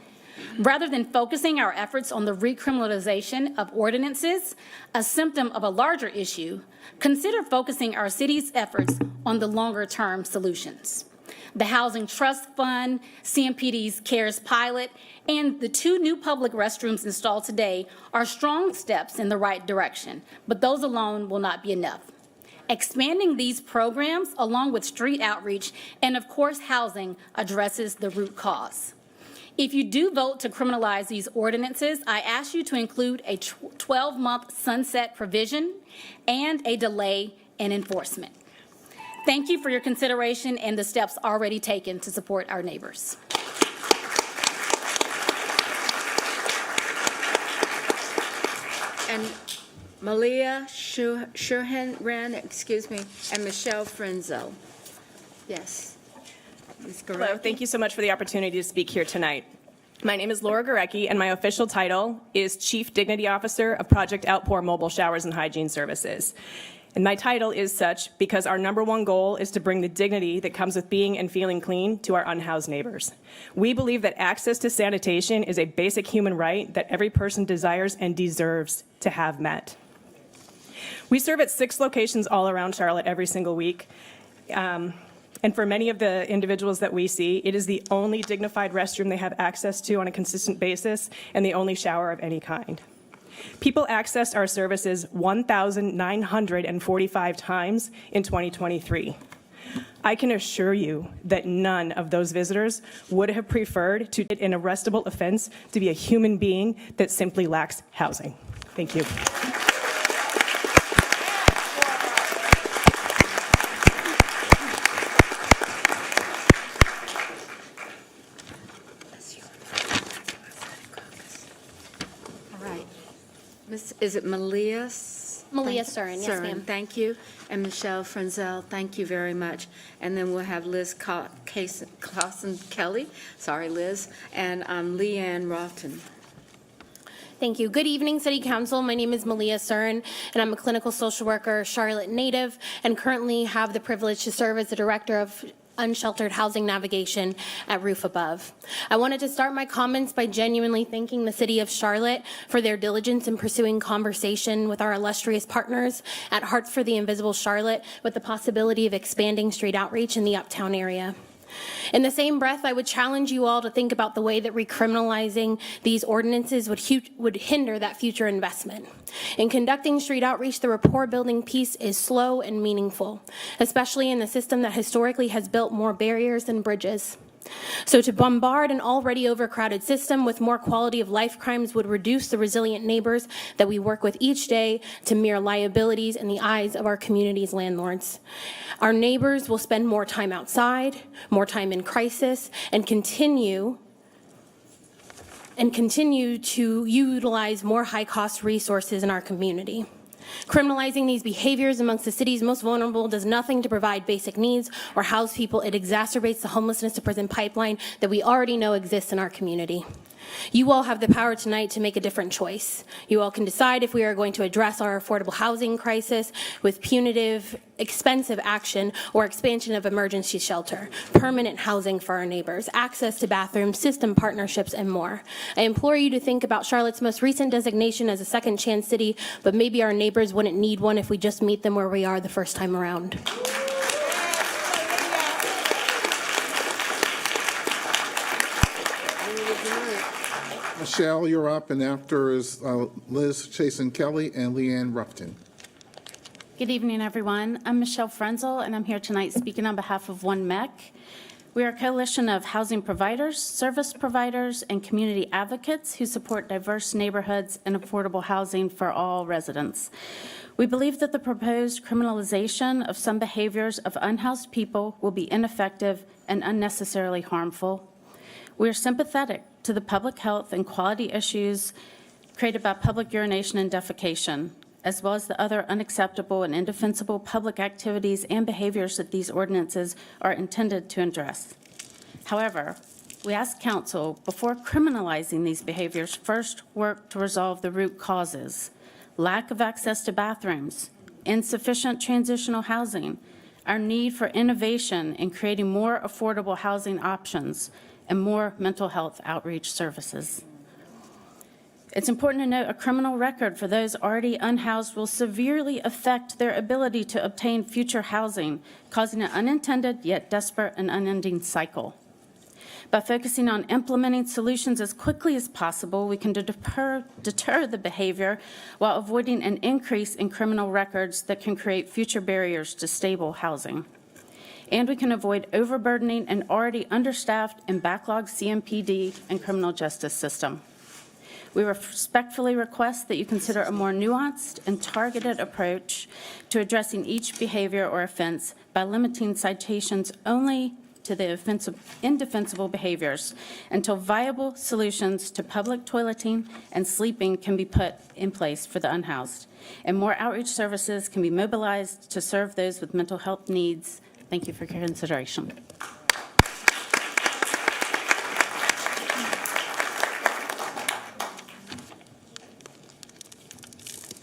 Rather than focusing our efforts on the recriminalization of ordinances, a symptom of a larger issue, consider focusing our city's efforts on the longer-term solutions. The Housing Trust Fund, CMPD's CARES pilot, and the 2 new public restrooms installed today are strong steps in the right direction, but those alone will not be enough. Expanding these programs, along with street outreach and, of course, housing, addresses the root cause. If you do vote to criminalize these ordinances, I ask you to include a 12-month sunset provision and a delay in enforcement. Thank you for your consideration and the steps already taken to support our neighbors. And Malia Shurhan, excuse me, and Michelle Frenzo. Yes. Ms. Gurecki? Hello, thank you so much for the opportunity to speak here tonight. My name is Laura Gurecki, and my official title is Chief Dignity Officer of Project Outpour Mobile Showers and Hygiene Services. And my title is such because our number one goal is to bring the dignity that comes with being and feeling clean to our unhoused neighbors. We believe that access to sanitation is a basic human right that every person desires and deserves to have met. We serve at 6 locations all around Charlotte every single week. And for many of the individuals that we see, it is the only dignified restroom they have access to on a consistent basis and the only shower of any kind. People accessed our services 1,945 times in 2023. I can assure you that none of those visitors would have preferred to commit an arrestable offense to be a human being that simply lacks housing. Thank you. All right. Is it Malia? Malia Surin, yes, ma'am. Thank you. And Michelle Frenzel, thank you very much. And then we'll have Liz Clausen-Kelly, sorry, Liz, and Leanne Roughton. Thank you. Good evening, City Council. My name is Malia Surin, and I'm a clinical social worker, Charlotte native, and currently have the privilege to serve as the Director of Unsheltered Housing Navigation at Roof Above. I wanted to start my comments by genuinely thanking the City of Charlotte for their diligence in pursuing conversation with our illustrious partners at Hearts for the Invisible Charlotte with the possibility of expanding street outreach in the Uptown area. In the same breath, I would challenge you all to think about the way that recriminalizing these ordinances would hinder that future investment. In conducting street outreach, the rapport building piece is slow and meaningful, especially in a system that historically has built more barriers than bridges. So to bombard an already overcrowded system with more quality of life crimes would reduce the resilient neighbors that we work with each day to mere liabilities in the eyes of our community's landlords. Our neighbors will spend more time outside, more time in crisis, and continue to utilize more high-cost resources in our community. Criminalizing these behaviors amongst the city's most vulnerable does nothing to provide basic needs or house people. It exacerbates the homelessness to prison pipeline that we already know exists in our community. You all have the power tonight to make a different choice. You all can decide if we are going to address our affordable housing crisis with punitive, expensive action or expansion of emergency shelter, permanent housing for our neighbors, access to bathrooms, system partnerships, and more. I implore you to think about Charlotte's most recent designation as a second chance city, but maybe our neighbors wouldn't need one if we just meet them where we are the first time around. Michelle, you're up, and after is Liz Chasen-Kelly and Leanne Roughton. Good evening, everyone. I'm Michelle Frenzel, and I'm here tonight speaking on behalf of One MEC. We are a coalition of housing providers, service providers, and community advocates who support diverse neighborhoods and affordable housing for all residents. We believe that the proposed criminalization of some behaviors of unhoused people will be ineffective and unnecessarily harmful. We are sympathetic to the public health and quality issues created by public urination and defecation, as well as the other unacceptable and indefensible public activities and behaviors that these ordinances are intended to address. However, we ask council, before criminalizing these behaviors, first work to resolve the root causes: lack of access to bathrooms, insufficient transitional housing, our need for innovation in creating more affordable housing options, and more mental health outreach services. It's important to note a criminal record for those already unhoused will severely affect their ability to obtain future housing, causing an unintended yet desperate and unending cycle. By focusing on implementing solutions as quickly as possible, we can deter the behavior while avoiding an increase in criminal records that can create future barriers to stable housing. And we can avoid overburdening an already understaffed and backlogged CMPD and criminal justice system. We respectfully request that you consider a more nuanced and targeted approach to addressing each behavior or offense by limiting citations only to the indefensible behaviors until viable solutions to public toileting and sleeping can be put in place for the unhoused, and more outreach services can be mobilized to serve those with mental health needs. Thank you for your consideration.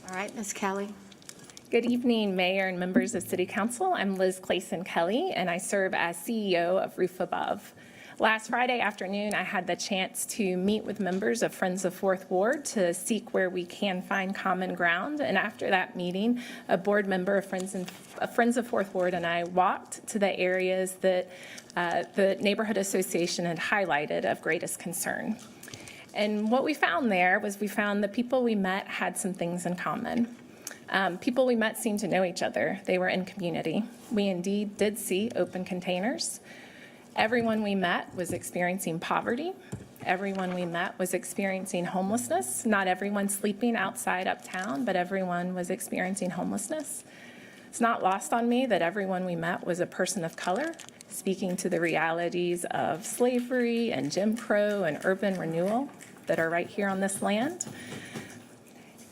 All right, Ms. Kelly. Good evening, Mayor and members of City Council. I'm Liz Clayson Kelly, and I serve as CEO of Roof Above. Last Friday afternoon, I had the chance to meet with members of Friends of Fourth Ward to seek where we can find common ground. And after that meeting, a board member of Friends of Fourth Ward and I walked to the areas that the neighborhood association had highlighted of greatest concern. And what we found there was we found the people we met had some things in common. People we met seemed to know each other. They were in community. We indeed did see open containers. Everyone we met was experiencing poverty. Everyone we met was experiencing homelessness. Not everyone sleeping outside uptown, but everyone was experiencing homelessness. It's not lost on me that everyone we met was a person of color, speaking to the realities of slavery and Jim Crow and urban renewal that are right here on this land.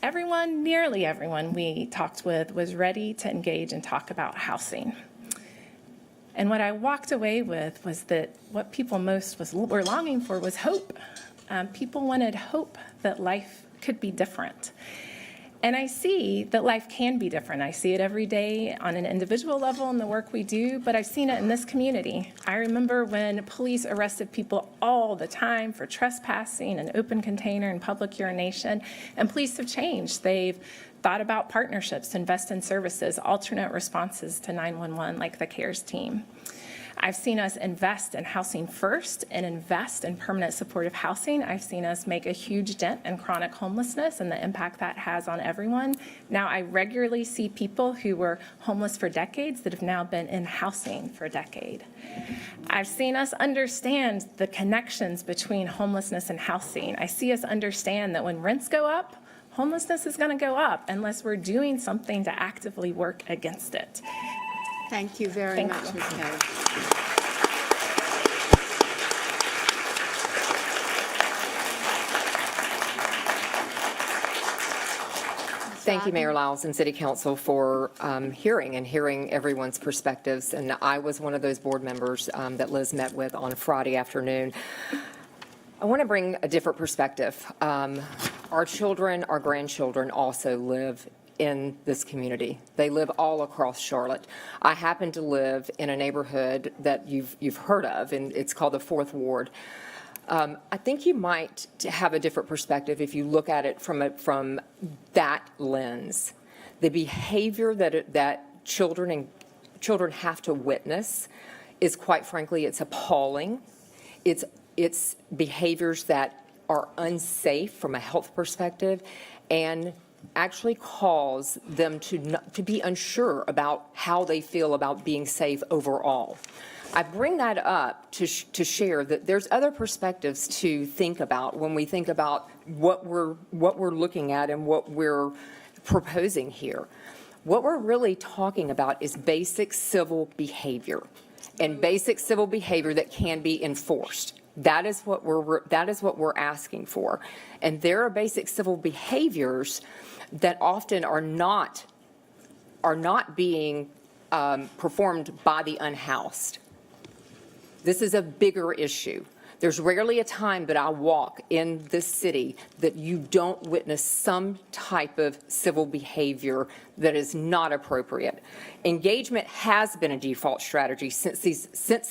Everyone, nearly everyone we talked with was ready to engage and talk about housing. And what I walked away with was that what people most were longing for was hope. People wanted hope that life could be different. And I see that life can be different. I see it every day on an individual level in the work we do, but I've seen it in this community. I remember when police arrested people all the time for trespassing, an open container, and public urination, and police have changed. They've thought about partnerships, invest in services, alternate responses to 911 like the CARES team. I've seen us invest in housing first and invest in permanent supportive housing. I've seen us make a huge dent in chronic homelessness and the impact that has on everyone. Now I regularly see people who were homeless for decades that have now been in housing for a decade. I've seen us understand the connections between homelessness and housing. I see us understand that when rents go up, homelessness is going to go up unless we're doing something to actively work against it. Thank you very Thank much, you. Ms. Kelly. Thank you, Mayor Lyles and City Council, for hearing everyone's perspectives. And I was one of those board members that Liz met with on Friday afternoon. I want to bring a different perspective. Our children, our grandchildren also live in this community. They live all across Charlotte. I happen to live in a neighborhood that you've heard of, and it's called the Fourth Ward. I think you might have a different perspective if you look at it from that lens. The behavior that children have to witness is, quite frankly, it's appalling. It's behaviors that are unsafe from a health perspective and actually cause them to be unsure about how they feel about being safe overall. I bring that up to share that there's other perspectives to think about when we think about what we're looking at and what we're proposing here. What we're really talking about is basic civil behavior, and basic civil behavior that can be enforced. That is what we're asking for. And there are basic civil behaviors that often are not being performed by the unhoused. This is a bigger issue. There's rarely a time that I walk in this city that you don't witness some type of civil behavior that is not appropriate. Engagement has been a default strategy since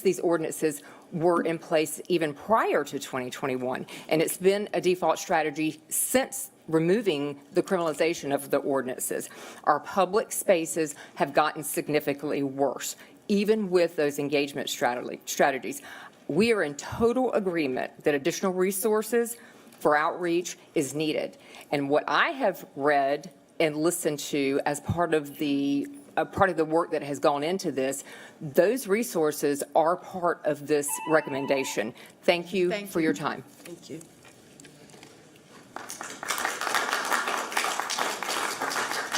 these ordinances were in place even prior to 2021, and it's been a default strategy since removing the criminalization of the ordinances. Our public spaces have gotten significantly worse, even with those engagement strategies. We are in total agreement that additional resources for outreach is needed. And what I have read and listened to as part of the work that has gone into this, those resources are part of this recommendation. Thank you for your time. Thank you.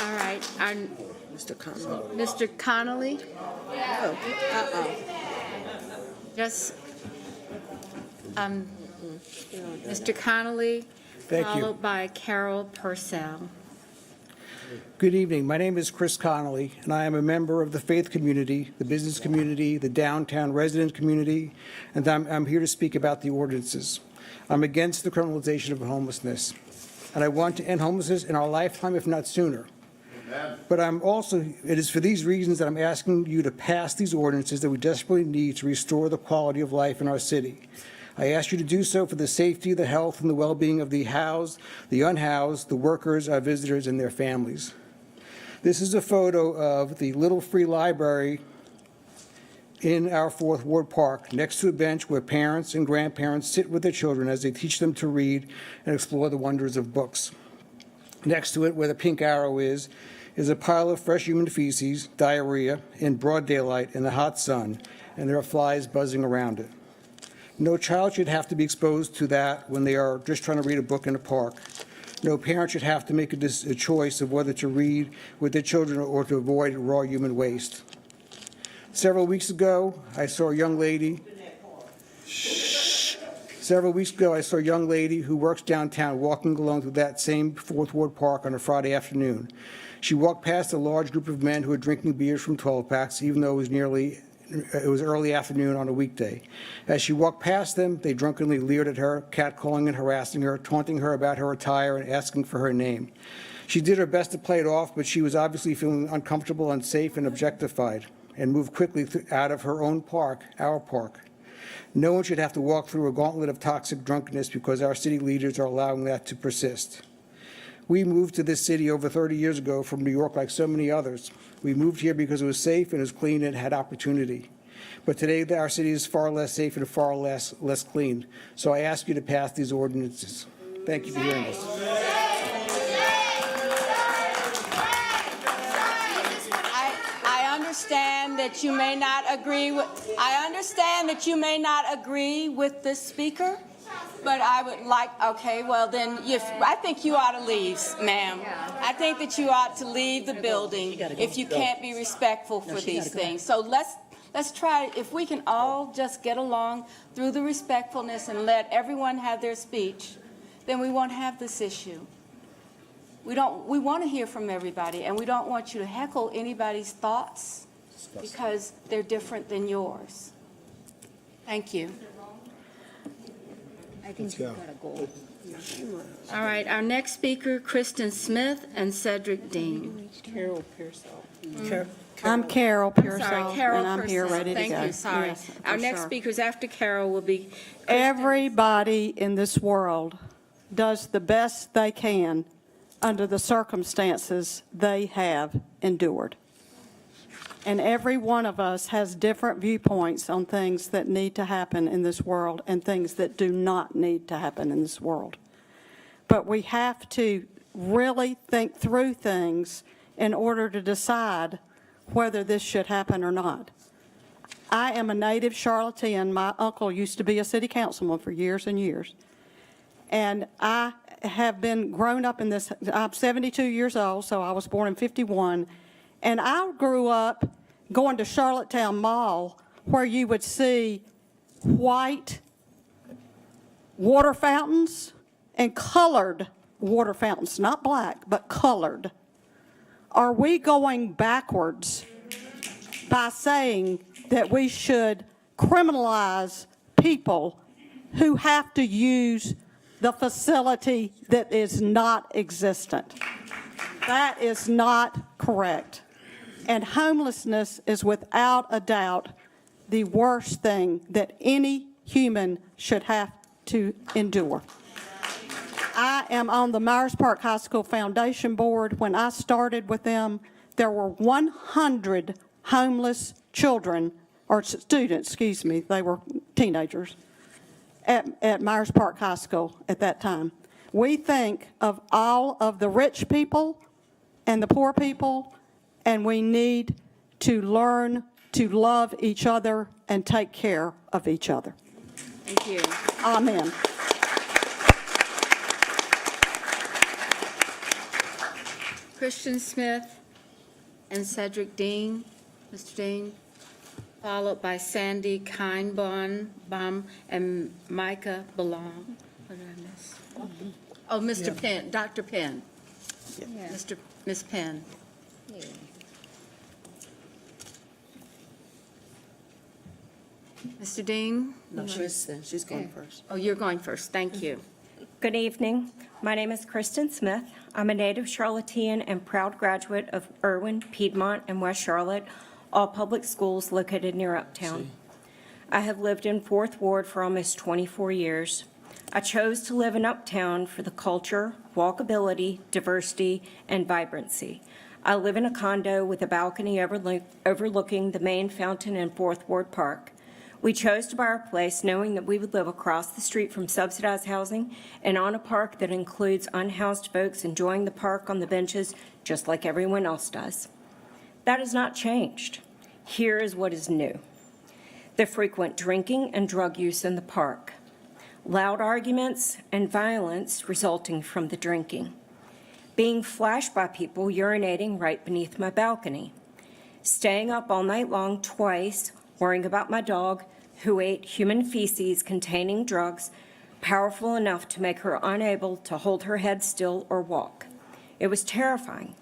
All right, Mr. Connolly. Mr. Connolly? Just, Mr. Connolly, Thank you. followed by Carol Purcell. Good evening. My name is Chris Connolly, and I am a member of the faith community, the business community, the downtown resident community, and I'm here to speak about the ordinances. I'm against the criminalization of homelessness, and I want to end homelessness in our lifetime, if not sooner. But it is for these reasons that I'm asking you to pass these ordinances that we desperately need to restore the quality of life in our city. I ask you to do so for the safety, the health, and the well-being of the housed, the unhoused, the workers, our visitors, and their families. This is a photo of the Little Free Library in our Fourth Ward Park, next to a bench where parents and grandparents sit with their children as they teach them to read and explore the wonders of books. Next to it, where the pink arrow is a pile of fresh human feces, diarrhea, in broad daylight in the hot sun, and there are flies buzzing around it. No child should have to be exposed to that when they are just trying to read a book in a park. No parent should have to make a choice of whether to read with their children or to avoid raw human waste. Several weeks ago, I saw a young lady who works downtown walking along through that same Fourth Ward Park on a Friday afternoon. She walked past a large group of men who were drinking beers from 12-packs, even though it was early afternoon on a weekday. As she walked past them, they drunkenly leered at her, catcalling and harassing her, taunting her about her attire and asking for her name. She did her best to play it off, but she was obviously feeling uncomfortable, unsafe, and objectified, and moved quickly out of her own park, our park. No one should have to walk through a gauntlet of toxic drunkenness because our city leaders are allowing that to persist. We moved to this city over 30 years ago from New York like so many others. We moved here because it was safe and it was clean and had opportunity. But today our city is far less safe and far less clean. So I ask you to pass these ordinances. Thank you for hearing us. I understand that you may not agree with the speaker, but I would like, okay, well then, I think you ought to leave, ma'am. I think that you ought to leave the building if you can't be respectful for these things. So let's try, if we can all just get along through the respectfulness and let everyone have their speech, then we won't have this issue. We want to hear from everybody, and we don't want you to heckle anybody's thoughts because they're different than yours. Thank you. Let's go. All right, our next speaker, Kristen Smith and Cedric Dean. Carol Pearsall. I'm Carol Pearsall, Carol and I'm here Purcell. ready to go. Thank you, sorry. Yes, Our for next sure. speakers after Carol will be Everybody in this world does the best they can under the circumstances they have endured. And every one of us has different viewpoints on things that need to happen in this world and things that do not need to happen in this world. But we have to really think through things in order to decide whether this should happen or not. I am a native Charlottean. My uncle used to be a city councilman for years and years. And I have been grown up in this. I'm 72 years old, so I was born in 51. And I grew up going to Charlottetown Mall, where you would see white water fountains and colored water fountains, not black, but colored. Are we going backwards by saying that we should criminalize people who have to use the facility that is not existent? That is not correct. And homelessness is without a doubt the worst thing that any human should have to endure. I am on the Myers Park High School Foundation Board. When I started with them, there were 100 homeless children, or students, excuse me, they were teenagers, at Myers Park High School at that time. We think of all of the rich people and the poor people, and we need to learn to love each other and take care of each other. Thank you. Amen. Christian Smith and Cedric Dean. Mr. Dean, followed by Sandy Kinebaum and Micah Belong. What did I miss? Oh, Mr. Penn, Dr. Penn. Ms. Penn. Mr. Dean? No, she's going first. Oh, you're going first. Thank you. Good evening. My name is Kristen Smith. I'm a native Charlottean and proud graduate of Irwin, Piedmont, and West Charlotte, all public schools located near Uptown. I have lived in Fourth Ward for almost 24 years. I chose to live in Uptown for the culture, walkability, diversity, and vibrancy. I live in a condo with a balcony overlooking the main fountain in Fourth Ward Park. We chose to buy our place knowing that we would live across the street from subsidized housing and on a park that includes unhoused folks enjoying the park on the benches just like everyone else does. That has not changed. Here is what is new: the frequent drinking and drug use in the park, loud arguments and violence resulting from the drinking, being flashed by people urinating right beneath my balcony, staying up all night long twice, worrying about my dog, who ate human feces containing drugs powerful enough to make her unable to hold her head still or walk. It was terrifying.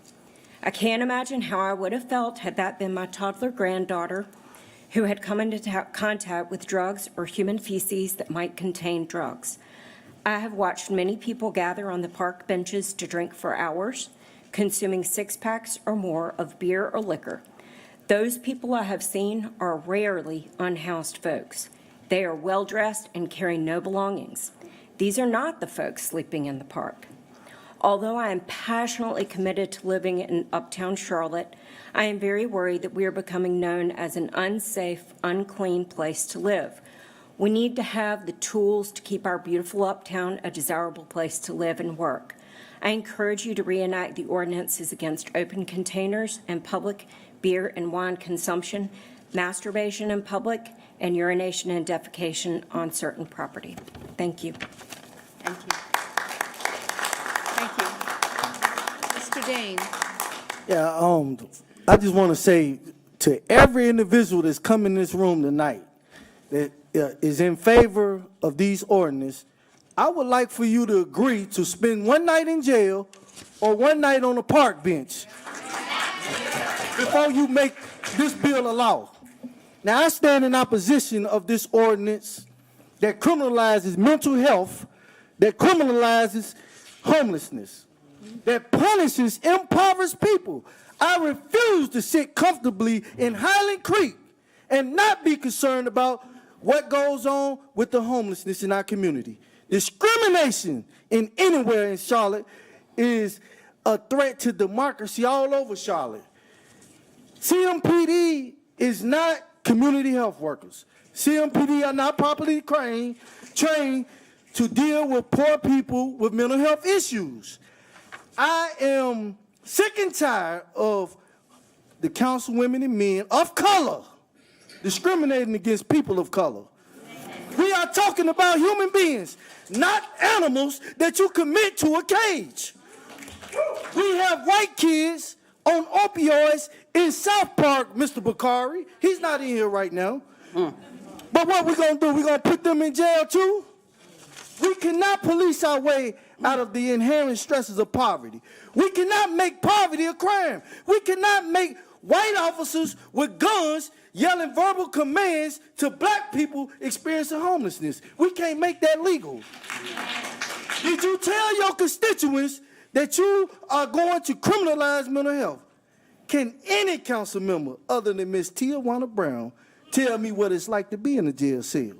I can't imagine how I would have felt had that been my toddler granddaughter who had come into contact with drugs or human feces that might contain drugs. I have watched many people gather on the park benches to drink for hours, consuming six-packs or more of beer or liquor. Those people I have seen are rarely unhoused folks. They are well-dressed and carry no belongings. These are not the folks sleeping in the park. Although I am passionately committed to living in Uptown Charlotte, I am very worried that we are becoming known as an unsafe, unclean place to live. We need to have the tools to keep our beautiful Uptown a desirable place to live and work. I encourage you to reenact the ordinances against open containers and public beer and wine consumption, masturbation in public, and urination and defecation on certain property. Thank you. Thank you. Thank you. Mr. Dean. Yeah, I just want to say to every individual that's come in this room tonight that is in favor of these ordinances, I would like for you to agree to spend one night in jail or one night on a park bench before you make this bill a law. Now, I stand in opposition of this ordinance that criminalizes mental health, that criminalizes homelessness, that punishes impoverished people. I refuse to sit comfortably in Highland Creek and not be concerned about what goes on with the homelessness in our community. Discrimination in anywhere in Charlotte is a threat to democracy all over Charlotte. CMPD is not community health workers. CMPD are not properly trained to deal with poor people with mental health issues. I am sick and tired of the councilwomen and men of color discriminating against people of color. We are talking about human beings, not animals that you commit to a cage. We have white kids on opioids in South Park, Mr. Bakari. He's not in here right now. But what we gonna do? We gonna put them in jail too? We cannot police our way out of the inherent stresses of poverty. We cannot make poverty a crime. We cannot make white officers with guns yelling verbal commands to black people experiencing homelessness. We can't make that legal. Did you tell your constituents that you are going to criminalize mental health? Can any council member other than Ms. Tijuana Brown tell me what it's like to be in a jail cell?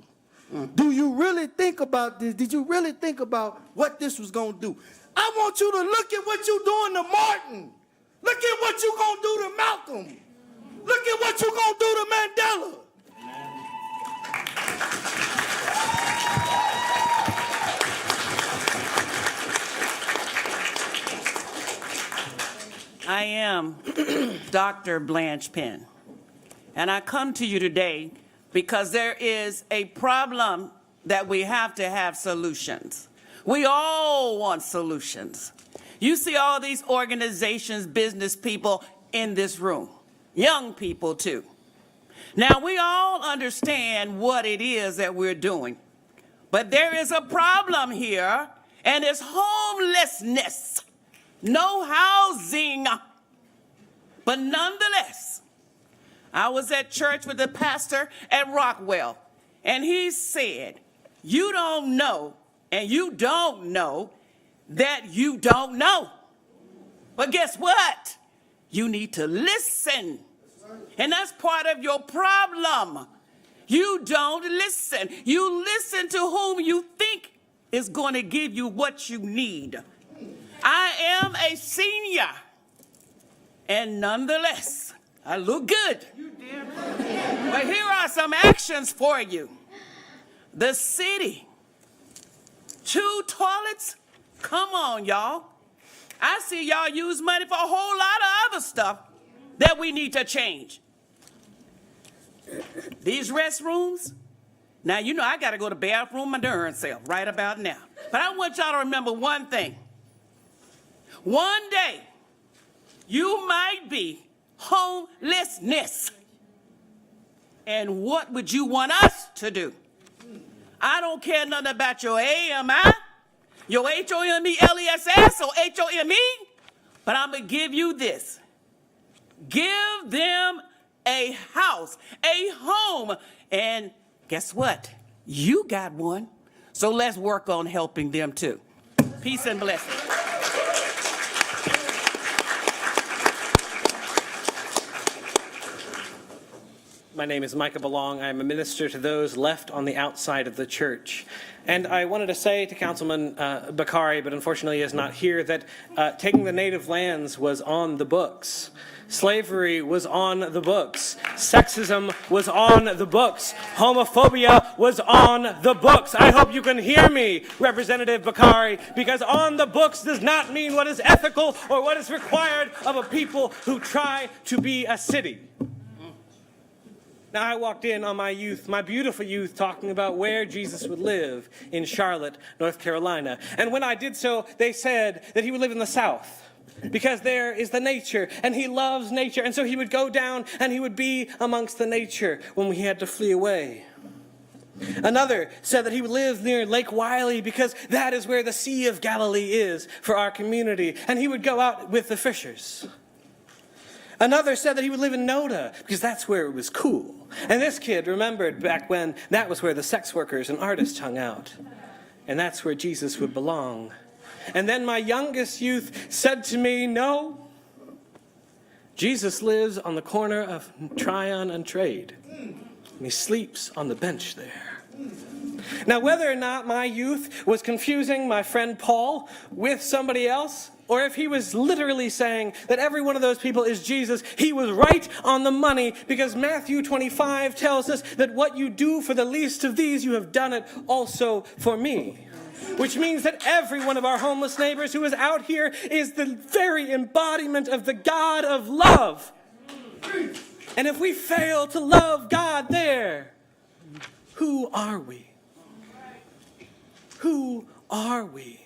Do you really think about this? Did you really think about what this was going to do? I want you to look at what you're doing to Martin. Look at what you're going to do to Malcolm. Look at what you're going to do to Mandela. I am Dr. Blanche Penn, and I come to you today because there is a problem that we have to have solutions. We all want solutions. You see all these organizations, business people in this room, young people too. Now, we all understand what it is that we're doing, but there is a problem here, and it's homelessness. No housing. But nonetheless, I was at church with the pastor at Rockwell, and he said, you don't know, and you don't know that you don't know. But guess what? You need to listen. And that's part of your problem. You don't listen. You listen to whom you think is going to give you what you need. I am a senior, and nonetheless, I look good. But here are some actions for you. The city, 2 toilets, come on, y'all. I see y'all use money for a whole lot of other stuff that we need to change. These restrooms, now you know I got to go to the bathroom my darn self right about now. But I want y'all to remember one thing. One day, you might be homelessness. And what would you want us to do? I don't care nothing about your AMI, your HOMELESS or HOME, but I'm going to give you this. Give them a house, a home, and guess what? You got one. So let's work on helping them too. Peace and blessings. My name is Micah Belong. I am a minister to those left on the outside of the church. And I wanted to say to Councilman Bakari, but unfortunately he is not here, that taking the native lands was on the books. Slavery was on the books. Sexism was on the books. Homophobia was on the books. I hope you can hear me, Representative Bakari, because on the books does not mean what is ethical or what is required of a people who try to be a city. Now, I walked in on my youth, my beautiful youth, talking about where Jesus would live in Charlotte, North Carolina. And when I did so, they said that he would live in the South because there is the nature, and he loves nature. And so he would go down and he would be amongst the nature when we had to flee away. Another said that he would live near Lake Wylie because that is where the Sea of Galilee is for our community. And he would go out with the fishers. Another said that he would live in Noda because that's where it was cool. And this kid remembered back when that was where the sex workers and artists hung out. And that's where Jesus would belong. And then my youngest youth said to me, no, Jesus lives on the corner of Tryon and Trade. And he sleeps on the bench there. Now, whether or not my youth was confusing my friend Paul with somebody else, or if he was literally saying that every one of those people is Jesus, he was right on the money, because Matthew 25 tells us that what you do for the least of these, you have done it also for me. Which means that every one of our homeless neighbors who is out here is the very embodiment of the God of love. And if we fail to love God there, who are we? Who are we?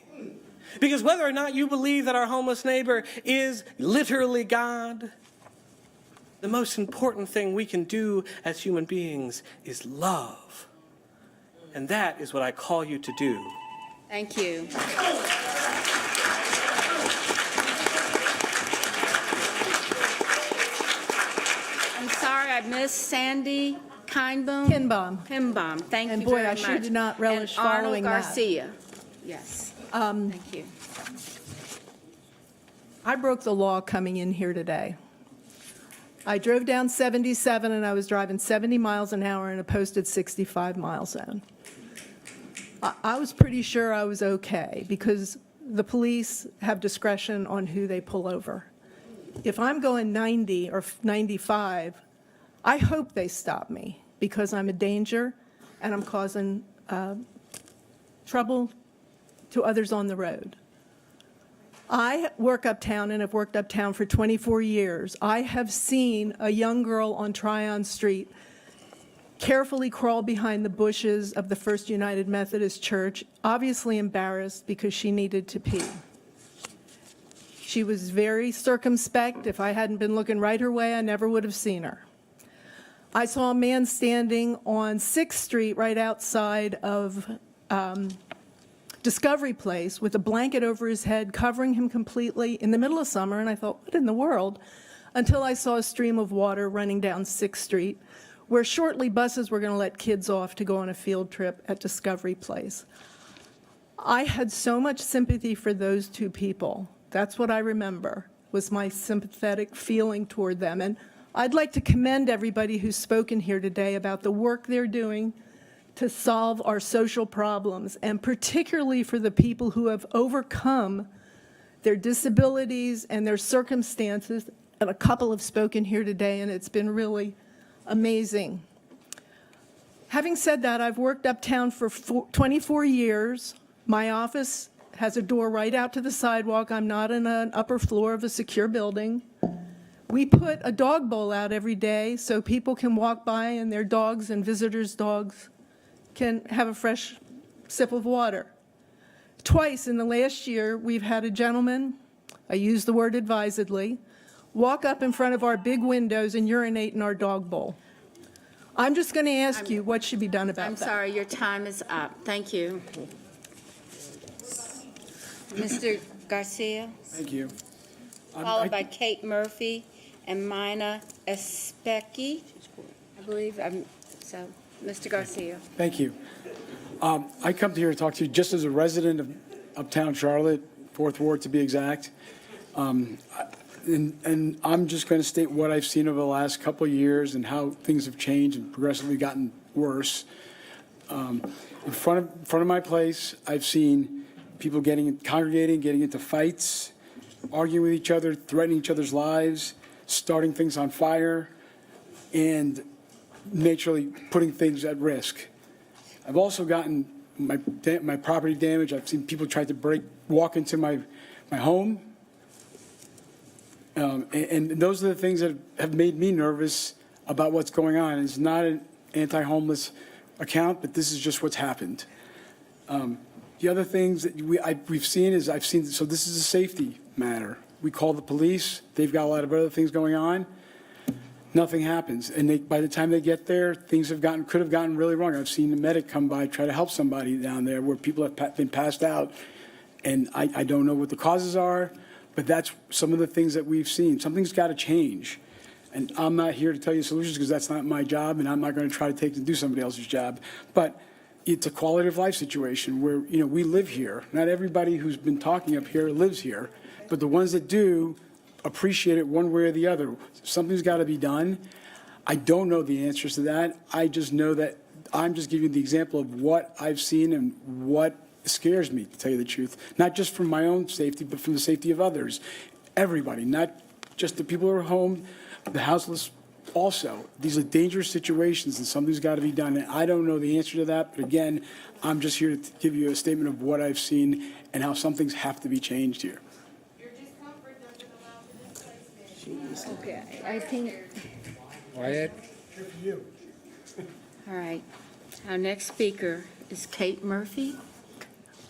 Because whether or not you believe that our homeless neighbor is literally God, the most important thing we can do as human beings is love. And that is what I call you to do. Thank you. I'm sorry I missed Sandy Kinebaum. Pinbaum, thank And you boy, very I much. sure did not relish following And that. Arnold Garcia, yes, thank you. I broke the law coming in here today. I drove down 77 and I was driving 70 miles an hour in a posted 65-mile zone. I was pretty sure I was okay because the police have discretion on who they pull over. If I'm going 90 or 95, I hope they stop me because I'm a danger and I'm causing trouble to others on the road. I work uptown and have worked uptown for 24 years. I have seen a young girl on Tryon Street carefully crawl behind the bushes of the First United Methodist Church, obviously embarrassed because she needed to pee. She was very circumspect. If I hadn't been looking right her way, I never would have seen her. I saw a man standing on 6th Street right outside of Discovery Place with a blanket over his head, covering him completely in the middle of summer, and I thought, what in the world? Until I saw a stream of water running down 6th Street, where shortly buses were going to let kids off to go on a field trip at Discovery Place. I had so much sympathy for those two people. That's what I remember. was my sympathetic feeling toward them. And I'd like to commend everybody who's spoken here today about the work they're doing to solve our social problems, and particularly for the people who have overcome their disabilities and their circumstances. And a couple have spoken here today, and it's been really amazing. Having said that, I've worked uptown for 24 years. My office has a door right out to the sidewalk. I'm not in an upper floor of a secure building. We put a dog bowl out every day so people can walk by and their dogs and visitors' dogs can have a fresh sip of water. Twice in the last year, we've had a gentleman, I use the word advisedly, walk up in front of our big windows and urinate in our dog bowl. I'm just going to ask you what should be done about I'm that. sorry, your time is up. Thank you. Mr. Garcia, Thank you. followed by Kate Murphy and Mina Especki, I believe. So, Mr. Garcia. Thank you. I come here to talk to you just as a resident of uptown Charlotte, 4th Ward to be exact. And I'm just going to state what I've seen over the last couple of years and how things have changed and progressively gotten worse. In front of my place, I've seen people congregating, getting into fights, arguing with each other, threatening each other's lives, starting things on fire, and naturally putting things at risk. I've also gotten my property damage. I've seen people try to walk into my home. And those are the things that have made me nervous about what's going on. It's not an anti-homeless account, but this is just what's happened. The other things that we've seen is so this is a safety matter. We call the police. They've got a lot of other things going on. Nothing happens. And by the time they get there, things could have gotten really wrong. I've seen a medic come by, try to help somebody down there where people have been passed out. And I don't know what the causes are, but that's some of the things that we've seen. Something's got to change. And I'm not here to tell you solutions because that's not my job, and I'm not going to try to do somebody else's job. But it's a quality of life situation where, we live here. Not everybody who's been talking up here lives here, but the ones that do appreciate it one way or the other. Something's got to be done. I don't know the answers to that. I just know that I'm just giving you the example of what I've seen and what scares me, to tell you the truth. Not just from my own safety, but from the safety of others. Everybody, not just the people who are home, the houseless also. These are dangerous situations, and something's got to be done. And I don't know the answer to that, but again, I'm just here to give you a statement of what I've seen and how some things have to be changed here. Okay, I think, Quiet. all right. Our next speaker is Kate Murphy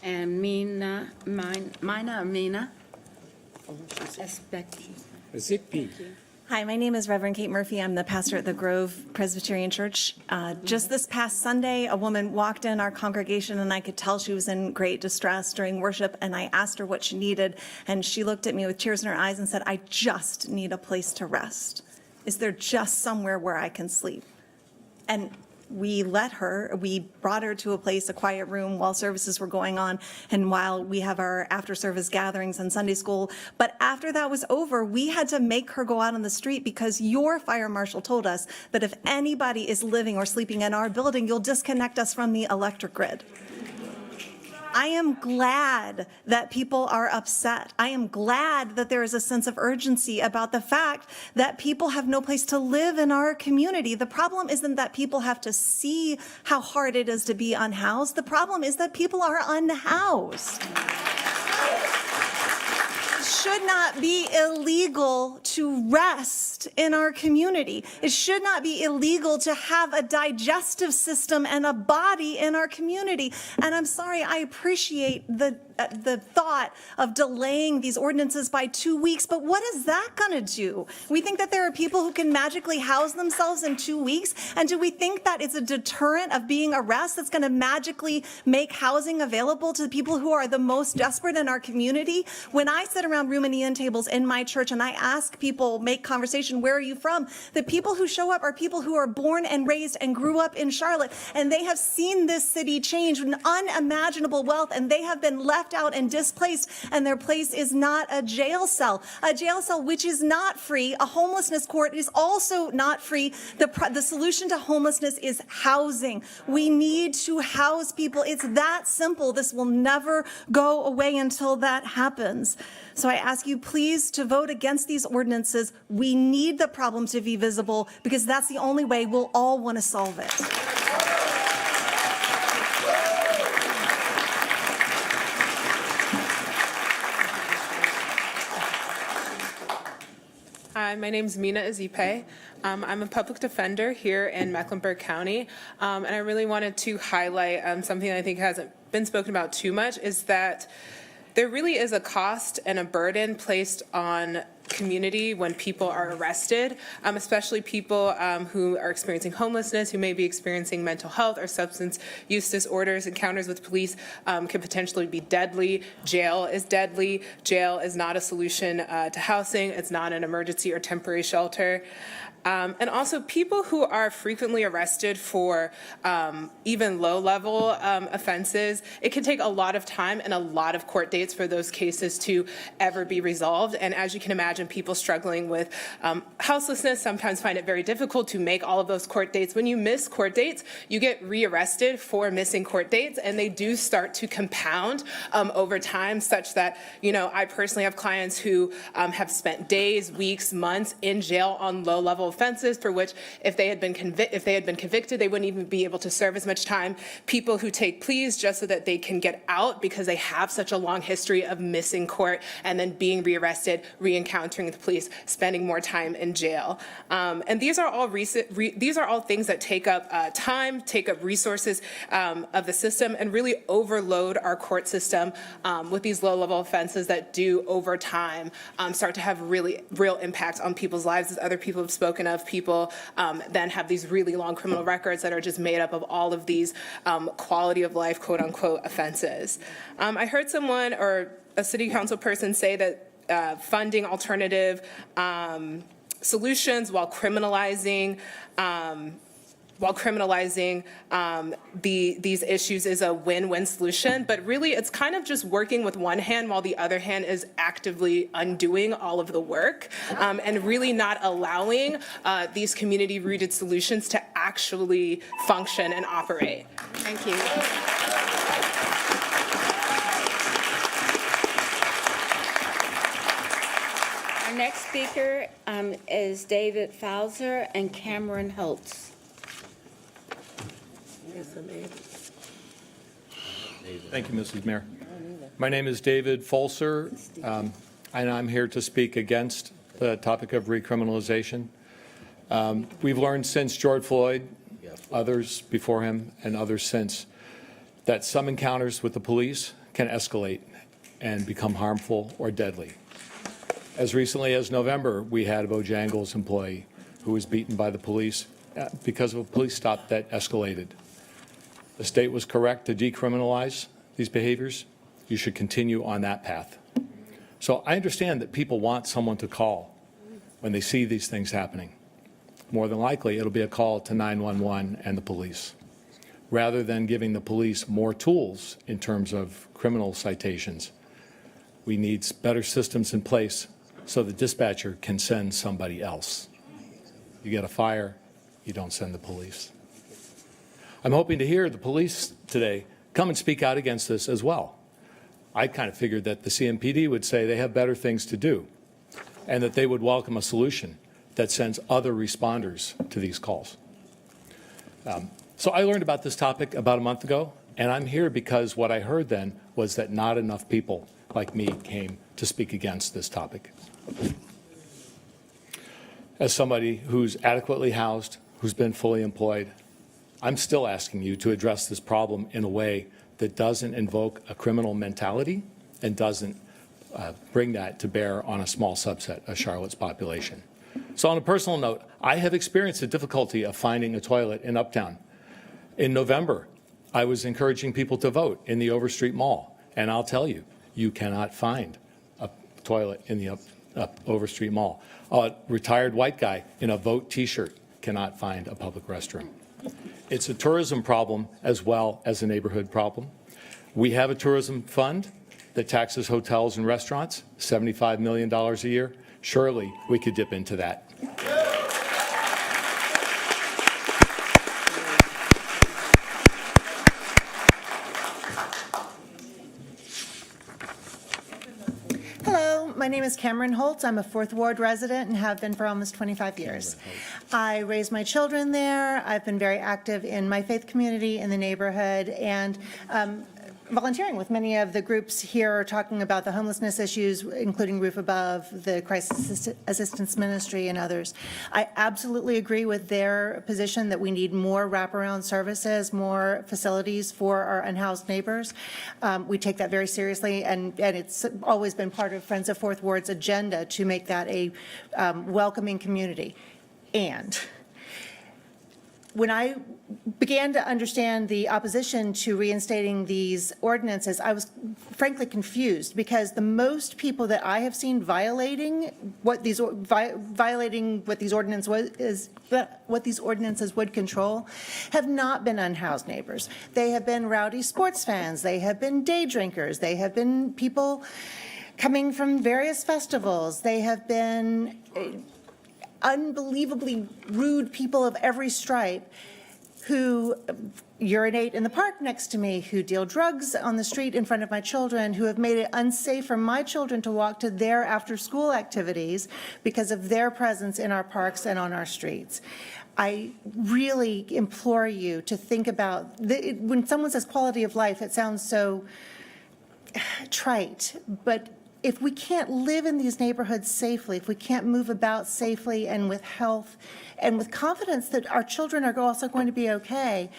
and Mina Especki. Hi, my name is Reverend Kate Murphy. I'm the pastor at the Grove Presbyterian Church. Just this past Sunday, a woman walked in our congregation, and I could tell she was in great distress during worship, and I asked her what she needed, and she looked at me with tears in her eyes and said, "I just need a place to rest. Is there just somewhere where I can sleep?" And we brought her to a quiet room while services were going on and while we have our after-service gatherings and Sunday school. But after that was over, we had to make her go out on the street because your fire marshal told us that if anybody is living or sleeping in our building, you'll disconnect us from the electric grid. I am glad that people are upset. I am glad that there is a sense of urgency about the fact that people have no place to live in our community. The problem isn't that people have to see how hard it is to be unhoused. The problem is that people are unhoused. It should not be illegal to rest in our community. It should not be illegal to have a digestive system and a body in our community. And I'm sorry, I appreciate the thought of delaying these ordinances by 2 weeks, but what is that going to do? We think that there are people who can magically house themselves in 2 weeks, and do we think that it's a deterrent of being arrested that's going to magically make housing available to the people who are the most desperate in our community? When I sit around Rumanian tables in my church and I ask people, make conversation, where are you from? The people who show up are people who are born and raised and grew up in Charlotte, and they have seen this city change with unimaginable wealth, and they have been left left out and displaced, and their place is not a jail cell. A jail cell which is not free. A homelessness court is also not free. The solution to homelessness is housing. We need to house people. It's that simple. This will never go away until that happens. So I ask you please to vote against these ordinances. We need the problem to be visible because that's the only way we'll all want to solve it. Hi, my name is Mina Azipe. I'm a public defender here in Mecklenburg County, and I really wanted to highlight something that I think hasn't been spoken about too much, is that there really is a cost and a burden placed on community when people are arrested, especially people who are experiencing homelessness, who may be experiencing mental health or substance use disorders. Encounters with police can potentially be deadly. Jail is deadly. Jail is not a solution to housing. It's not an emergency or temporary shelter. And also people who are frequently arrested for even low-level offenses, it can take a lot of time and a lot of court dates for those cases to ever be resolved. And as you can imagine, people struggling with houselessness sometimes find it very difficult to make all of those court dates. When you miss court dates, you get rearrested for missing court dates, and they do start to compound over time, such that, you know, I personally have clients who have spent days, weeks, months in jail on low-level offenses for which, if they had been convicted, they wouldn't even be able to serve as much time. People who take pleas just so that they can get out because they have such a long history of missing court and then being rearrested, re-encountering the police, spending more time in jail. And these are all these are all things that take up time, take up resources of the system, and really overload our court system with these low-level offenses that do over time start to have really real impact on people's lives, as other people have spoken of. People then have these really long criminal records that are just made up of all of these quality of life, quote unquote, offenses. I heard someone or a city council person say that funding alternative solutions while criminalizing these issues is a win-win solution, but really it's kind of just working with one hand while the other hand is actively undoing all of the work, and really not allowing these community-rooted solutions to actually function and operate. Thank you. Our next speaker is David Fowler and Cameron Holtz. Thank you, Mrs. Mayor. My name is David Folser, and I'm here to speak against the topic of recriminalization. We've learned since George Floyd, others before him and others since, that some encounters with the police can escalate and become harmful or deadly. As recently as November, we had a Bojangles employee who was beaten by the police because of a police stop that escalated. The state was correct to decriminalize these behaviors. You should continue on that path. So I understand that people want someone to call when they see these things happening. More than likely, it'll be a call to 911 and the police. Rather than giving the police more tools in terms of criminal citations, we need better systems in place so the dispatcher can send somebody else. You get a fire, you don't send the police. I'm hoping to hear the police today come and speak out against this as well. I kind of figured that the CMPD would say they have better things to do and that they would welcome a solution that sends other responders to these calls. So I learned about this topic about a month ago, and I'm here because what I heard then was that not enough people like me came to speak against this topic. As somebody who's adequately housed, who's been fully employed, I'm still asking you to address this problem in a way that doesn't invoke a criminal mentality and doesn't bring that to bear on a small subset of Charlotte's population. So on a personal note, I have experienced the difficulty of finding a toilet in Uptown. In November, I was encouraging people to vote in the Overstreet Mall, and I'll tell you, you cannot find a toilet in the Overstreet Mall. A retired white guy in a Vote t-shirt cannot find a public restroom. It's a tourism problem as well as a neighborhood problem. We have a tourism fund. that taxes hotels and restaurants, $75 million a year. Surely we could dip into that. Hello, my name is Cameron Holtz. I'm a Fourth Ward resident and have been for almost 25 years. I raised my children there. I've been very active in my faith community in the neighborhood and volunteering with many of the groups here talking about the homelessness issues, including Roof Above, the Crisis Assistance Ministry, and others. I absolutely agree with their position that we need more wraparound services, more facilities for our unhoused neighbors. We take that very seriously, and it's always been part of Friends of Fourth Ward's agenda to make that a welcoming community. And when I began to understand the opposition to reinstating these ordinances, I was frankly confused because the most people that I have seen violating what these ordinances would control have not been unhoused neighbors. They have been rowdy sports fans. They have been day drinkers. They have been people coming from various festivals. They have been unbelievably rude people of every stripe who urinate in the park next to me, who deal drugs on the street in front of my children, who have made it unsafe for my children to walk to their after-school activities because of their presence in our parks and on our streets. I really implore you to think about, when someone says quality of life, it sounds so trite, but if we can't live in these neighborhoods safely, if we can't move about safely and with health and with confidence that our children are also going to be okay,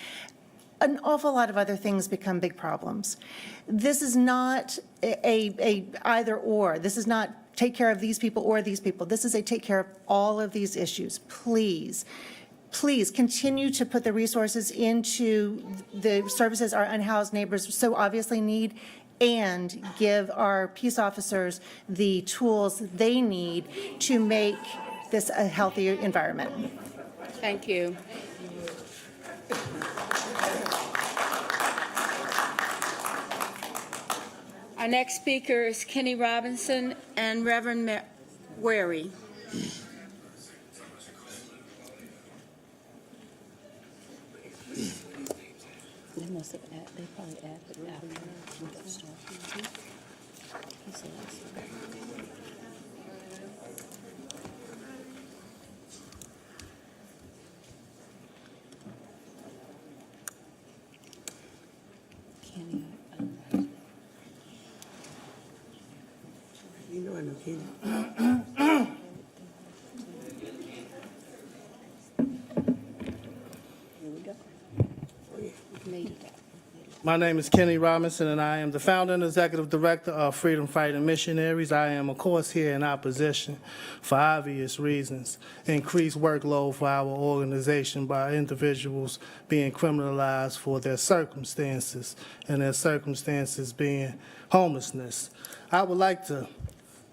an awful lot of other things become big problems. This is not a either or. This is not take care of these people or these people. This is a take care of all of these issues. Please, please continue to put the resources into the services our unhoused neighbors so obviously need, and give our peace officers the tools they need to make this a healthier environment. Thank you. Our next speaker is Kenny Robinson and Reverend Wary. They must have they probably added after we got started. He said that's Kenny. You know I know Kenny. My name is Kenny Robinson, and I am the founder and executive director of Freedom Fighting Missionaries. I am, of course, here in opposition for obvious reasons. Increased workload for our organization by individuals being criminalized for their circumstances, and their circumstances being homelessness. I would like to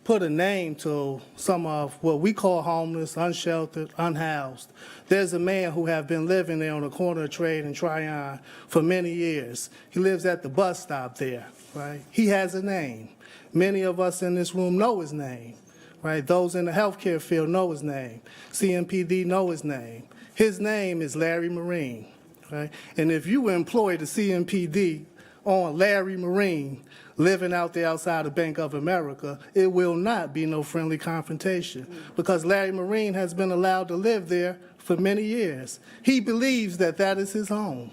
put a name to some of what we call homeless, unsheltered, unhoused. There's a man who have been living there on the corner of Trade and Tryon for many years. He lives at the bus stop there, right? He has a name. Many of us in this room know his name, right? Those in the healthcare field know his name. CMPD know his name. His name is Larry Marine, right? And if you employ the CMPD on Larry Marine, living out there outside of Bank of America, it will not be no friendly confrontation because Larry Marine has been allowed to live there for many years. He believes that that is his home.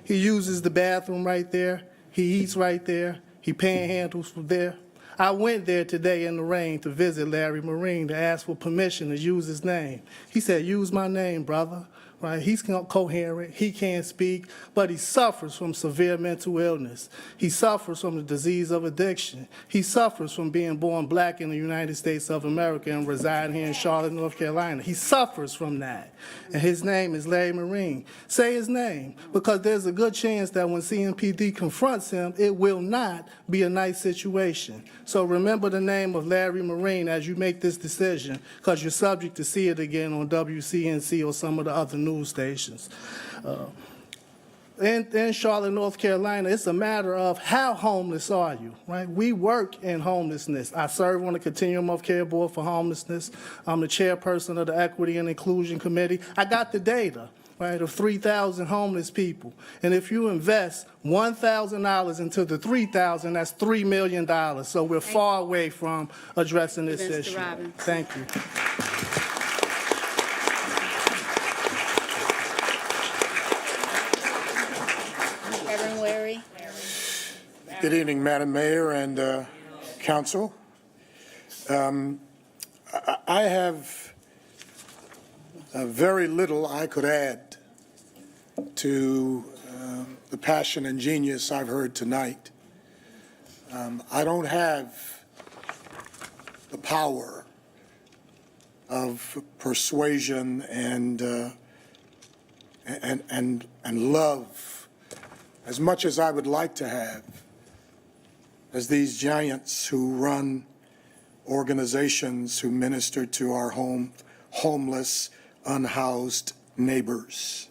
He uses the bathroom right there. He eats right there. He panhandles from there. I went there today in the rain to visit Larry Marine to ask for permission to use his name. He said, use my name, brother. Right? He's coherent, he can't speak, but he suffers from severe mental illness. He suffers from the disease of addiction. He suffers from being born black in the United States of America and residing here in Charlotte, North Carolina. He suffers from that. And his name is Larry Marine. Say his name, because there's a good chance that when CMPD confronts him, it will not be a nice situation. So remember the name of Larry Marine as you make this decision, because you're subject to see it again on WCNC or some of the other news stations. in Charlotte, North Carolina, it's a matter of how homeless are you, right? We work in homelessness. I serve on the Continuum of Care Board for Homelessness. I'm the chairperson of the Equity and Inclusion Committee. I got the data, right, of 3,000 homeless people. And if you invest $1,000 into the 3,000, that's $3 million. So we're far away from addressing this Mr. issue. Robbins. Thank you. Reverend Wary. Good evening, Madam Mayor and Council. I have very little I could add to the passion and genius I've heard tonight. I don't have the power of persuasion and love as much as I would like to have as these giants who run organizations who minister to our homeless, unhoused neighbors.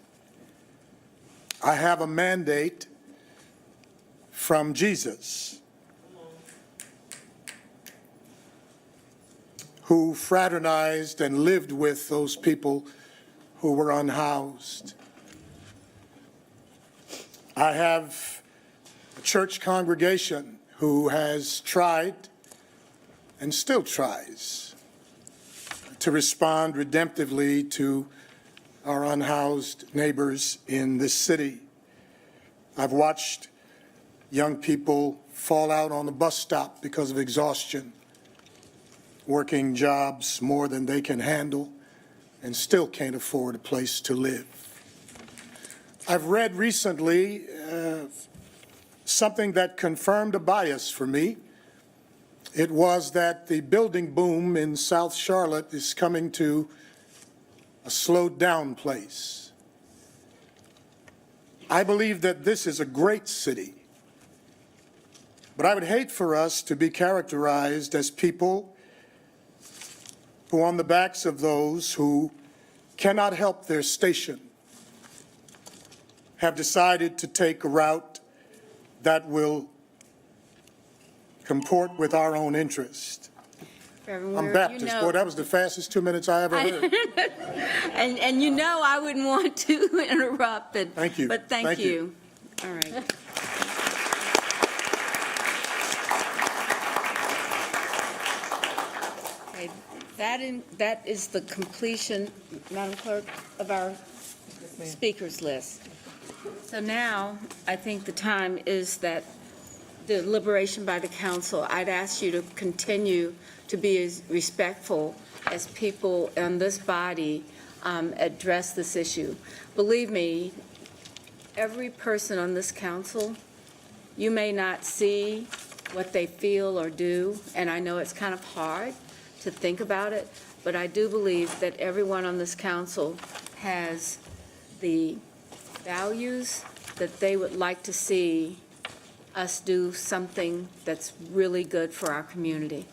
I have a mandate from Jesus, who fraternized and lived with those people who were unhoused. I have a church congregation who has tried and still tries to respond redemptively to our unhoused neighbors in this city. I've watched young people fall out on the bus stop because of exhaustion, working jobs more than they can handle and still can't afford a place to live. I've read recently something that confirmed a bias for me. It was that the building boom in South Charlotte is coming to a slowed down place. I believe that this is a great city, but I would hate for us to be characterized as people who, on the backs of those who cannot help their station, have decided to take a route that will comport with our own interest. I'm Baptist. Boy, that was the fastest 2 minutes I ever heard. And you know I wouldn't want to interrupt, but Thank you. But thank you. All right. Okay, that is the completion, Madam Clerk, of our speakers list. So now, I think the time is that the deliberation by the council, I'd ask you to continue to be as respectful as people in this body address this issue. Believe me, every person on this council, you may not see what they feel or do, and I know it's kind of hard to think about it, but I do believe that everyone on this council has the values that they would like to see us do something that's really good for our community.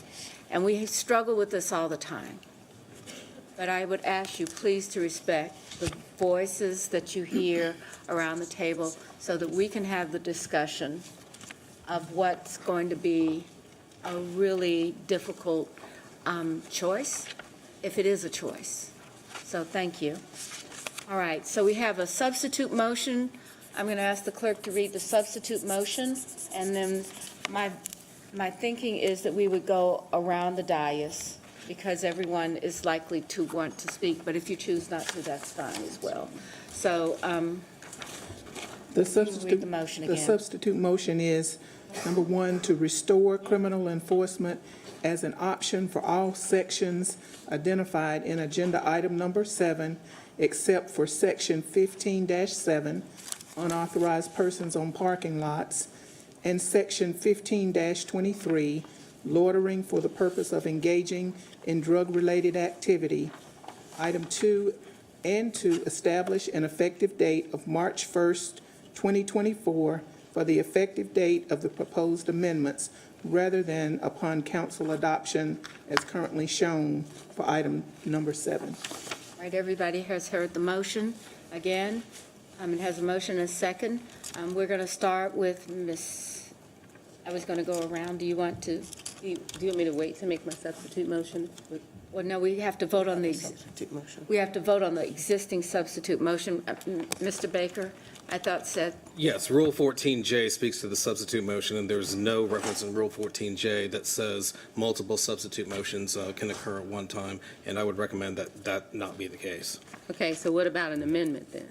And we struggle with this all the time. But I would ask you please to respect the voices that you hear around the table so that we can have the discussion of what's going to be a really difficult choice, if it is a choice. So thank you. All right, so we have a substitute motion. I'm going to ask the clerk to read the substitute motion, and then my thinking is that we would go around the dais because everyone is likely to want to speak, but if you choose not to, that's fine as well. So The substitute, the motion the again. substitute motion is, number one, to restore criminal enforcement as an option for all sections identified in agenda item number 7, except for section 15-7, unauthorized persons on parking lots, and section 15-23, loitering for the purpose of engaging in drug-related activity. Item 2, and to establish an effective date of March 1st, 2024 for the effective date of the proposed amendments rather than upon council adoption as currently shown for item number 7. All right, everybody has heard the motion. Again, It has a motion and a second. We're going to start with I was going to go around. Do you want to? Do you want me to wait to make my substitute motion? Well, no, we have to vote on the, Substitute motion. we have to vote on the existing substitute motion. Mr. Baker, I thought said, Yes, Rule 14J speaks to the substitute motion, and there's no reference in Rule 14J that says multiple substitute motions can occur at one time, and I would recommend that that not be the case. Okay, so what about an amendment then?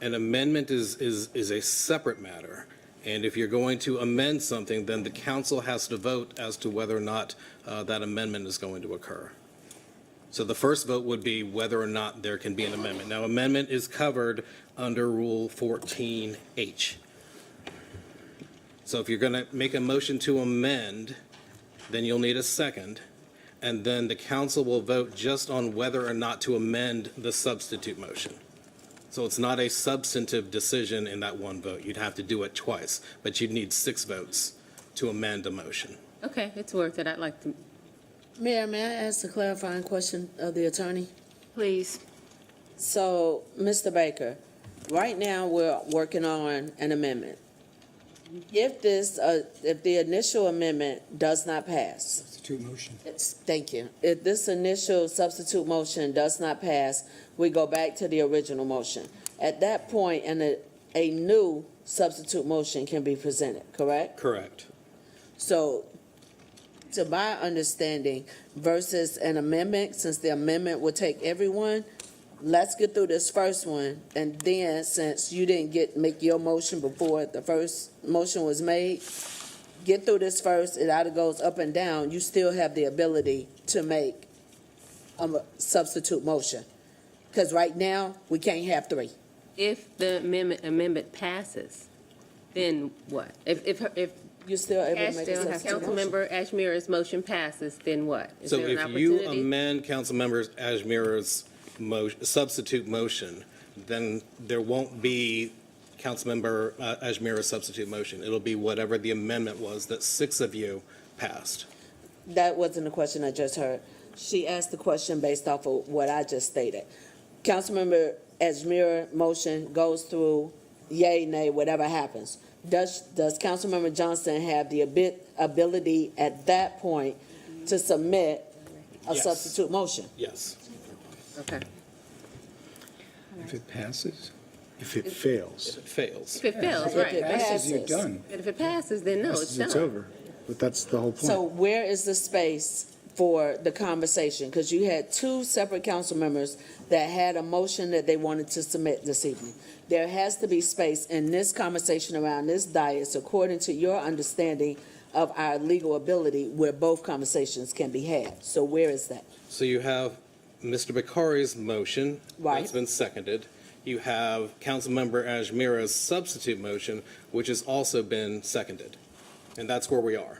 An amendment is a separate matter, and if you're going to amend something, then the council has to vote as to whether or not that amendment is going to occur. So the first vote would be whether or not there can be an amendment. Now, amendment is covered under Rule 14H. So if you're going to make a motion to amend, then you'll need a second, and then the council will vote just on whether or not to amend the substitute motion. So it's not a substantive decision in that one vote. You'd have to do it twice, but you'd need 6 votes to amend a motion. Okay, it's worth it. I'd like to. Mayor, may I ask a clarifying question of the attorney? please. So, Mr. Baker, right now, we're working on an amendment. If the initial amendment does not pass. Substitute motion. Thank you. If this initial substitute motion does not pass, we go back to the original motion. At that point, a new substitute motion can be presented, correct? Correct. So, to my understanding, versus an amendment, since the amendment would take everyone, let's get through this first one, and then, since you didn't make your motion before the first motion was made, get through this first, it either goes up and down, you still have the ability to make a substitute motion. Because right now, we can't have 3. If the amendment passes, then what? If you're still able to make a substitute motion. Councilmember Ashmira's motion passes, then what? Is So there an if you opportunity? amend Councilmember Ashmira's substitute motion, then there won't be Councilmember Ashmira's substitute motion. It'll be whatever the amendment was that 6 of you passed. That wasn't the question I just heard. She asked the question based off of what I just stated. Councilmember Ashmira motion goes through, yay, nay, whatever happens. Does Councilmember Johnson have the ability at that point to submit a Yes. substitute motion? Yes. Okay. If it passes, if it fails. If it fails. If it fails, If right. it passes, You're done. But if it passes, then no, it's done. It's over. But that's the whole point. So where is the space for the conversation? Because you had 2 separate council members that had a motion that they wanted to submit this evening. There has to be space in this conversation around this dais, according to your understanding of our legal ability, where both conversations can be had. So where is that? So you have Mr. Bakari's motion. Right. That's been seconded. You have Councilmember Ashmira's substitute motion, which has also been seconded. And that's where we are.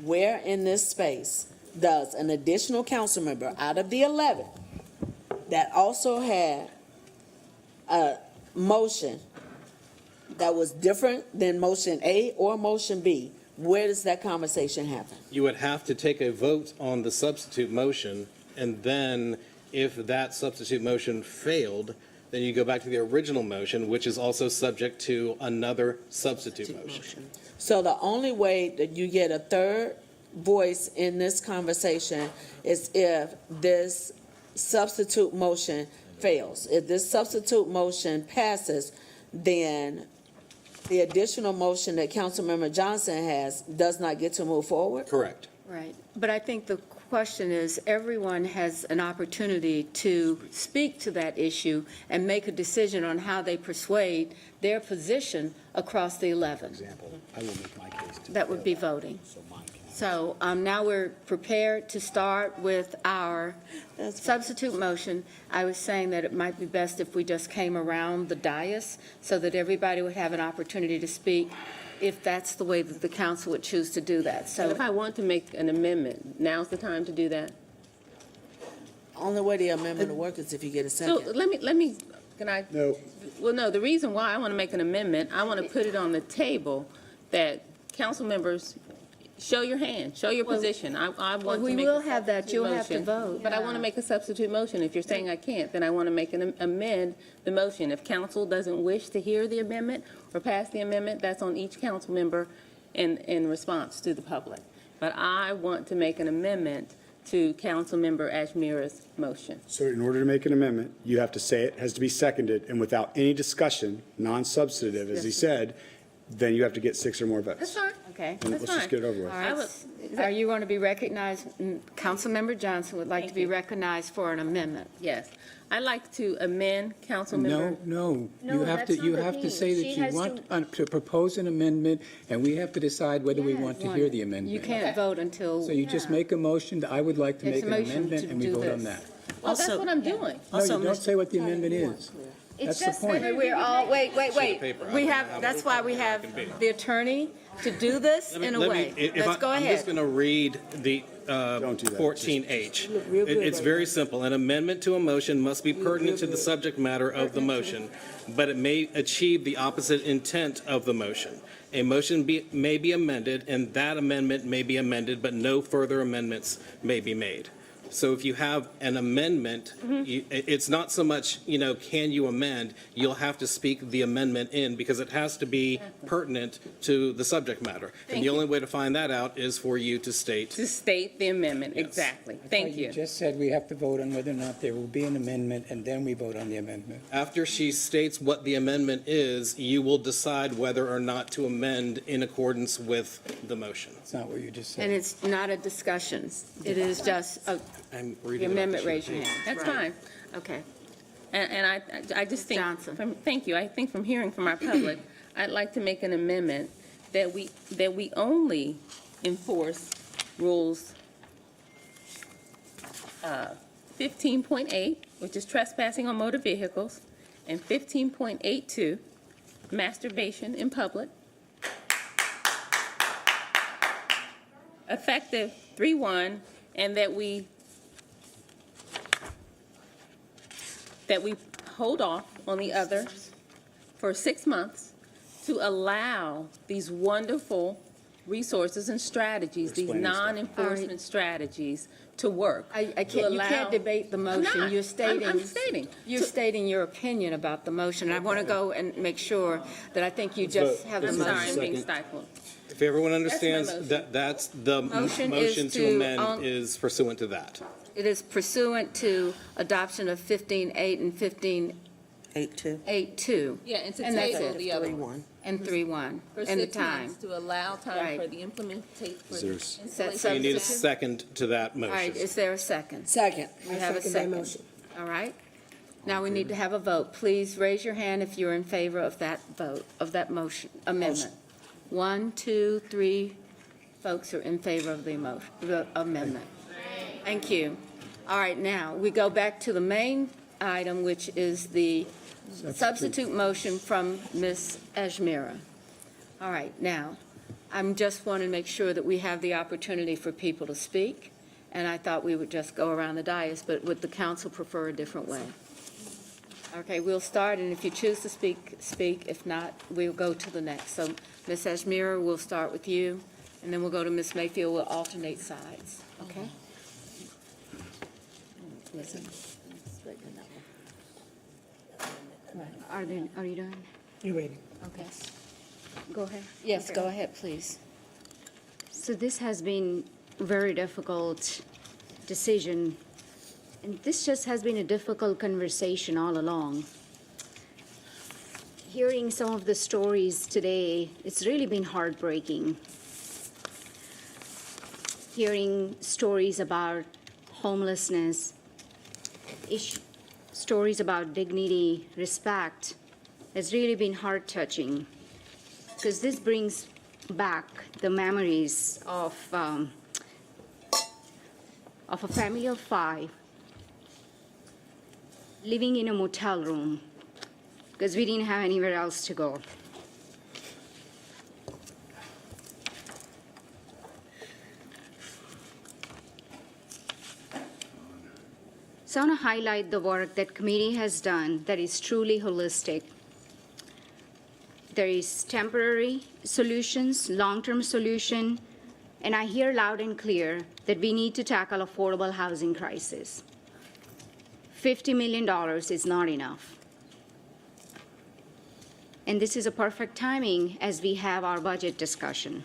Where in this space does an additional council member out of the 11 that also had a motion that was different than motion A or motion B, where does that conversation happen? You would have to take a vote on the substitute motion, and then if that substitute motion failed, then you go back to the original motion, which is also subject to another substitute motion. So the only way that you get a third voice in this conversation is if this substitute motion fails. If this substitute motion passes, then the additional motion that Councilmember Johnson has does not get to move forward? Correct. Right. But I think the question is, everyone has an opportunity to speak to that issue and make a decision on how they persuade their position across the 11. Example, I will make my case to. That would be voting. So now we're prepared to start with our substitute motion. I was saying that it might be best if we just came around the dais so that everybody would have an opportunity to speak, if that's the way that the council would choose to do that. So So if I want to make an amendment, now's the time to do that? Only way the amendment will work is if you get a So second. let me, can I? No. Well, no, the reason why I want to make an amendment, I want to put it on the table that council members, show your hand, show your position. I want to we make will a have that. substitute You'll have to motion, vote. But I want to make a substitute motion. If you're saying I can't, then I want to make amend the motion. If council doesn't wish to hear the amendment or pass the amendment, that's on each council member in response to the public. But I want to make an amendment to Councilmember Ajmira's motion. So in order to make an amendment, you have to say it has to be seconded, and without any discussion, non-substantive, as he said, then you have to get 6 or more votes. That's fine. Okay. And That's let's just fine. get it over with. All right. Are you going to be recognized? Councilmember Johnson would like to be recognized for an amendment. Yes. I'd like to amend Councilmember. No, No, you have that's to, not you the have to thing. say that She you has want to propose an amendment, and we have to decide whether we want to hear the amendment. You can't vote until. So you just make a motion, that I would like to It's make a an motion amendment, to and we do vote on this. that. Well, that's what I'm doing. No, you don't say what the amendment is. That's the point. We're all, wait. We have, that's why we have the attorney to do this in a way. Let's go I'm just ahead. going to read the 14H. It's very simple. An amendment to a motion must be pertinent to the subject matter of the motion, but it may achieve the opposite intent of the motion. A motion may be amended, and that amendment may be amended, but no further amendments may be made. So if you have an amendment, it's not so much, can you amend? You'll have to speak the amendment in because it has to be pertinent to the subject matter. And the only way to find that out is for you to state. To state the amendment, exactly. Thank you. You just said we have to vote on whether or not there will be an amendment, and then we vote on the amendment. After she states what the amendment is, you will decide whether or not to amend in accordance with the motion. That's not what you just said. And it's not a discussion. It is just a, I'm the reading amendment, off the raise sheet your of hand. That's Right. fine. Okay. And I just think, Johnson. thank you. I think from hearing from our public, I'd like to make an amendment that we only enforce rules 15.8, which is trespassing on motor vehicles, and 15.82, masturbation in public, effective 3/1, and that we hold off on the other for 6 months to allow these wonderful resources and strategies, these Explaining stuff. non-enforcement strategies to work. I to can't, you allow- can't debate the I'm motion. not. You're stating. I'm stating. You're stating your opinion about the motion. I want to go and make sure that I think you just have the I'm sorry, I'm motion. being stifled. If everyone understands motion. that's the Motion motion is to to, amend is pursuant to that. It is pursuant to adoption of 15.8 and 15.82. 8-2. Yeah, and to And that's table it. the other one. And 3.1. For And the 6 time. months to allow time Right. for the implementation. So you need a second to that All right, motion. is there a second? Second. We have a second. All right. Now we need to have a vote. Please raise your hand if you're in favor of that vote, of that motion, amendment. 1, 2, 3 folks are in favor of the amendment. Thank you. All right, now, we go back to the main item, which is the substitute motion from Ms. Ajmira. All right, now, I'm just wanting to make sure that we have the opportunity for people to speak, and I thought we would just go around the dais, but would the council prefer a different way? Okay, we'll start, and if you choose to speak, speak. If not, we'll go to the next. So, Ms. Ajmira, we'll start with you, and then we'll go to Ms. Mayfield. We'll alternate sides, okay? Listen. Are you done? You're waiting. Okay. Go ahead. Yes, go ahead, please. So this has been a very difficult decision, and this just has been a difficult conversation all along. Hearing some of the stories today, it's really been heartbreaking. Hearing stories about homelessness, stories about dignity, respect, has really been heart-touching, because this brings back the memories of a family of 5 living in a motel room because we didn't have anywhere else to go. So I want to highlight the work that committee has done that is truly holistic. There is temporary solutions, long-term solution, and I hear loud and clear that we need to tackle affordable housing crisis. $50 million is not enough. And this is a perfect timing as we have our budget discussion.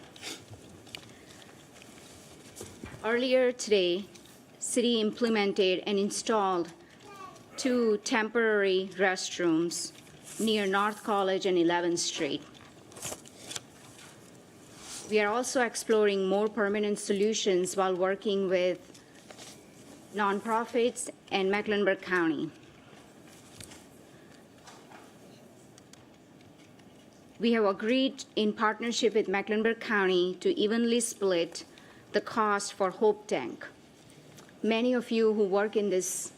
Earlier today, City implemented and installed 2 temporary restrooms near North College and 11th Street. We are also exploring more permanent solutions while working with nonprofits and Mecklenburg County. We have agreed in partnership with Mecklenburg County to evenly split the cost for Hope Tank. Many of you who work in this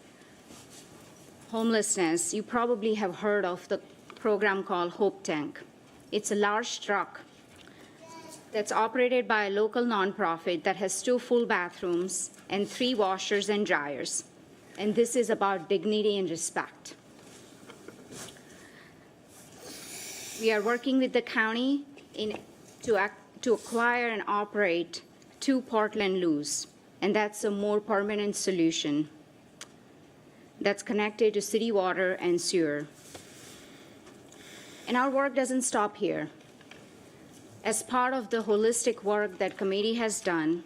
homelessness, you probably have heard of the program called Hope Tank. It's a large truck that's operated by a local nonprofit that has 2 full bathrooms and 3 washers and dryers. And this is about dignity and respect. We are working with the county to acquire and operate 2 Portland loos, and that's a more permanent solution that's connected to city water and sewer. And our work doesn't stop here. As part of the holistic work that committee has done,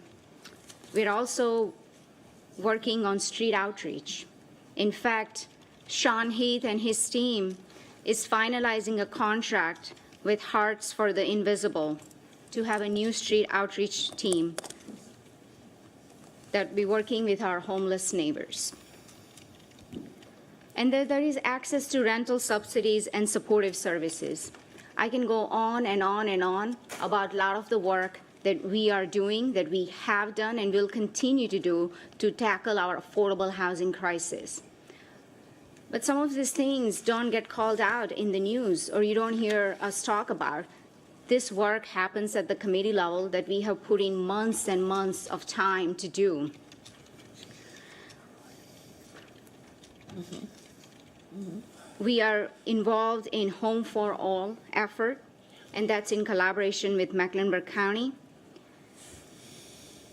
we're also working on street outreach. In fact, Sean Heath and his team is finalizing a contract with Hearts for the Invisible to have a new street outreach team that will be working with our homeless neighbors. And there is access to rental subsidies and supportive services. I can go on and on and on about a lot of the work that we are doing, that we have done, and will continue to do to tackle our affordable housing crisis. But some of these things don't get called out in the news, or you don't hear us talk about. This work happens at the committee level that we have put in months and months of time to do. We are involved in Home for All effort, and that's in collaboration with Mecklenburg County.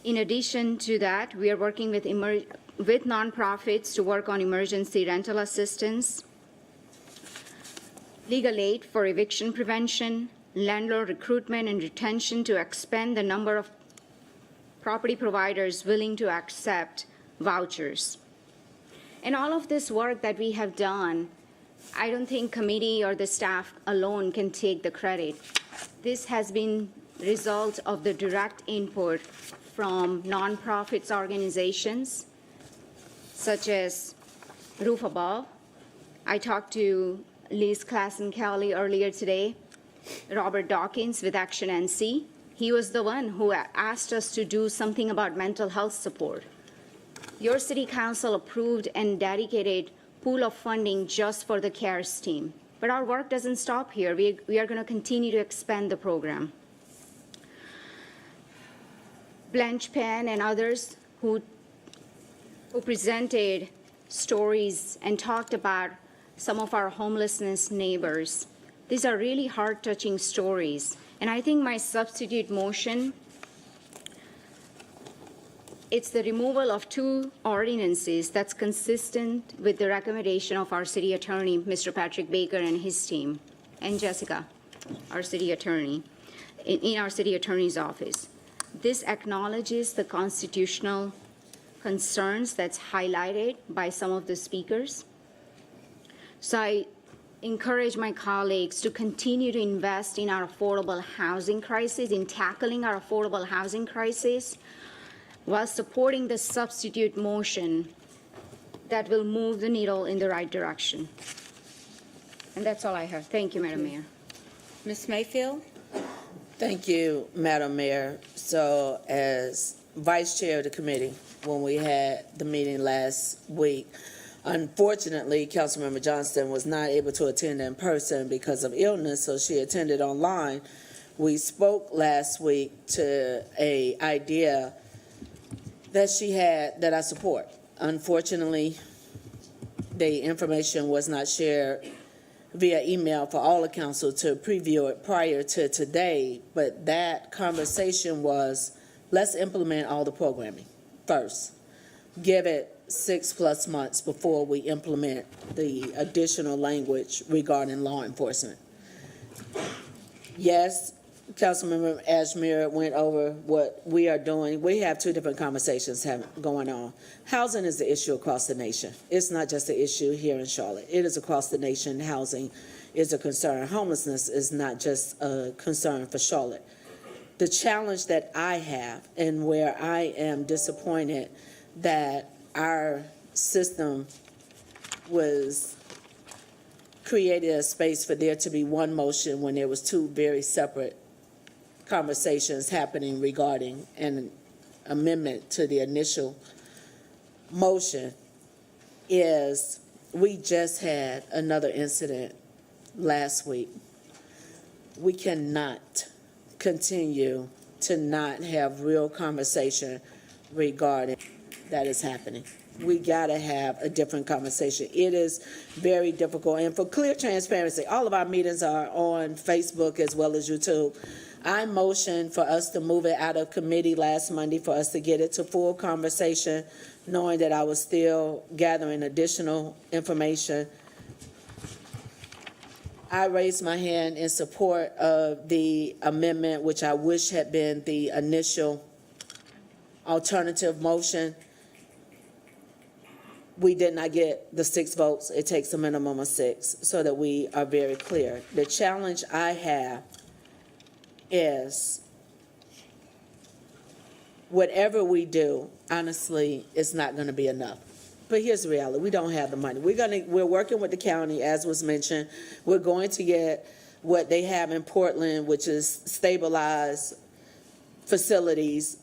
In addition to that, we are working with nonprofits to work on emergency rental assistance, legal aid for eviction prevention, landlord recruitment and retention to expand the number of property providers willing to accept vouchers. And all of this work that we have done, I don't think committee or the staff alone can take the credit. This has been the result of the direct input from nonprofits organizations such as Roof Above. I talked to Liz Klassen-Kelly earlier today, Robert Dawkins with Action NC. He was the one who asked us to do something about mental health support. Your city council approved and dedicated pool of funding just for the CARES team. But our work doesn't stop here. We are going to continue to expand the program. Blanche Penn and others who presented stories and talked about some of our homelessness neighbors. These are really heart-touching stories. And I think my substitute motion, it's the removal of 2 ordinances that's consistent with the recommendation of our city attorney, Mr. Patrick Baker and his team, and Jessica, our city attorney, in our city attorney's office. This acknowledges the constitutional concerns that's highlighted by some of the speakers. So I encourage my colleagues to continue to invest in our affordable housing crisis, in tackling our affordable housing crisis, while supporting the substitute motion that will move the needle in the right direction. And that's all I have. Thank you, Madam Mayor. Ms. Mayfield? Thank you, Madam Mayor. So as Vice Chair of the committee, when we had the meeting last week, unfortunately, Councilmember Johnston was not able to attend in person because of illness, so she attended online. We spoke last week to an idea that she had that I support. Unfortunately, the information was not shared via email for all the council to preview it prior to today, but that conversation was let's implement all the programming first. Give it 6+ months before we implement the additional language regarding law enforcement. Yes, Councilmember Ashmere went over what we are doing. We have two different conversations going on. Housing is the issue across the nation. It's not just an issue here in Charlotte. It is across the nation. Housing is a concern. Homelessness is not just a concern for Charlotte. The challenge that I have, and where I am disappointed that our system was created a space for there to be one motion when there was two very separate conversations happening regarding an amendment to the initial motion, is we just had another incident last week. We cannot continue to not have real conversation regarding that is happening. We gotta have a different conversation. It is very difficult, and for clear transparency, all of our meetings are on Facebook as well as YouTube. I motioned for us to move it out of committee last Monday for us to get it to full conversation, knowing that I was still gathering additional information. I raised my hand in support of the amendment, which I wish had been the initial alternative motion. We did not get the 6 votes. It takes a minimum of 6, so that we are very clear. The challenge I have is whatever we do, honestly, it's not going to be enough. But here's the reality. We don't have the money. We're working with the county, as was mentioned. We're going to get what they have in Portland, which is stabilized facilities.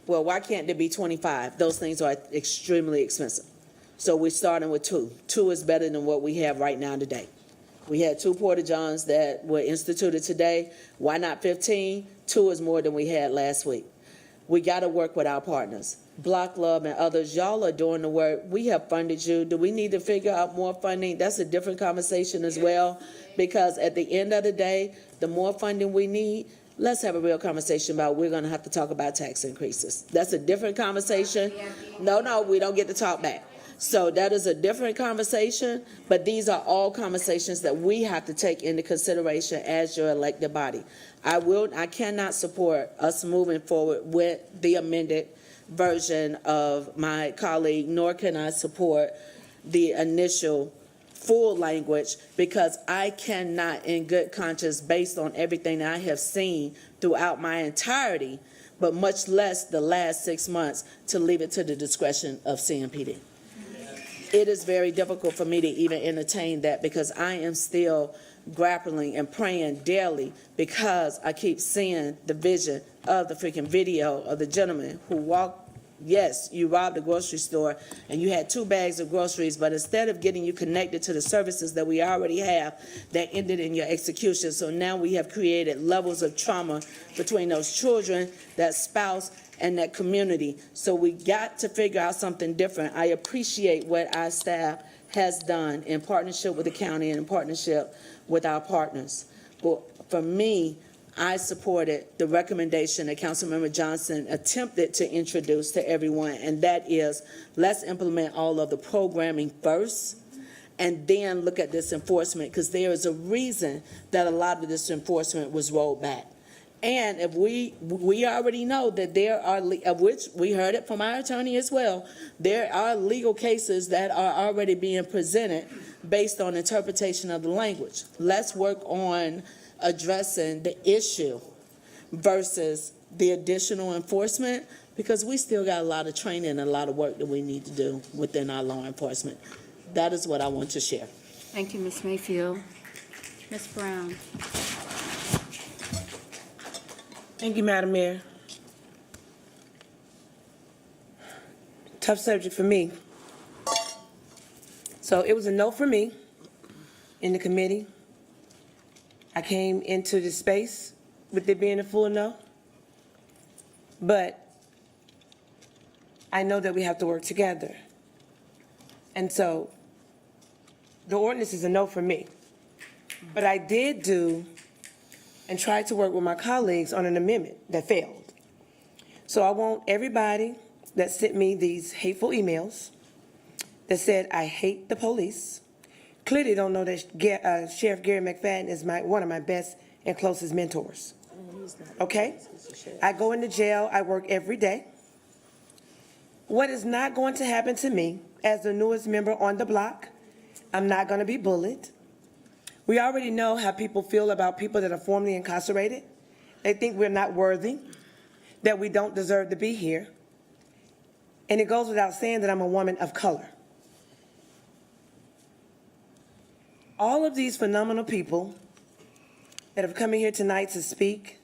Well, why can't there be 25? Those things are extremely expensive. So we're starting with 2. 2 is better than what we have right now today. We had 2 porta-johns that were instituted today. Why not 15? 2 is more than we had last week. We got to work with our partners. Block Love and others, y'all are doing the work. We have funded you. Do we need to figure out more funding? That's a different conversation as well, because at the end of the day, the more funding we need, let's have a real conversation about we're going to have to talk about tax increases. That's a different conversation. No, we don't get to talk back. So that is a different conversation, but these are all conversations that we have to take into consideration as your elected body. I cannot support us moving forward with the amended version of my colleague, nor can I support the initial full language, because I cannot in good conscience, based on everything I have seen throughout my entirety, but much less the last 6 months, to leave it to the discretion of CMPD. It is very difficult for me to even entertain that, because I am still grappling and praying daily, because I keep seeing the vision of the freaking video of the gentleman who walked. Yes, you robbed a grocery store and you had 2 bags of groceries, but instead of getting you connected to the services that we already have, that ended in your execution. So now we have created levels of trauma between those children, that spouse, and that community. So we got to figure out something different. I appreciate what our staff has done in partnership with the county and in partnership with our partners. But for me, I supported the recommendation that Councilmember Johnson attempted to introduce to everyone, and that is, let's implement all of the programming first and then look at this enforcement, because there is a reason that a lot of this enforcement was rolled back. And if we already know that there are, of which we heard it from our attorney as well, there are legal cases that are already being presented based on interpretation of the language. Let's work on addressing the issue versus the additional enforcement, because we still got a lot of training and a lot of work that we need to do within our law enforcement. That is what I want to share. Thank you, Ms. Mayfield. Ms. Brown. Thank you, Madam Mayor. Tough subject for me. So it was a no for me in the committee. I came into this space with it being a full no. But I know that we have to work together. And so the ordinance is a no for me. But I did do and tried to work with my colleagues on an amendment that failed. So I want everybody that sent me these hateful emails that said, I hate the police, clearly don't know that Sheriff Gary McFadden is one of my best and closest mentors. Okay? I go into jail, I work every day. What is not going to happen to me as the newest member on the block, I'm not going to be bullied. We already know how people feel about people that are formerly incarcerated. They think we're not worthy, that we don't deserve to be here. And it goes without saying that I'm a woman of color. All of these phenomenal people that have come in here tonight to speak,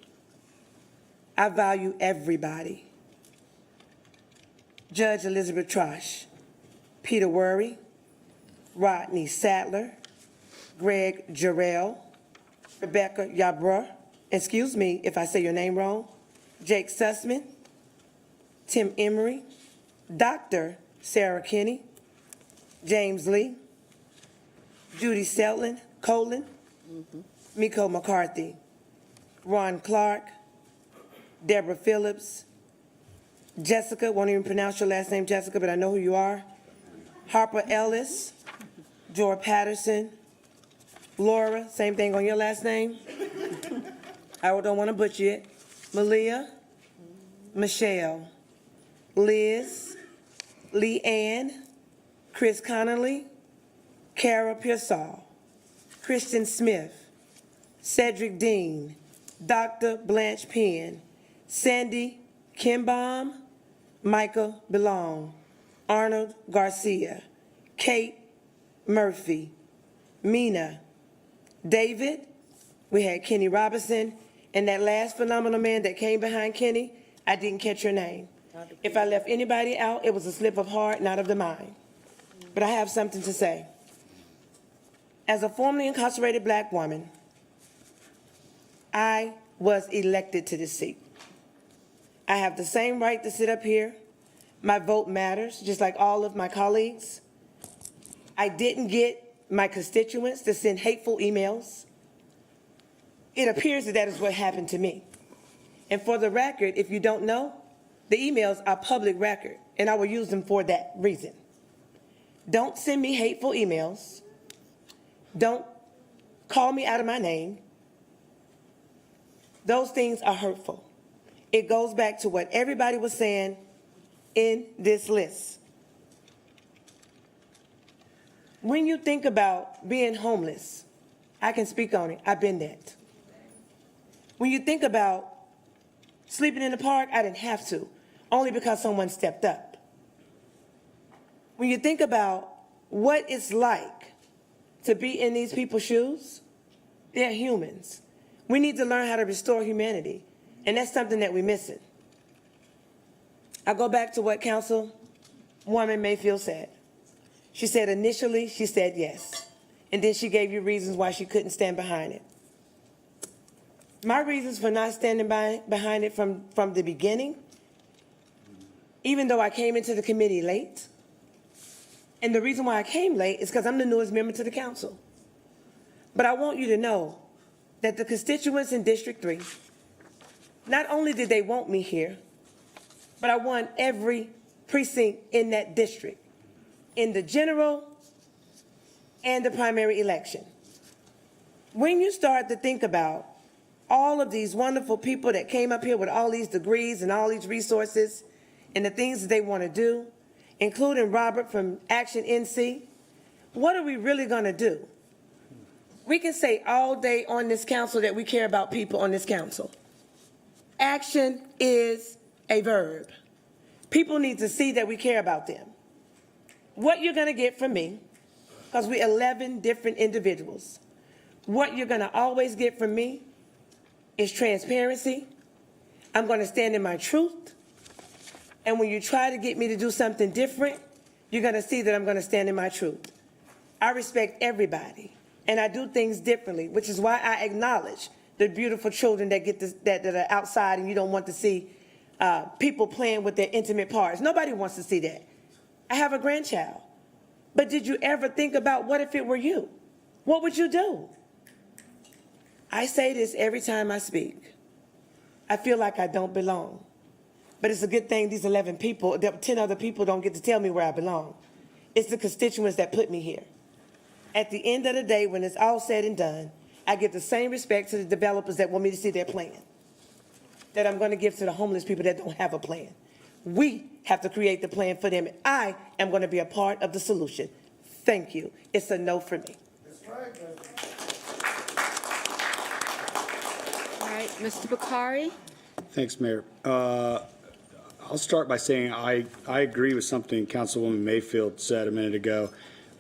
I value everybody. Judge Elizabeth Trosh, Peter Worry, Rodney Sadler, Greg Jarrell, Rebecca Yarbrough, excuse me if I say your name wrong, Jake Sussman, Tim Emery, Dr. Sarah Kinney, James Lee, Judy Colin, Miko McCarthy, Ron Clark, Deborah Phillips, Jessica, won't even pronounce your last name, Jessica, but I know who you are, Harper Ellis, Joy Patterson, Laura, same thing on your last name. I don't want to butcher it. Malia, Michelle, Liz, Leanne, Chris Connolly, Kara Pearsall, Christian Smith, Cedric Dean, Dr. Blanche Penn, Sandy Kimbaum, Michael Belong, Arnold Garcia, Kate Murphy, Mina, David, we had Kenny Robinson, and that last phenomenal man that came behind Kenny, I didn't catch your name. If I left anybody out, it was a slip of heart, not of the mind. But I have something to say. As a formerly incarcerated black woman, I was elected to this seat. I have the same right to sit up here. My vote matters, just like all of my colleagues. I didn't get my constituents to send hateful emails. It appears that that is what happened to me. And for the record, if you don't know, the emails are public record, and I will use them for that reason. Don't send me hateful emails. Don't call me out of my name. Those things are hurtful. It goes back to what everybody was saying in this list. When you think about being homeless, I can speak on it. I've been that. When you think about sleeping in the park, I didn't have to, only because someone stepped up. When you think about what it's like to be in these people's shoes, they're humans. We need to learn how to restore humanity, and that's something that we're missing. I go back to what Councilwoman Mayfield said. She said initially, she said yes, and then she gave you reasons why she couldn't stand behind it. My reasons for not standing behind it from the beginning, even though I came into the committee late, and the reason why I came late is because I'm the newest member to the council. But I want you to know that the constituents in District 3, not only did they want me here, but I won every precinct in that district, in the general and the primary election. When you start to think about all of these wonderful people that came up here with all these degrees and all these resources and the things that they want to do, including Robert from Action NC, what are we really going to do? We can say all day on this council that we care about people on this council. Action is a verb. People need to see that we care about them. What you're going to get from me, because we're 11 different individuals, what you're going to always get from me is transparency. I'm going to stand in my truth. And when you try to get me to do something different, you're going to see that I'm going to stand in my truth. I respect everybody, and I do things differently, which is why I acknowledge the beautiful children that get this, that are outside and you don't want to see people playing with their intimate parts. Nobody wants to see that. I have a grandchild. But did you ever think about what if it were you? What would you do? I say this every time I speak. I feel like I don't belong. But it's a good thing these 11 people, the 10 other people don't get to tell me where I belong. It's the constituents that put me here. At the end of the day, when it's all said and done, I give the same respect to the developers that want me to see their plan that I'm going to give to the homeless people that don't have a plan. We have to create the plan for them. I am going to be a part of the solution. Thank you. It's a no for me. All right, Mr. Bakari? Thanks, Mayor. I'll start by saying I agree with something Councilwoman Mayfield said a minute ago.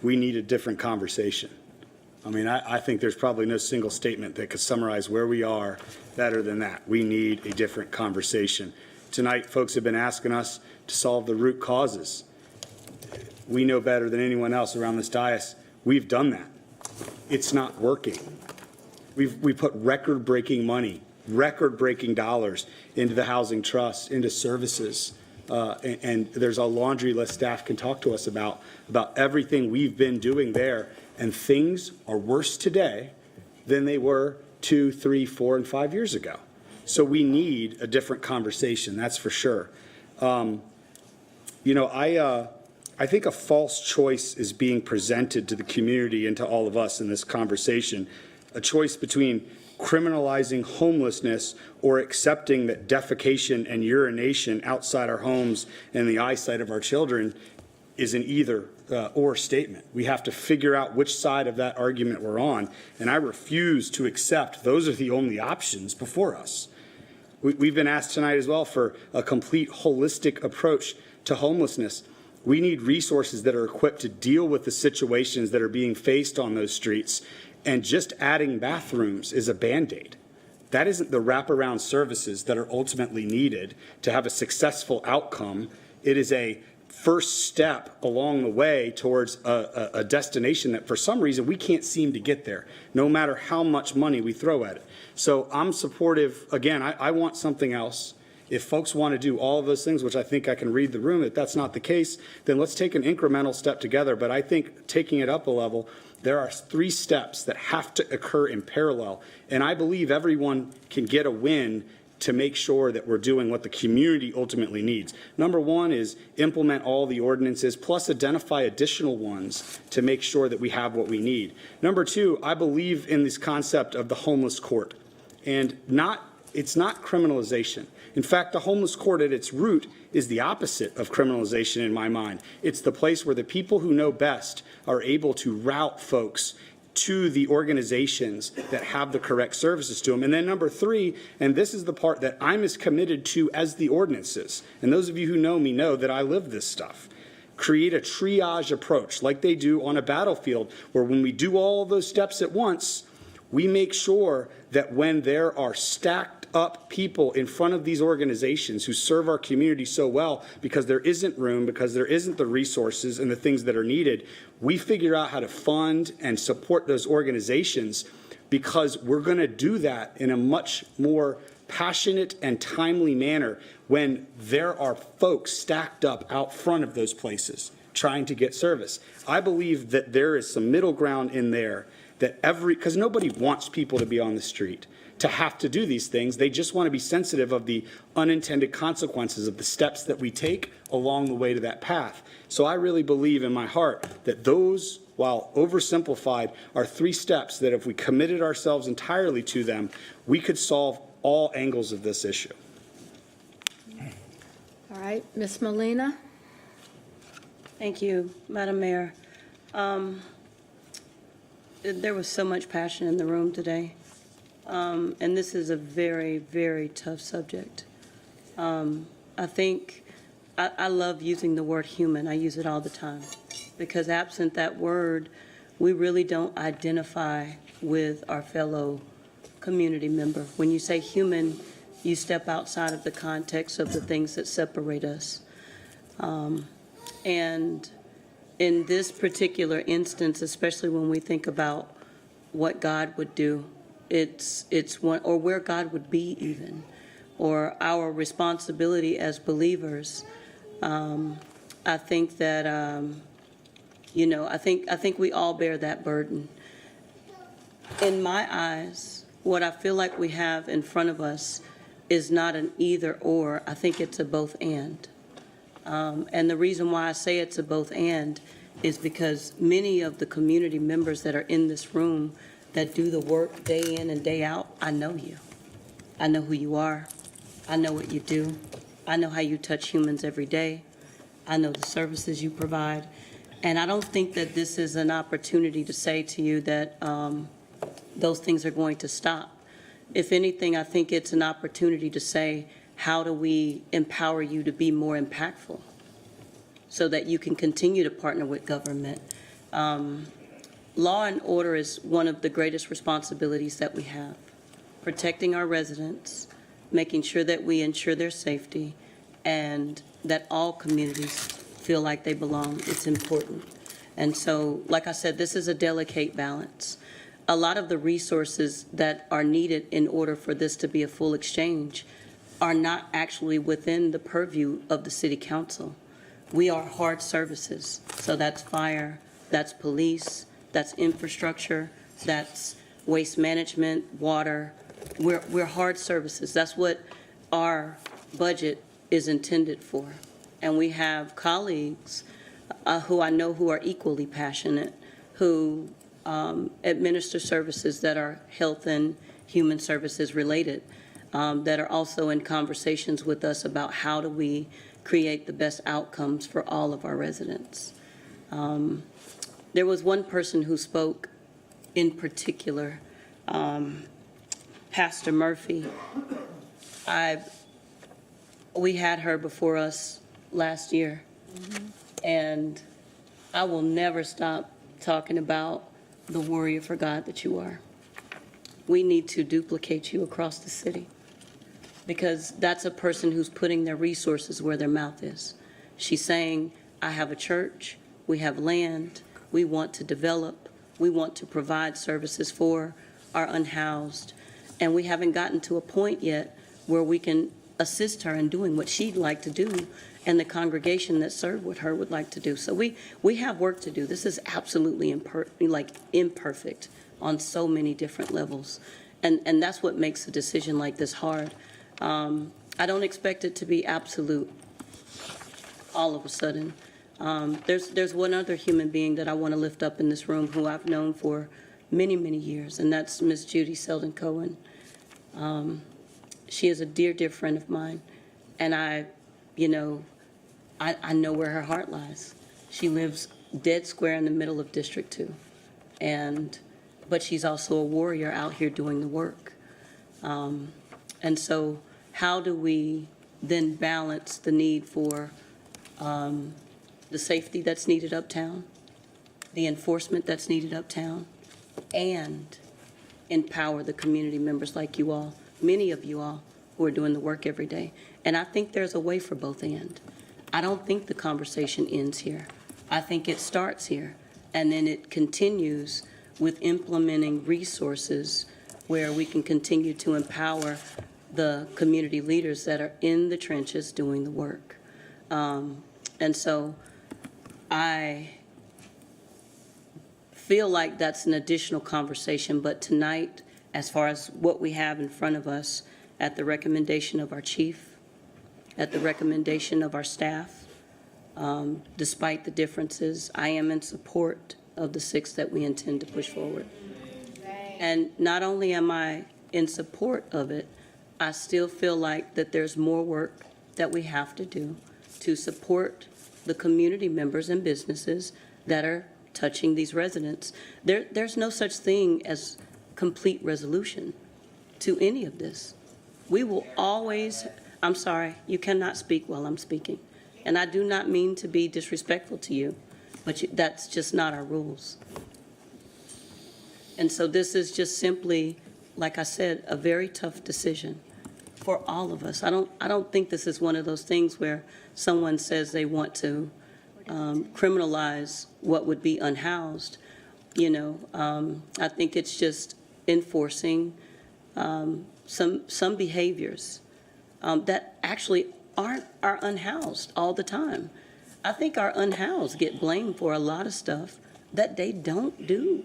We need a different conversation. I mean, I think there's probably no single statement that could summarize where we are better than that. We need a different conversation. Tonight, folks have been asking us to solve the root causes. We know better than anyone else around this dais. We've done that. It's not working. We put record-breaking money, record-breaking dollars into the housing trust, into services, and there's a laundry list staff can talk to us about everything we've been doing there, and things are worse today than they were 2, 3, 4, and 5 years ago. So we need a different conversation, that's for sure. You know, I think a false choice is being presented to the community and to all of us in this conversation, a choice between criminalizing homelessness or accepting that defecation and urination outside our homes and the eyesight of our children is an either or statement. We have to figure out which side of that argument we're on, and I refuse to accept those are the only options before us. We've been asked tonight as well for a complete holistic approach to homelessness. We need resources that are equipped to deal with the situations that are being faced on those streets, and just adding bathrooms is a Band-Aid. That isn't the wraparound services that are ultimately needed to have a successful outcome. It is a first step along the way towards a destination that for some reason we can't seem to get there, no matter how much money we throw at it. So I'm supportive. Again, I want something else. If folks want to do all of those things, which I think I can read the room, if that's not the case, then let's take an incremental step together. But I think taking it up a level, there are 3 steps that have to occur in parallel. And I believe everyone can get a win to make sure that we're doing what the community ultimately needs. Number 1 is implement all the ordinances, plus identify additional ones to make sure that we have what we need. Number 2, I believe in this concept of the homeless court. And it's not criminalization. In fact, the homeless court at its root is the opposite of criminalization in my mind. It's the place where the people who know best are able to route folks to the organizations that have the correct services to them. And then number 3, and this is the part that I'm as committed to as the ordinances, and those of you who know me know that I live this stuff. Create a triage approach like they do on a battlefield, where when we do all those steps at once, we make sure that when there are stacked up people in front of these organizations who serve our community so well, because there isn't room, because there isn't the resources and the things that are needed, we figure out how to fund and support those organizations, because we're going to do that in a much more passionate and timely manner when there are folks stacked up out front of those places trying to get service. I believe that there is some middle ground in there that because nobody wants people to be on the street, to have to do these things. They just want to be sensitive of the unintended consequences of the steps that we take along the way to that path. So I really believe in my heart that those, while oversimplified, are 3 steps that if we committed ourselves entirely to them, we could solve all angles of this issue. All right, Ms. Molina? Thank you, Madam Mayor. There was so much passion in the room today, and this is a very, very tough subject. I think I love using the word human. I use it all the time, because absent that word, we really don't identify with our fellow community member. When you say human, you step outside of the context of the things that separate us. And in this particular instance, especially when we think about what God would do, it's one, or where God would be even, or our responsibility as believers. I think that, I think we all bear that burden. In my eyes, what I feel like we have in front of us is not an either or. I think it's a both and. And the reason why I say it's a both and is because many of the community members that are in this room that do the work day in and day out, I know you. I know who you are. I know what you do. I know how you touch humans every day. I know the services you provide. And I don't think that this is an opportunity to say to you that those things are going to stop. If anything, I think it's an opportunity to say, how do we empower you to be more impactful so that you can continue to partner with government? Law and order is one of the greatest responsibilities that we have. Protecting our residents, making sure that we ensure their safety, and that all communities feel like they belong. It's important. And so, like I said, this is a delicate balance. A lot of the resources that are needed in order for this to be a full exchange are not actually within the purview of the city council. We are hard services. So that's fire, that's police, that's infrastructure, that's waste management, water. We're hard services. That's what our budget is intended for. And we have colleagues who I know who are equally passionate, who administer services that are health and human services related, that are also in conversations with us about how do we create the best outcomes for all of our residents. There was one person who spoke in particular, Pastor Murphy. We had her before us last year, and I will never stop talking about the warrior for God that you are. We need to duplicate you across the city, because that's a person who's putting their resources where their mouth is. She's saying, I have a church, we have land, we want to develop, we want to provide services for our unhoused, and we haven't gotten to a point yet where we can assist her in doing what she'd like to do and the congregation that served with her would like to do. So we have work to do. This is absolutely imperfect on so many different levels. And that's what makes a decision like this hard. I don't expect it to be absolute all of a sudden. There's one other human being that I want to lift up in this room who I've known for many, many years, and that's Miss Judy Selden Cohen. She is a dear, dear friend of mine, and I know where her heart lies. She lives dead square in the middle of District 2, but she's also a warrior out here doing the work. And so how do we then balance the need for the safety that's needed uptown, the enforcement that's needed uptown, and empower the community members like you all, many of you all, who are doing the work every day? And I think there's a way for both and. I don't think the conversation ends here. I think it starts here, and then it continues with implementing resources where we can continue to empower the community leaders that are in the trenches doing the work. And so I feel like that's an additional conversation, but tonight, as far as what we have in front of us, at the recommendation of our chief, at the recommendation of our staff, despite the differences, I am in support of the 6 that we intend to push forward. And not only am I in support of it, I still feel like that there's more work that we have to do to support the community members and businesses that are touching these residents. There's no such thing as complete resolution to any of this. We will always, I'm sorry, you cannot speak while I'm speaking. And I do not mean to be disrespectful to you, but that's just not our rules. And so this is just simply, like I said, a very tough decision for all of us. I don't think this is one of those things where someone says they want to criminalize what would be unhoused. I think it's just enforcing some behaviors that actually are unhoused all the time. I think our unhoused get blamed for a lot of stuff that they don't do.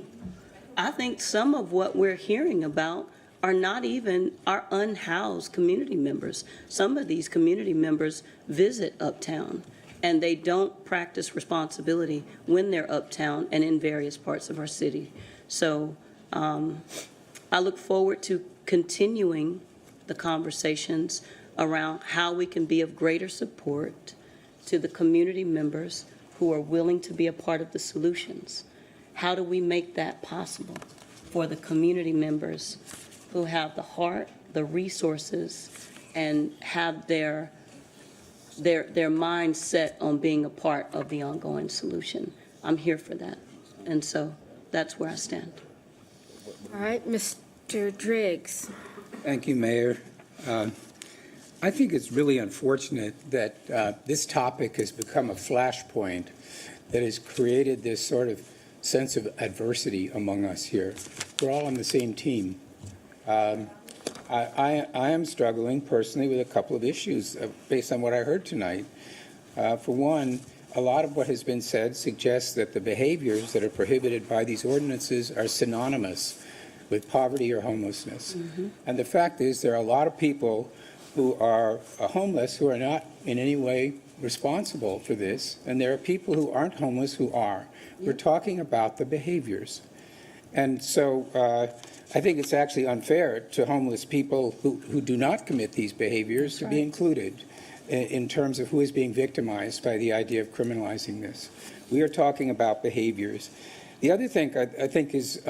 I think some of what we're hearing about are not even our unhoused community members. Some of these community members visit Uptown, and they don't practice responsibility when they're uptown and in various parts of our city. So I look forward to continuing the conversations around how we can be of greater support to the community members who are willing to be a part of the solutions. How do we make that possible for the community members who have the heart, the resources, and have their mind set on being a part of the ongoing solution? I'm here for that. And so that's where I stand. All right, Mr. Driggs. Thank you, Mayor. I think it's really unfortunate that this topic has become a flashpoint that has created this sort of sense of adversity among us here. We're all on the same team. I am struggling personally with a couple of issues based on what I heard tonight. For one, a lot of what has been said suggests that the behaviors that are prohibited by these ordinances are synonymous with poverty or homelessness. And the fact is there are a lot of people who are homeless who are not in any way responsible for this, and there are people who aren't homeless who are. We're talking about the behaviors. And so I think it's actually unfair to homeless people who do not commit these behaviors to be included in terms of who is being victimized by the idea of criminalizing this. We are talking about behaviors. The other thing I think is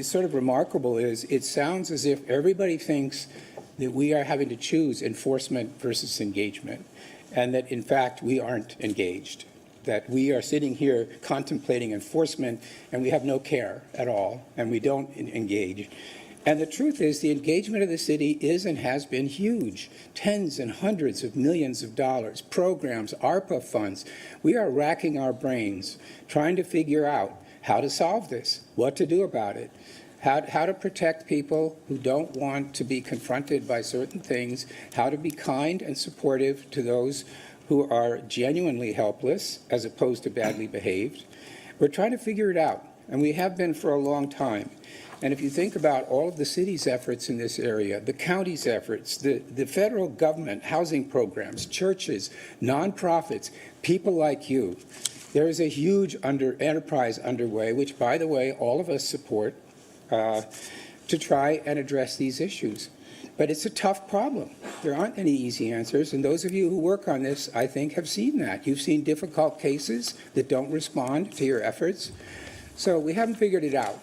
sort of remarkable is it sounds as if everybody thinks that we are having to choose enforcement versus engagement, and that in fact we aren't engaged, that we are sitting here contemplating enforcement and we have no care at all and we don't engage. And the truth is the engagement of the city is and has been huge. Tens and hundreds of millions of dollars, programs, ARPA funds. We are racking our brains trying to figure out how to solve this, what to do about it, how to protect people who don't want to be confronted by certain things, how to be kind and supportive to those who are genuinely helpless as opposed to badly behaved. We're trying to figure it out, and we have been for a long time. And if you think about all of the city's efforts in this area, the county's efforts, the federal government, housing programs, churches, nonprofits, people like you, there is a huge enterprise underway, which, by the way, all of us support, to try and address these issues. But it's a tough problem. There aren't any easy answers, and those of you who work on this, I think, have seen that. You've seen difficult cases that don't respond to your efforts. So we haven't figured it out.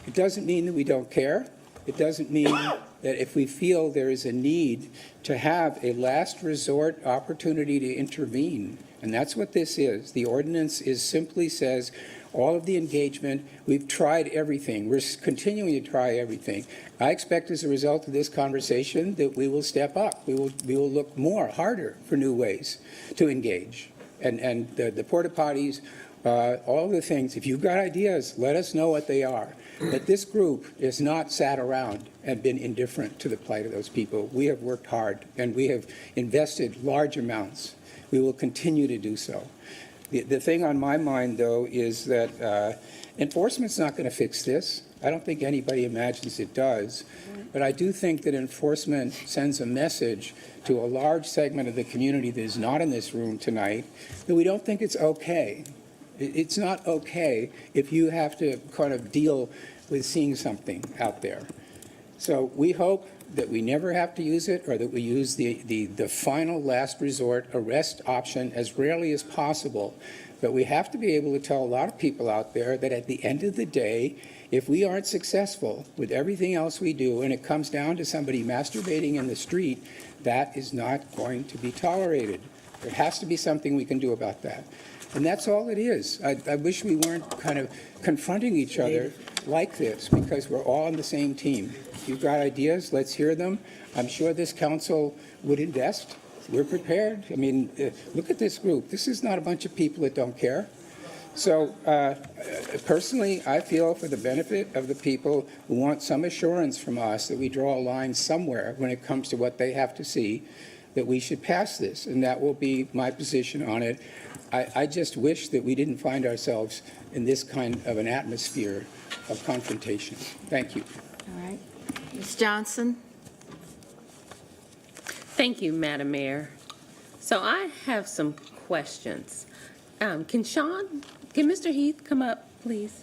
It doesn't mean that we don't care. It doesn't mean that if we feel there is a need to have a last resort opportunity to intervene, and that's what this is. The ordinance simply says all of the engagement, we've tried everything. We're continuing to try everything. I expect as a result of this conversation that we will step up. We will look harder for new ways to engage. And the porta potties, all the things, if you've got ideas, let us know what they are. But this group has not sat around and been indifferent to the plight of those people. We have worked hard, and we have invested large amounts. We will continue to do so. The thing on my mind, though, is that enforcement's not going to fix this. I don't think anybody imagines it does. But I do think that enforcement sends a message to a large segment of the community that is not in this room tonight that we don't think it's okay. It's not okay if you have to kind of deal with seeing something out there. So we hope that we never have to use it, or that we use the final last resort arrest option as rarely as possible. But we have to be able to tell a lot of people out there that at the end of the day, if we aren't successful with everything else we do, and it comes down to somebody masturbating in the street, that is not going to be tolerated. There has to be something we can do about that. And that's all it is. I wish we weren't kind of confronting each other like this, because we're all on the same team. If you've got ideas, let's hear them. I'm sure this council would invest. We're prepared. I mean, look at this group. This is not a bunch of people that don't care. So personally, I feel for the benefit of the people who want some assurance from us that we draw a line somewhere when it comes to what they have to see, that we should pass this, and that will be my position on it. I just wish that we didn't find ourselves in this kind of an atmosphere of confrontation. Thank you. All right. Ms. Johnson? Thank you, Madam Mayor. So I have some questions. Can Mr. Heath come up, please?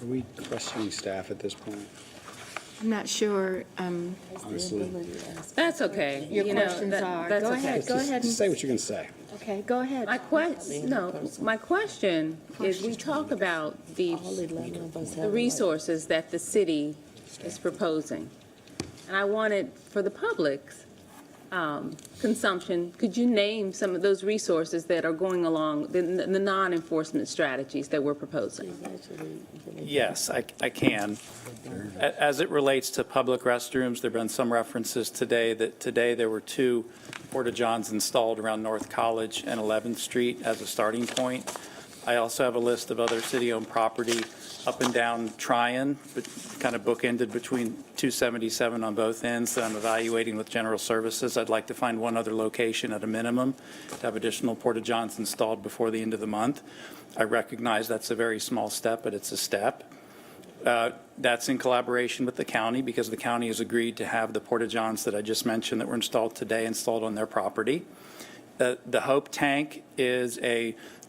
Are we questioning staff at this point? I'm not sure. Honestly. That's okay. Your You know, questions that- are. that's Go okay. ahead, go ahead. Just say what you can say. Okay, go ahead. My question is, we talk about the resources that the city is proposing. And I wanted, for the public's consumption, could you name some of those resources that are going along, the non-enforcement strategies that we're proposing? Yes, I can. As it relates to public restrooms, there have been some references today that today there were 2 porta-johns installed around North College and 11th Street as a starting point. I also have a list of other city-owned property up and down Tryon, but kind of bookended between 277 on both ends that I'm evaluating with General Services. I'd like to find one other location at a minimum to have additional porta-johns installed before the end of the month. I recognize that's a very small step, but it's a step. That's in collaboration with the county because the county has agreed to have the porta-johns that I just mentioned that were installed today installed on their property. The Hope Tank is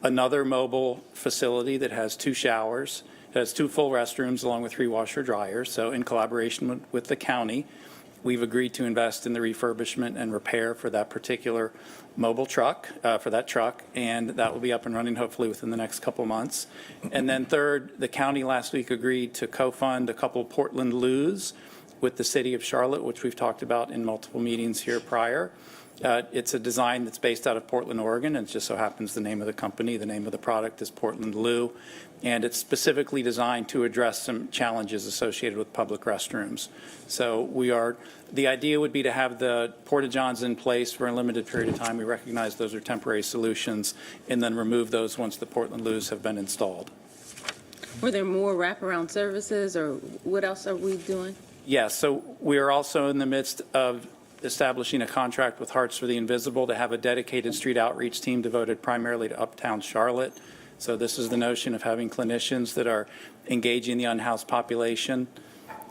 another mobile facility that has 2 showers. It has 2 full restrooms along with 3 washer dryers. So in collaboration with the county, we've agreed to invest in the refurbishment and repair for that particular mobile truck, for that truck, and that will be up and running hopefully within the next couple months. And then third, the county last week agreed to co-fund a couple Portland loos with the city of Charlotte, which we've talked about in multiple meetings here prior. It's a design that's based out of Portland, Oregon, and it just so happens the name of the company, the name of the product is Portland Loo, and it's specifically designed to address some challenges associated with public restrooms. So the idea would be to have the porta-johns in place for a limited period of time. We recognize those are temporary solutions, and then remove those once the Portland Loos have been installed. Were there more wraparound services, or what else are we doing? Yes, so we are also in the midst of establishing a contract with Hearts for the Invisible to have a dedicated street outreach team devoted primarily to uptown Charlotte. So this is the notion of having clinicians that are engaging the unhoused population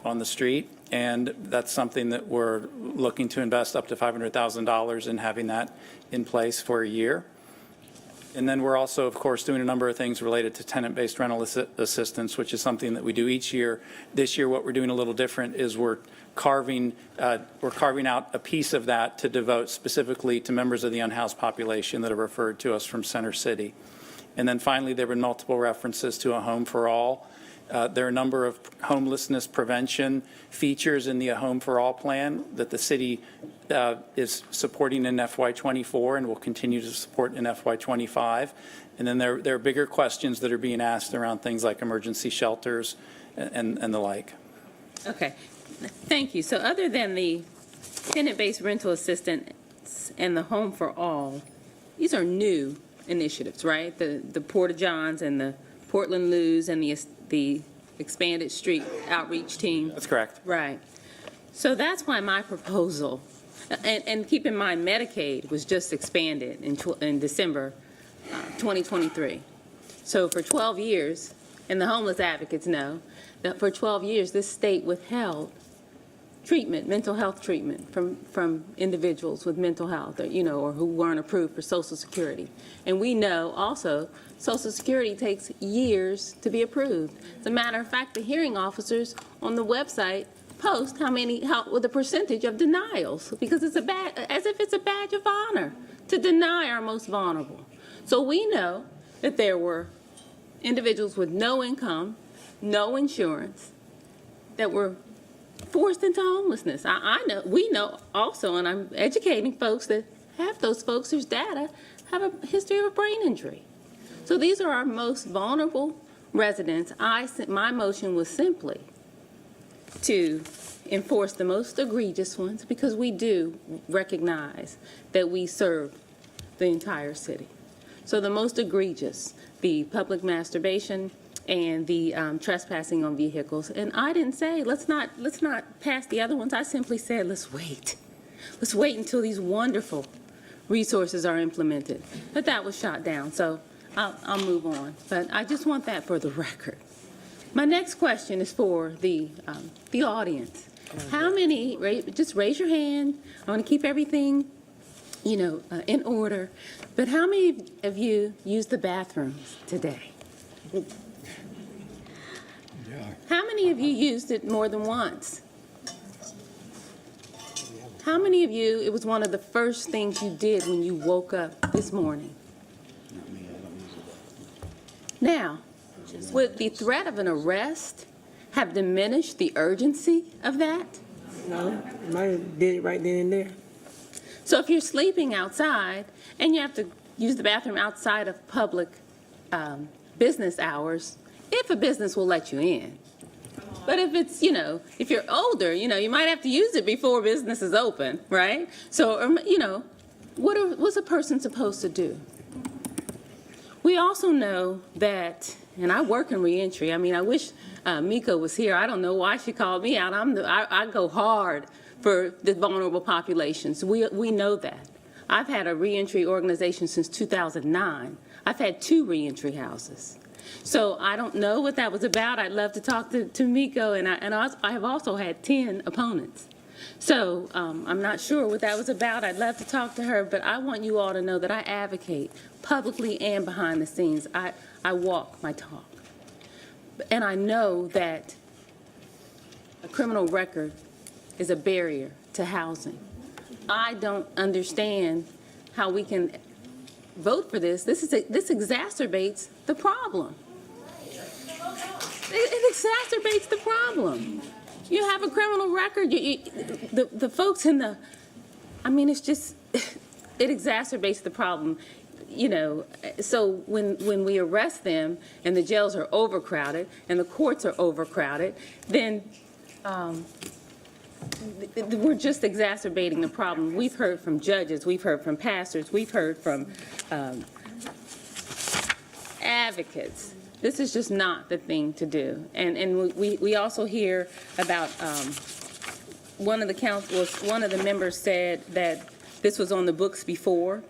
on the street. And that's something that we're looking to invest up to $500,000 in having that in place for a year. And then we're also, of course, doing a number of things related to tenant-based rental assistance, which is something that we do each year. This year, what we're doing a little different is we're carving out a piece of that to devote specifically to members of the unhoused population that are referred to us from Center City. And then finally, there have been multiple references to a home for all. There are a number of homelessness prevention features in the A Home for All plan that the city is supporting in FY24 and will continue to support in FY25. And then there are bigger questions that are being asked around things like emergency shelters and the like. Okay, thank you. So other than the tenant-based rental assistance and the Home for All, these are new initiatives, right? The Porta-Johns and the Portland Loos and the expanded street outreach team. That's correct. Right. So that's why my proposal, and keep in mind Medicaid was just expanded in December 2023. So for 12 years, and the homeless advocates know that for 12 years this state withheld treatment, mental health treatment from individuals with mental health, or who weren't approved for Social Security. And we know also Social Security takes years to be approved. As a matter of fact, the hearing officers on the website post what the percentage of denials, because it's as if it's a badge of honor to deny our most vulnerable. So we know that there were individuals with no income, no insurance, that were forced into homelessness. We know also, and I'm educating folks, that half those folks, there's data, have a history of a brain injury. So these are our most vulnerable residents. My motion was simply to enforce the most egregious ones, because we do recognize that we serve the entire city. So the most egregious, the public masturbation and the trespassing on vehicles. And I didn't say, let's not pass the other ones. I simply said, let's wait. Let's wait until these wonderful resources are implemented. But that was shot down, so I'll move on. But I just want that for the record. My next question is for the audience. How many, just raise your hand. I want to keep everything, in order. But how many of you used the bathrooms today? How many of you used it more than once? How many of you, it was one of the first things you did when you woke up this morning? Now, would the threat of an arrest have diminished the urgency of that? No, might have did it right then and there. So if you're sleeping outside and you have to use the bathroom outside of public business hours, if a business will let you in. But if it's, if you're older, you might have to use it before business is open, right? So, what's a person supposed to do? We also know that, and I work in reentry. I mean, I wish Miko was here. I don't know why she called me out. I go hard for the vulnerable populations. We know that. I've had a reentry organization since 2009. I've had 2 reentry houses. So I don't know what that was about. I'd love to talk to Miko, and I have also had 10 opponents. So I'm not sure what that was about. I'd love to talk to her, but I want you all to know that I advocate publicly and behind the scenes. I walk my talk. And I know that a criminal record is a barrier to housing. I don't understand how we can vote for this. This exacerbates the problem. It exacerbates the problem. You have a criminal record. The folks in the, it's just, it exacerbates the problem. So when we arrest them and the jails are overcrowded and the courts are overcrowded, then we're just exacerbating the problem. We've heard from judges, we've heard from pastors, we've heard from advocates. This is just not the thing to do. And we also hear about one of the members said that this was on the books before.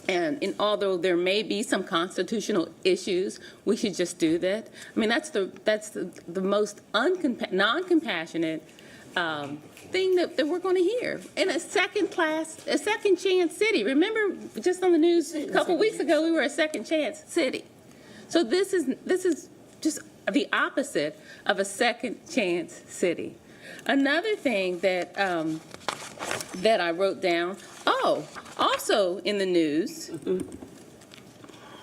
And although there may be some constitutional issues, we should just do that. That's the most non-compassionate thing that we're going to hear. In a second chance city. Remember, just on the news a couple weeks ago, we were a second chance city. So this is just the opposite of a second chance city. Another thing that I wrote down. Also in the news,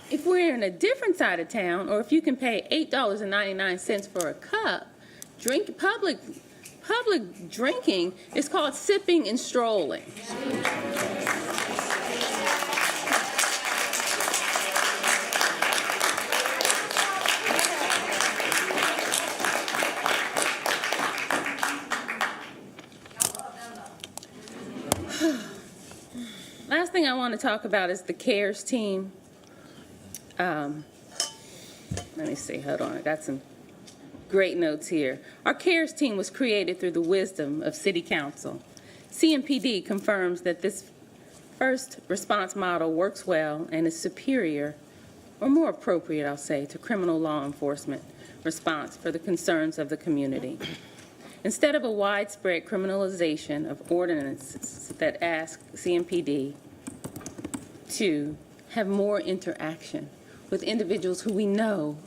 if we're in a different side of town, or if you can pay $8.99 for a cup, public drinking is called sipping and strolling. Last thing I want to talk about is the CARES team. Let me see, hold on, I got some great notes here. Our CARES team was created through the wisdom of City Council. CMPD confirms that this first response model works well and is superior, or more appropriate, I'll say, to criminal law enforcement response for the concerns of the community. Instead of a widespread criminalization of ordinances that ask CMPD to have more interaction with individuals who we know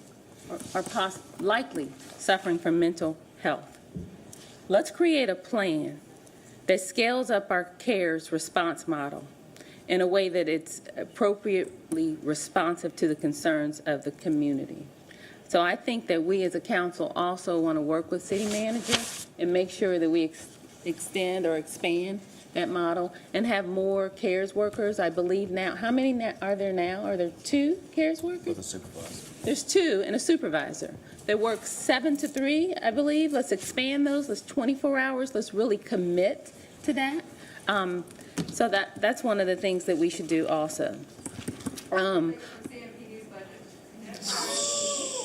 are likely suffering from mental health. Let's create a plan that scales up our CARES response model in a way that it's appropriately responsive to the concerns of the community. So I think that we as a council also want to work with city managers and make sure that we extend or expand that model and have more CARES workers. I believe now, how many are there now? Are there 2 CARES workers? With a supervisor. There's 2 and a supervisor. They work 7 to 3, I believe. Let's expand those. Let's 24 hours. Let's really commit to that. So that's one of the things that we should do also.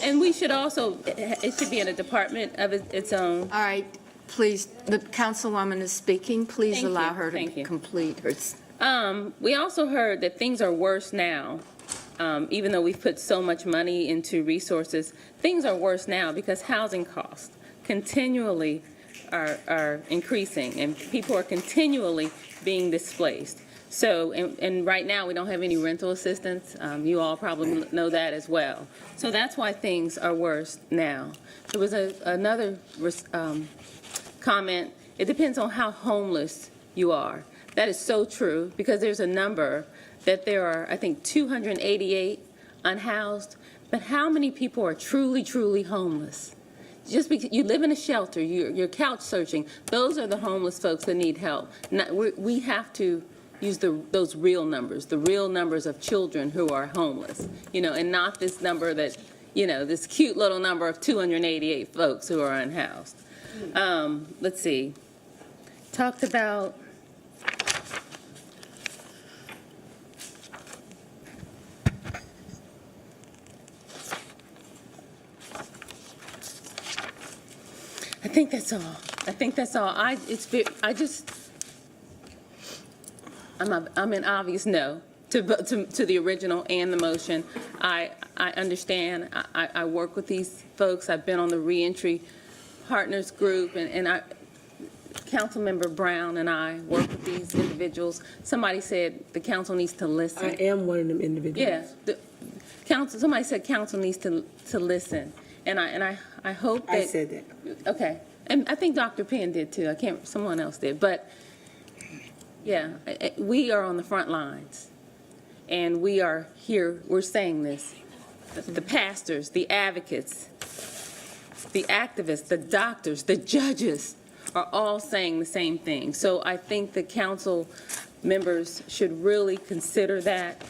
And we should also, it should be in a department of its own. All right, please, the councilwoman is speaking. Please Thank allow you. her Thank to you. complete her. We also heard that things are worse now. Even though we've put so much money into resources, things are worse now because housing costs continually are increasing, and people are continually being displaced. So, and right now, we don't have any rental assistance. You all probably know that as well. So that's why things are worse now. There was another comment. It depends on how homeless you are. That is so true, because there's a number that there are, I think, 288 unhoused. But how many people are truly, truly homeless? Just because you live in a shelter, you're couch searching, those are the homeless folks that need help. We have to use those real numbers, the real numbers of children who are homeless, and not this number that, this cute little number of 288 folks who are unhoused. Let's see. Talked about I think that's all. I'm an obvious no to the original and the motion. I understand. I work with these folks. I've been on the reentry partners group, and Councilmember Brown and I work with these individuals. Somebody said the council needs to listen. I am one of them individuals. Yeah, somebody said council needs to listen, and I hope that. I said that. Okay, and I think Dr. Penn did too. Someone else did, but yeah, we are on the front lines, and we are here. We're saying this. The pastors, the advocates, the activists, the doctors, the judges are all saying the same thing. So I think the council members should really consider that.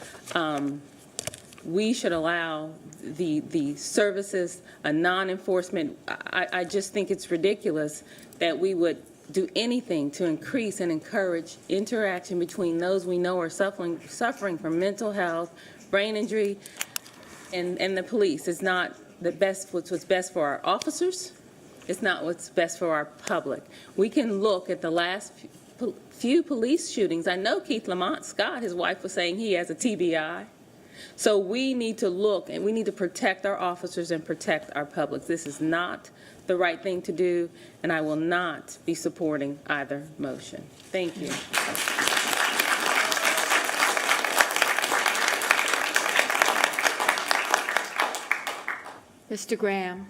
We should allow the services a non-enforcement. I just think it's ridiculous that we would do anything to increase and encourage interaction between those we know are suffering from mental health, brain injury, and the police. It's not what's best for our officers. It's not what's best for our public. We can look at the last few police shootings. I know Keith Lamont Scott, his wife, was saying he has a TBI. So we need to look, and we need to protect our officers and protect our public. This is not the right thing to do, and I will not be supporting either motion. Thank you. Mr. Graham.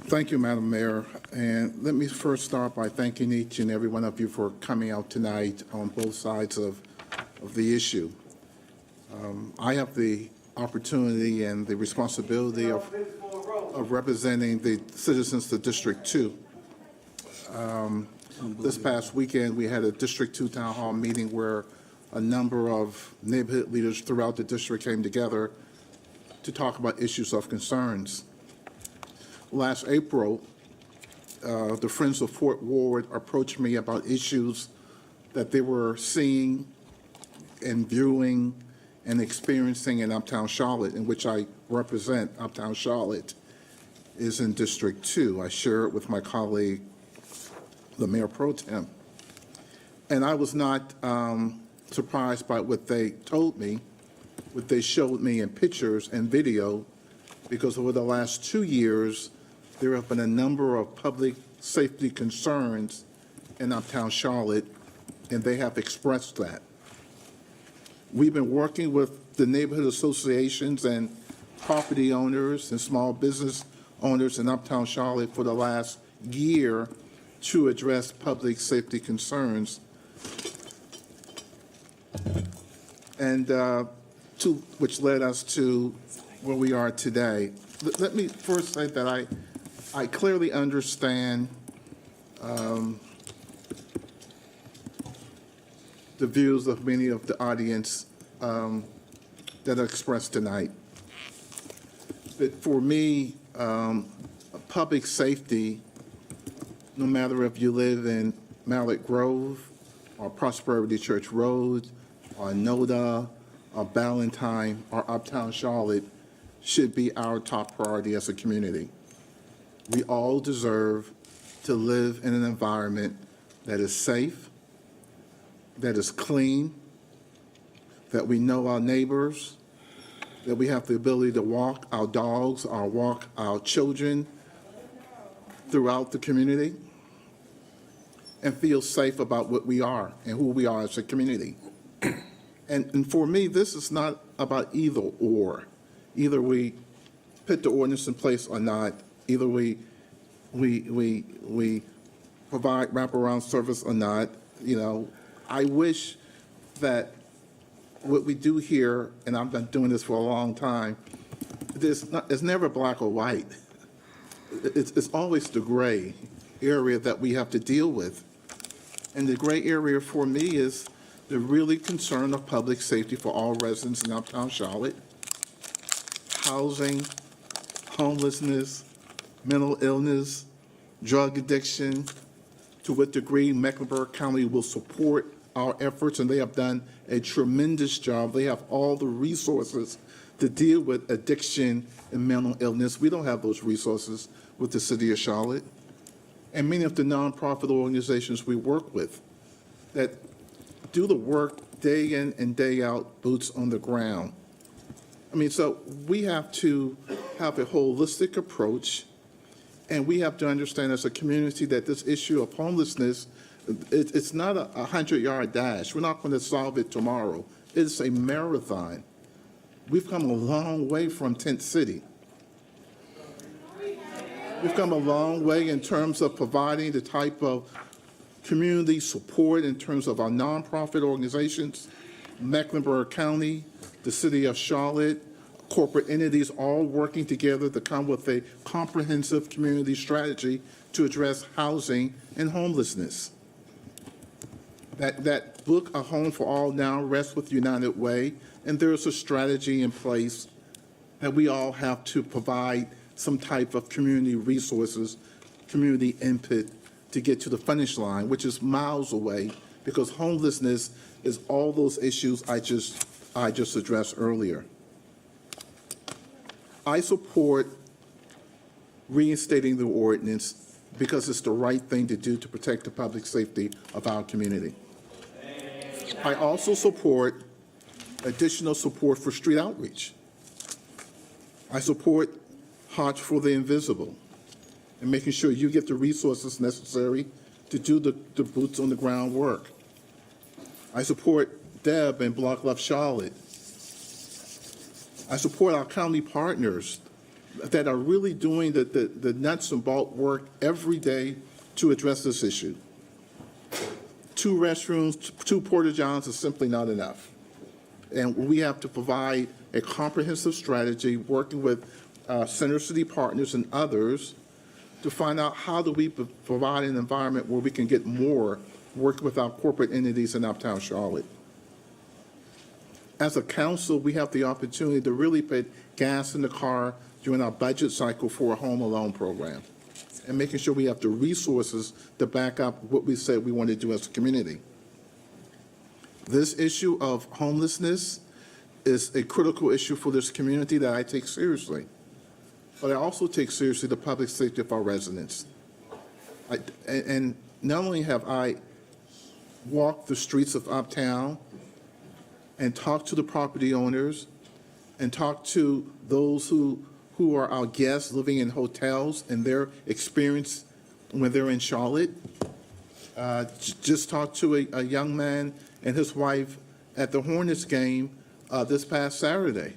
Thank you, Madam Mayor. And let me first start by thanking each and every one of you for coming out tonight on both sides of the issue. I have the opportunity and the responsibility of representing the citizens of District 2. This past weekend, we had a District 2 Town Hall meeting where a number of neighborhood leaders throughout the district came together to talk about issues of concerns. Last April, the Friends of Fort Ward approached me about issues that they were seeing and viewing and experiencing in Uptown Charlotte, in which I represent. Uptown Charlotte is in District 2. I share it with my colleague, the Mayor Pro Tem. And I was not surprised by what they told me, what they showed me in pictures and video, because over the last 2 years, there have been a number of public safety concerns in Uptown Charlotte, and they have expressed that. We've been working with the neighborhood associations and property owners and small business owners in Uptown Charlotte for the last year to address public safety concerns, and which led us to where we are today. Let me first say that I clearly understand the views of many of the audience that are expressed tonight. But for me, public safety, no matter if you live in Mallett Grove or Prosperity Church Road or Noda or Ballantyne or Uptown Charlotte, should be our top priority as a community. We all deserve to live in an environment that is safe, that is clean, that we know our neighbors, that we have the ability to walk our dogs or walk our children throughout the community. and feel safe about what we are and who we are as a community. And for me, this is not about either or. Either we put the ordinance in place or not. Either we provide wraparound service or not. You know, I wish that what we do here, and I've been doing this for a long time, it's never black or white. It's always the gray area that we have to deal with. And the gray area for me is the really concern of public safety for all residents in uptown Charlotte, housing, homelessness, mental illness, drug addiction, to what degree Mecklenburg County will support our efforts, and they have done a tremendous job. They have all the resources to deal with addiction and mental illness. We don't have those resources with the city of Charlotte. And many of the nonprofit organizations we work with that do the work day in and day out, boots on the ground. I mean, so we have to have a holistic approach, and we have to understand as a community that this issue of homelessness, it's not a 100-yard dash. We're not going to solve it tomorrow. It's a marathon. We've come a long way from Tent City. We've come a long way in terms of providing the type of community support in terms of our nonprofit organizations, Mecklenburg County, the city of Charlotte, corporate entities all working together to come with a comprehensive community strategy to address housing and homelessness. That book, A Home for All, now rests with United Way, and there's a strategy in place that we all have to provide some type of community resources, community input to get to the finish line, which is miles away, because homelessness is all those issues I just addressed earlier. I support reinstating the ordinance because it's the right thing to do to protect the public safety of our community. I also support additional support for street outreach. I support Hearts for the Invisible and making sure you get the resources necessary to do the boots on the ground work. I support Deb and Block Love Charlotte. I support our county partners that are really doing the nuts and bolts work every day to address this issue. 2 restrooms, 2 porta-johns is simply not enough. And we have to provide a comprehensive strategy working with Center City Partners and others to find out how do we provide an environment where we can get more working with our corporate entities in uptown Charlotte. As a council, we have the opportunity to really put gas in the car during our budget cycle for a home alone program and making sure we have the resources to back up what we said we want to do as a community. This issue of homelessness is a critical issue for this community that I take seriously. But I also take seriously the public safety of our residents. And not only have I walked the streets of uptown and talked to the property owners and talked to those who are our guests living in hotels and their experience when they're in Charlotte. Just talked to a young man and his wife at the Hornets game this past Saturday.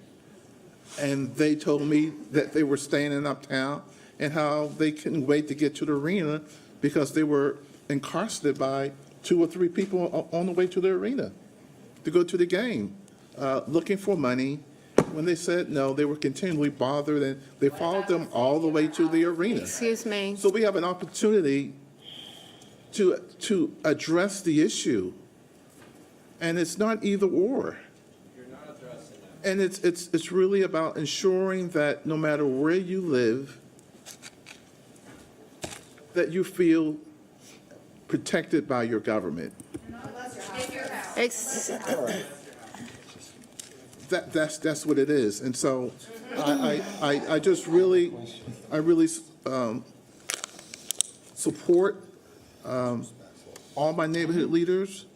And they told me that they were staying in uptown and how they couldn't wait to get to the arena because they were incarcerated by 2 or 3 people on the way to the arena to go to the game, looking for money. When they said no, they were continually bothered, and they followed them all the way to the arena. Excuse me. So we have an opportunity to address the issue, and it's not either or. And it's really about ensuring that no matter where you live, that you feel protected by your government. That's what it is. And so I just really support all my neighborhood leaders.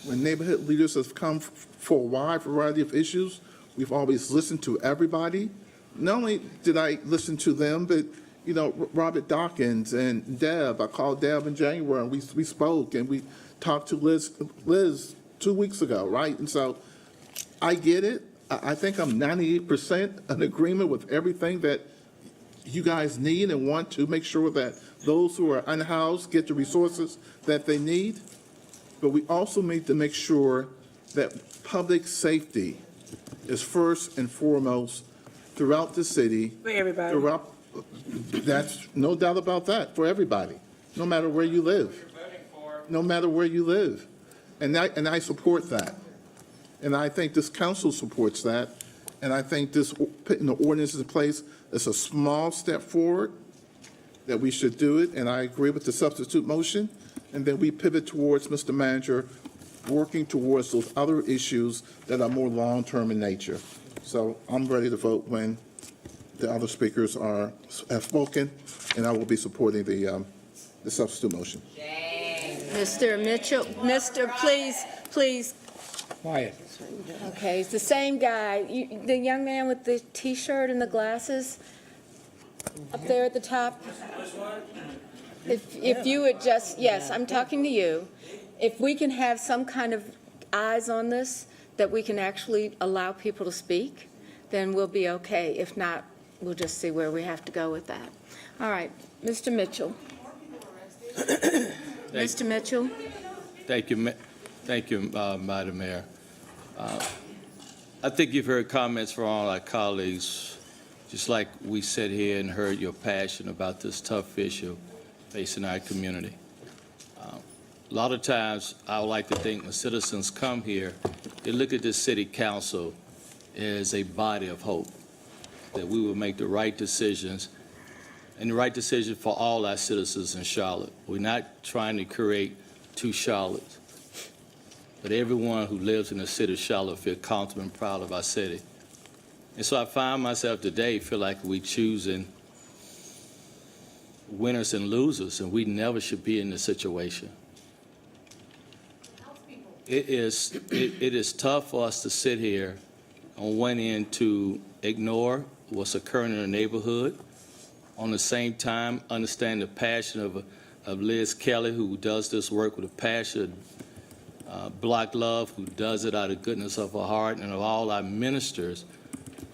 When neighborhood leaders have come for a wide variety of issues, we've always listened to everybody. Not only did I listen to them, but Robert Dawkins and Deb. I called Deb in January, and we spoke, and we talked to Liz 2 weeks ago, right? And so I get it. I think I'm 98% in agreement with everything that you guys need and want to make sure that those who are unhoused get the resources that they need. But we also need to make sure that public safety is first and foremost throughout the city. For everybody. That's no doubt about that, for everybody, no matter where you live. No matter where you live. And I support that. And I think this council supports that. And I think this, putting the ordinances in place is a small step forward, that we should do it. And I agree with the substitute motion. And then we pivot towards, Mr. Manager, working towards those other issues that are more long-term in nature. So I'm ready to vote when the other speakers have spoken, and I will be supporting the substitute motion. Mr. Mitchell, please. Quiet. Okay, it's the same guy, the young man with the T-shirt and the glasses up there at the top. If you would just, yes, I'm talking to you. If we can have some kind of eyes on this, that we can actually allow people to speak, then we'll be okay. If not, we'll just see where we have to go with that. All right, Mr. Mitchell. Mr. Mitchell? Thank you, Madam Mayor. I think you've heard comments from all our colleagues, just like we sit here and heard your passion about this tough issue facing our community. A lot of times, I would like to think when citizens come here, they look at this city council as a body of hope, that we will make the right decisions, and the right decision for all our citizens in Charlotte. We're not trying to create two Charlottes, but everyone who lives in the city of Charlotte feel comfortable and proud of our city. And so I find myself today feel like we're choosing winners and losers, and we never should be in this situation. It is tough for us to sit here on one end to ignore what's occurring in the neighborhood, on the same time understand the passion of Liz Kelly, who does this work with a passion, Black Love, who does it out of the goodness of her heart, and of all our ministers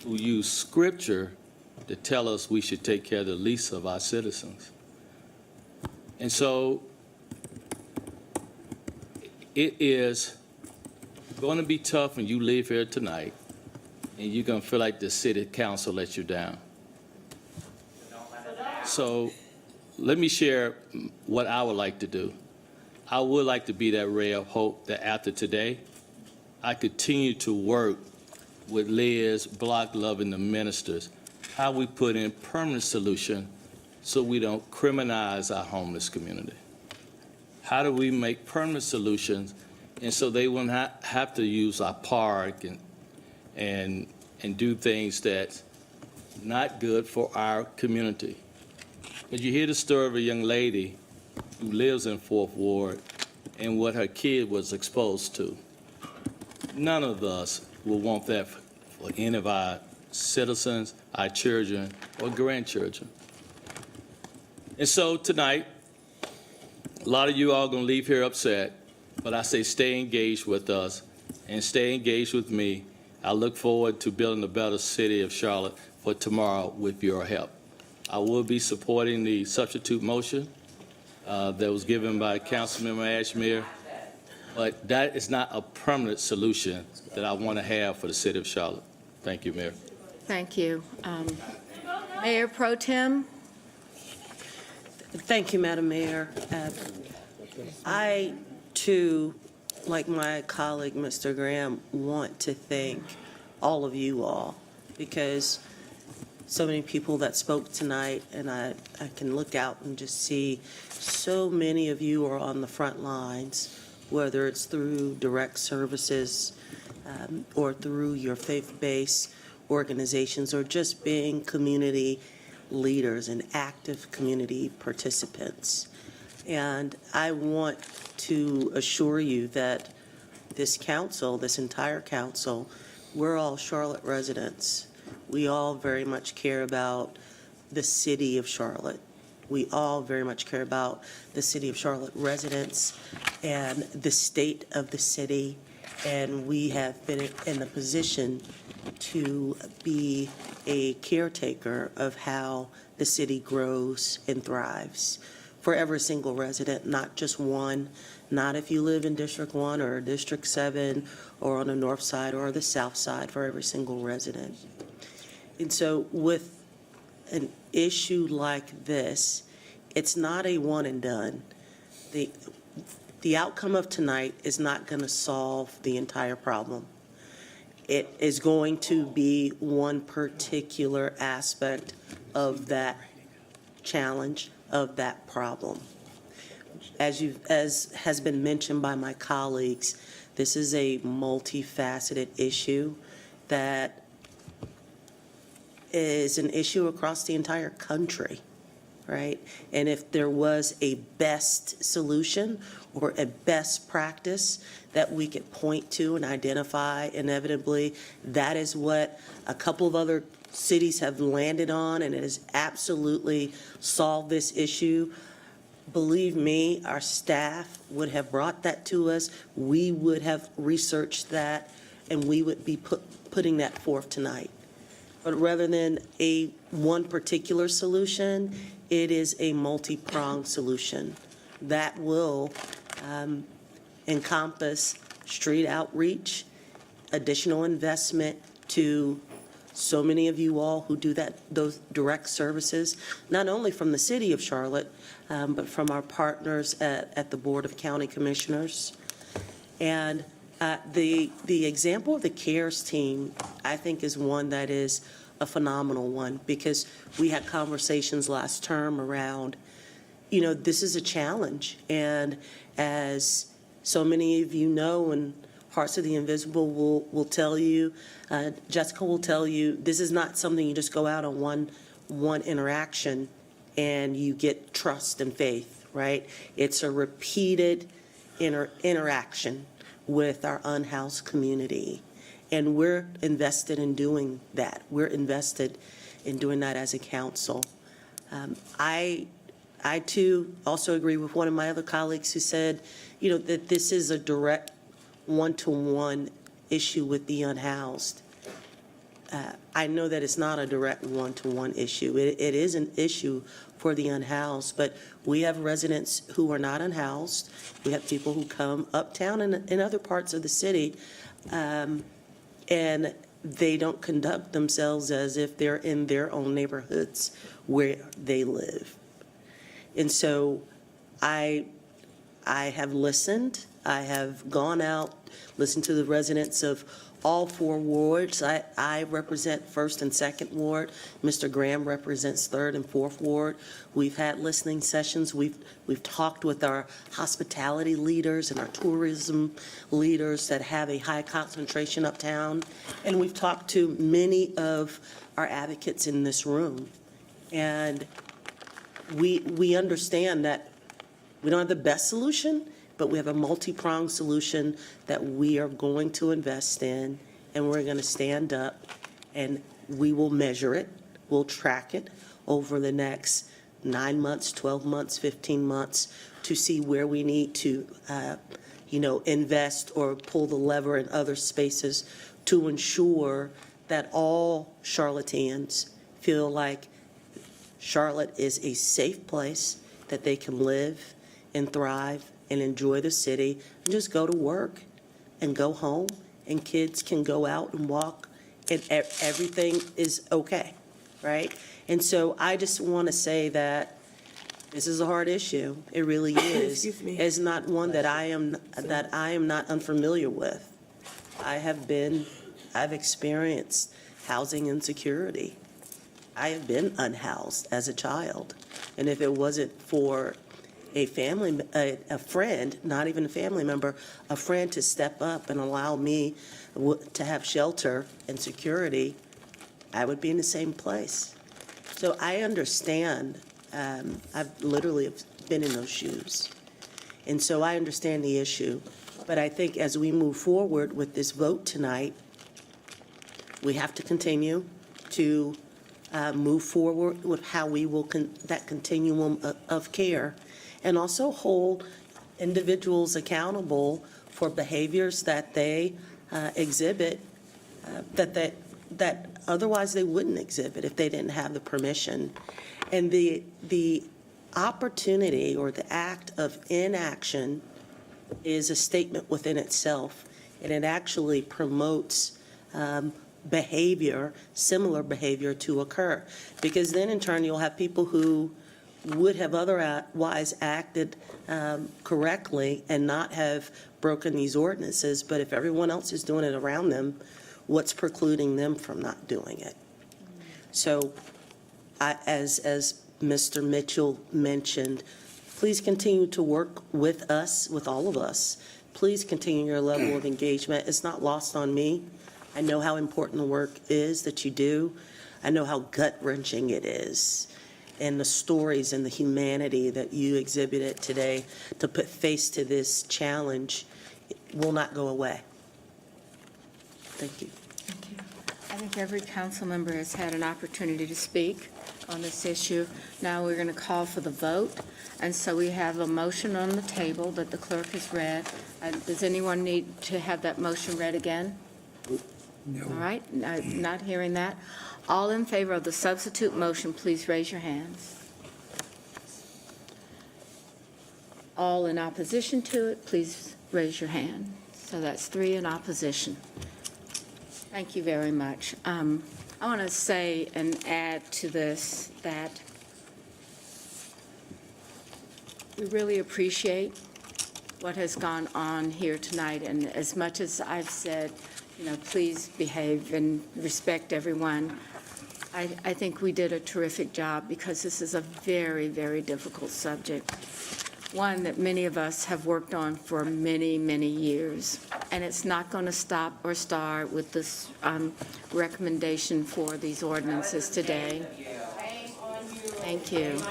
who use scripture to tell us we should take care of the least of our citizens. And so it is going to be tough when you leave here tonight and you're going to feel like the city council let you down. So let me share what I would like to do. I would like to be that ray of hope that after today, I continue to work with Liz, Black Love, and the ministers, how we put in permanent solution so we don't criminalize our homeless community. How do we make permanent solutions and so they won't have to use our park and do things that's not good for our community? But you hear the story of a young lady who lives in Fourth Ward and what her kid was exposed to. None of us will want that for any of our citizens, our children, or grandchildren. And so tonight, a lot of you all are going to leave here upset, but I say stay engaged with us and stay engaged with me. I look forward to building a better city of Charlotte for tomorrow with your help. I will be supporting the substitute motion that was given by Councilmember Ashmere, but that is not a permanent solution that I want to have for the city of Charlotte. Thank you, Mayor. Thank you. Mayor Pro Tem? Thank you, Madam Mayor. I, too, like my colleague, Mr. Graham, want to thank all of you all, because so many people that spoke tonight, and I can look out and just see so many of you are on the front lines, whether it's through direct services or through your faith-based organizations, or just being community leaders and active community participants. And I want to assure you that this council, this entire council, we're all Charlotte residents. We all very much care about the city of Charlotte. We all very much care about the city of Charlotte residents and the state of the city. And we have been in a position to be a caretaker of how the city grows and thrives for every single resident, not just one, not if you live in District 1 or District 7 or on the north side or the south side, for every single resident. And so with an issue like this, it's not a one and done. The outcome of tonight is not going to solve the entire problem. It is going to be one particular aspect of that challenge, of that problem. As has been mentioned by my colleagues, this is a multifaceted issue that is an issue across the entire country, right? And if there was a best solution or a best practice that we could point to and identify, inevitably, that is what a couple of other cities have landed on, and it has absolutely solved this issue. Believe me, our staff would have brought that to us. We would have researched that, and we would be putting that forth tonight. But rather than one particular solution, it is a multi-pronged solution that will encompass street outreach, additional investment to so many of you all who do those direct services, not only from the city of Charlotte, but from our partners at the Board of County Commissioners. And the example of the CARES team, I think, is one that is a phenomenal one, because we had conversations last term around, this is a challenge. And as so many of you know, and Hearts of the Invisible will tell you, Jessica will tell you, this is not something you just go out on one interaction and you get trust and faith, right? It's a repeated interaction with our unhoused community. And we're invested in doing that. We're invested in doing that as a council. I too also agree with one of my other colleagues who said, that this is a direct one-to-one issue with the unhoused. I know that it's not a direct one-to-one issue. It is an issue for the unhoused, but we have residents who are not unhoused. We have people who come uptown and in other parts of the city, and they don't conduct themselves as if they're in their own neighborhoods where they live. And so I have listened. I have gone out, listened to the residents of all 4 wards. I represent 1st and 2nd Ward. Mr. Graham represents 3rd and 4th Ward. We've had listening sessions. We've talked with our hospitality leaders and our tourism leaders that have a high concentration uptown. And we've talked to many of our advocates in this room. And we understand that we don't have the best solution, but we have a multi-pronged solution that we are going to invest in, and we're going to stand up, and we will measure it, we'll track it over the next 9 months, 12 months, 15 months to see where we need to, invest or pull the lever in other spaces to ensure that all Charlotteans feel like Charlotte is a safe place that they can live and thrive and enjoy the city and just go to work and go home, and kids can go out and walk and everything is okay, right? And so I just want to say that this is a hard issue. It really is. Excuse me. It's not one that I am not unfamiliar with. I've experienced housing insecurity. I have been unhoused as a child. And if it wasn't for a friend, not even a family member, a friend to step up and allow me to have shelter and security, I would be in the same place. So I understand. I've literally been in those shoes. And so I understand the issue. But I think as we move forward with this vote tonight, we have to continue to move forward with how we will, that continuum of care, and also hold individuals accountable for behaviors that they exhibit that otherwise they wouldn't exhibit if they didn't have the permission. And the opportunity or the act of inaction is a statement within itself, and it actually promotes behavior, similar behavior to occur. Because then in turn, you'll have people who would have otherwise acted correctly and not have broken these ordinances, but if everyone else is doing it around them, what's precluding them from not doing it? So, as Mr. Mitchell mentioned, please continue to work with us, with all of us. Please continue your level of engagement. It's not lost on me. I know how important the work is that you do. I know how gut-wrenching it is. And the stories and the humanity that you exhibited today to put face to this challenge will not go away. Thank you. Thank you. I think every council member has had an opportunity to speak on this issue. Now we're going to call for the vote. And so we have a motion on the table that the clerk has read. Does anyone need to have that motion read again? No. All right, not hearing that. All in favor of the substitute motion, please raise your hands. All in opposition to it, please raise your hand. So that's 3 in opposition. Thank you very much. I want to say and add to this that we really appreciate what has gone on here tonight, and as much as I've said, please behave and respect everyone, I think we did a terrific job because this is a very, very difficult subject, one that many of us have worked on for many, many years. And it's not going to stop or start with this recommendation for these ordinances today. Thank you.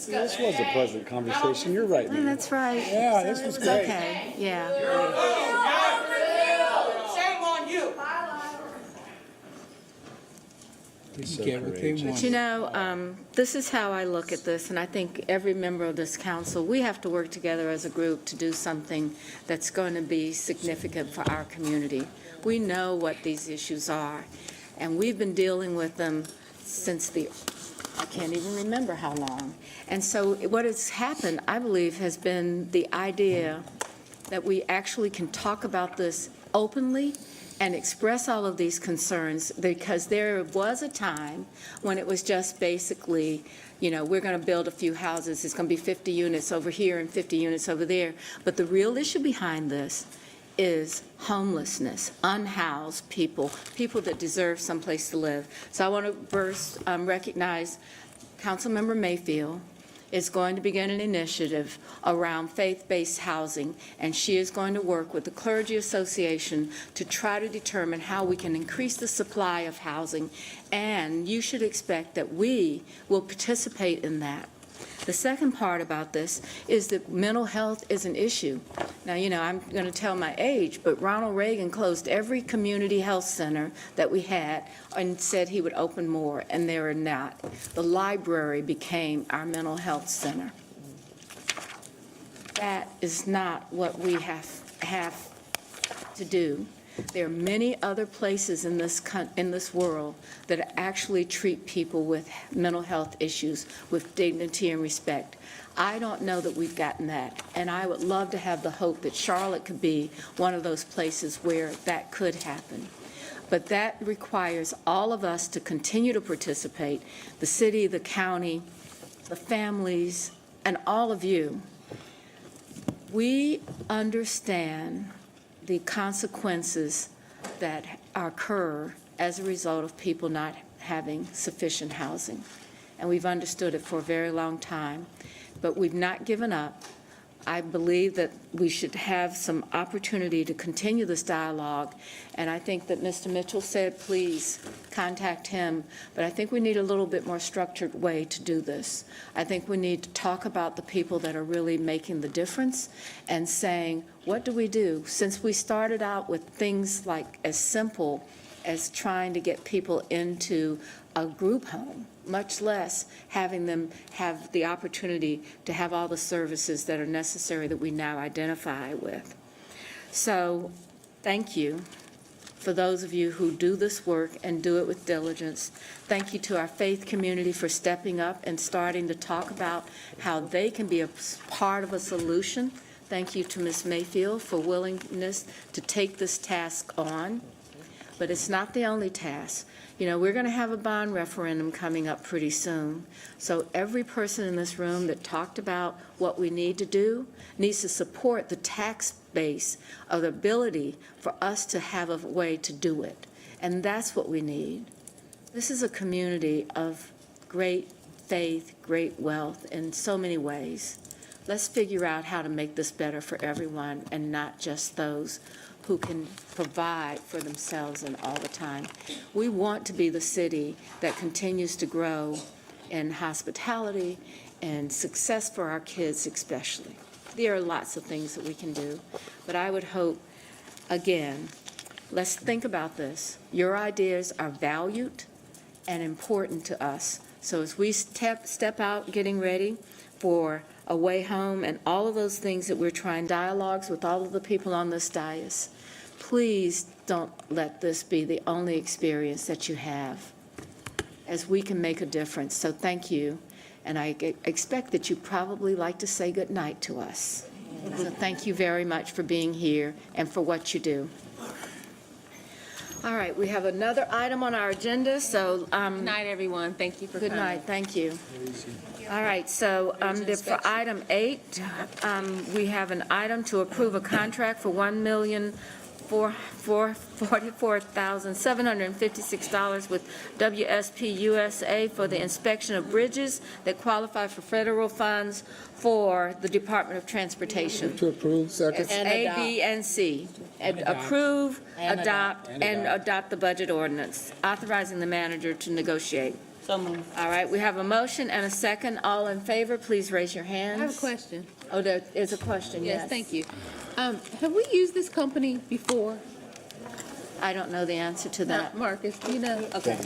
This was a pleasant conversation. You're right, No, man. that's right. Yeah, So this it was great. Okay, yeah. Shame on you. Get what they want. But this is how I look at this, and I think every member of this council, we have to work together as a group to do something that's going to be significant for our community. We know what these issues are, and we've been dealing with them since I can't even remember how long. And so what has happened, I believe, has been the idea that we actually can talk about this openly and express all of these concerns, because there was a time when it was just basically, we're going to build a few houses, it's going to be 50 units over here and 50 units over there. But the real issue behind this is homelessness, unhoused people, people that deserve someplace to live. So I want to first recognize Councilmember Mayfield is going to begin an initiative around faith-based housing, and she is going to work with the Clergy Association to try to determine how we can increase the supply of housing, and you should expect that we will participate in that. The second part about this is that mental health is an issue. Now, I'm going to tell my age, but Ronald Reagan closed every community health center that we had and said he would open more, and there are not. The library became our mental health center. That is not what we have to do. There are many other places in this world that actually treat people with mental health issues with dignity and respect. I don't know that we've gotten that, and I would love to have the hope that Charlotte could be one of those places where that could happen. But that requires all of us to continue to participate, the city, the county, the families, and all of you. We understand the consequences that occur as a result of people not having sufficient housing. And we've understood it for a very long time, but we've not given up. I believe that we should have some opportunity to continue this dialogue, and I think that Mr. Mitchell said, please contact him, but I think we need a little bit more structured way to do this. I think we need to talk about the people that are really making the difference and saying, what do we do? Since we started out with things like as simple as trying to get people into a group home, much less having them have the opportunity to have all the services that are necessary that we now identify with. So, thank you for those of you who do this work and do it with diligence. Thank you to our faith community for stepping up and starting to talk about how they can be a part of a solution. Thank you to Ms. Mayfield for willingness to take this task on. But it's not the only task. You know, we're going to have a bond referendum coming up pretty soon. So every person in this room that talked about what we need to do needs to support the tax base of the ability for us to have a way to do it. And that's what we need. This is a community of great faith, great wealth in so many ways. Let's figure out how to make this better for everyone and not just those who can provide for themselves and all the time. We want to be the city that continues to grow in hospitality and success for our kids especially. There are lots of things that we can do, but I would hope, again, let's think about this. Your ideas are valued and important to us. So as we step out getting ready for a way home and all of those things that we're trying, dialogues with all of the people on this dais, please don't let this be the only experience that you have, as we can make a difference. So thank you, and I expect that you probably like to say good night to us. So thank you very much for being here and for what you do. All right, we have another item on our agenda, so. Good night, everyone. Thank you for coming. Good night, thank you. All right, so for item 8, we have an item to approve a contract for $1,444,756 with WSP USA for the inspection of bridges that qualify for federal funds for the Department of Transportation. To approve, second. It's A, B, and C. Approve, adopt, and adopt the budget ordinance, authorizing the manager to negotiate. So moved. All right, we have a motion and a second. All in favor, please raise your hands. I have a question. Oh, there is a question, yes. Yes, thank you. Have we used this company before? I don't know the answer to that. Marcus, do you know? Okay.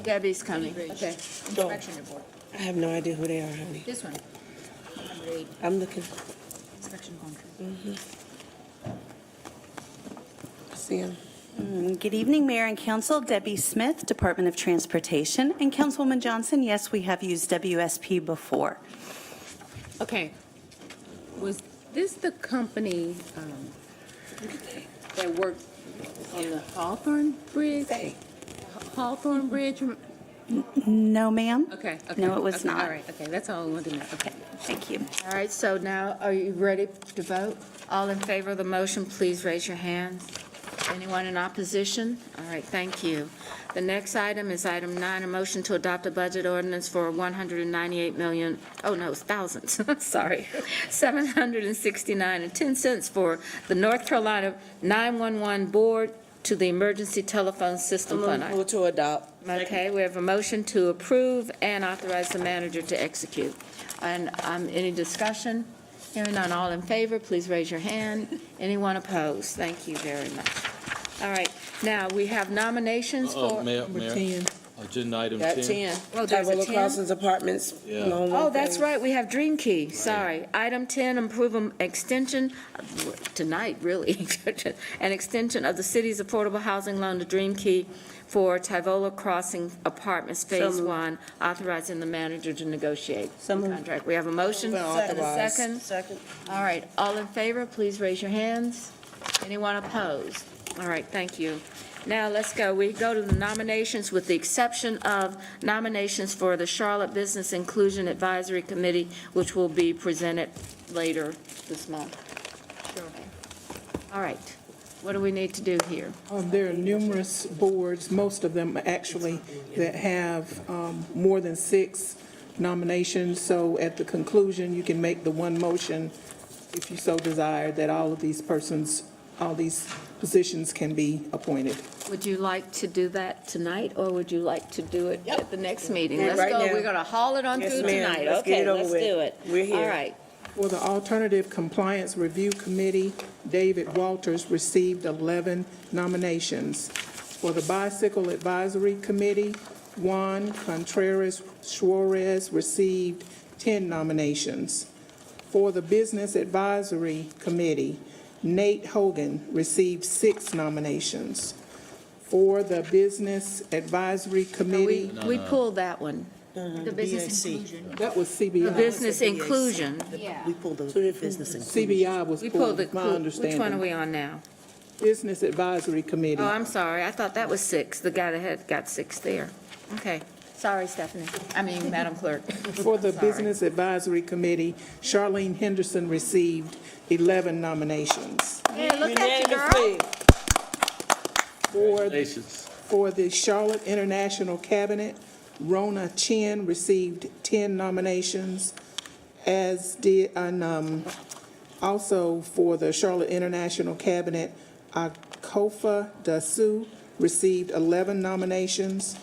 Debbie's coming. Okay. Inspection report. I have no idea who they are, honey. This one. I'm looking. Inspection contract. See him. Good evening, Mayor and Council. Debbie Smith, Department of Transportation. And Councilwoman Johnson, yes, we have used WSP before. Okay. Was this the company that worked on the Hawthorne Bridge? Hawthorne Bridge? No, ma'am. Okay. No, it was Okay, not. All right, okay, that's all I wanted to know. Okay. Thank you. All right, so now are you ready to vote? All in favor of the motion, please raise your hands. Anyone in opposition? All right, thank you. The next item is item 9, a motion to adopt a budget ordinance for 198 million, oh no, it's thousands, sorry, 769.10 cents for the North Carolina 911 Board to the Emergency Telephone System Fund. Move to adopt. Okay, we have a motion to approve and authorize the manager to execute. And any discussion? Hearing none, all in favor, please raise your hand. Anyone opposed? Thank you very much. All right, now we have nominations for. Mayor, Number 10. agenda item Got 10. 10. Oh, there's a Tyler 10? Crossings Apartments. Yeah. Long Oh, Walk that's Lane. right, we have Dream Key, sorry. Item 10, approve an extension, tonight, really, an extension of the city's affordable housing loan to Dream Key for Tyler Crossing Apartments Phase 1, authorizing the manager to negotiate the contract. We have a motion and a Authorize. second. Second. All right, all in favor, please raise your hands. Anyone opposed? All right, thank you. Now, let's go. We go to the nominations with the exception of nominations for the Charlotte Business Inclusion Advisory Committee, which will be presented later this month. All right, what do we need to do here? There are numerous boards, most of them actually, that have more than 6 nominations. So at the conclusion, you can make the one motion, if you so desire, that all these positions can be appointed. Would you like to do that tonight, or would you like to do it at the next meeting? Yeah, Let's right go, now. we're going to haul it on Yes, through ma'am. tonight. Let's get Okay, it over let's with. do it. We're here. All right. For the Alternative Compliance Review Committee, David Walters received 11 nominations. For the Bicycle Advisory Committee, Juan Contreras Suarez received 10 nominations. For the Business Advisory Committee, Nate Hogan received 6 nominations. For the Business Advisory Committee, We pulled that one. The business BAC. inclusion. that was The CBI. business inclusion. We pulled the business inclusion. CBI was We pulled pulled, the, is my which one are understanding. we on now? Business Advisory Committee. Oh, I'm sorry, I thought that was 6, the guy that had got 6 there. Okay, sorry, Stephanie, Madam Clerk. For the Sorry. Business Advisory Committee, Charlene Henderson received 11 nominations. Yeah, look at you, girl. Unanimously. Congratulations. For the Charlotte International Cabinet, Rona Chin received 10 nominations, as did, and also for the Charlotte International Cabinet, Akofa Dasu received 11 nominations.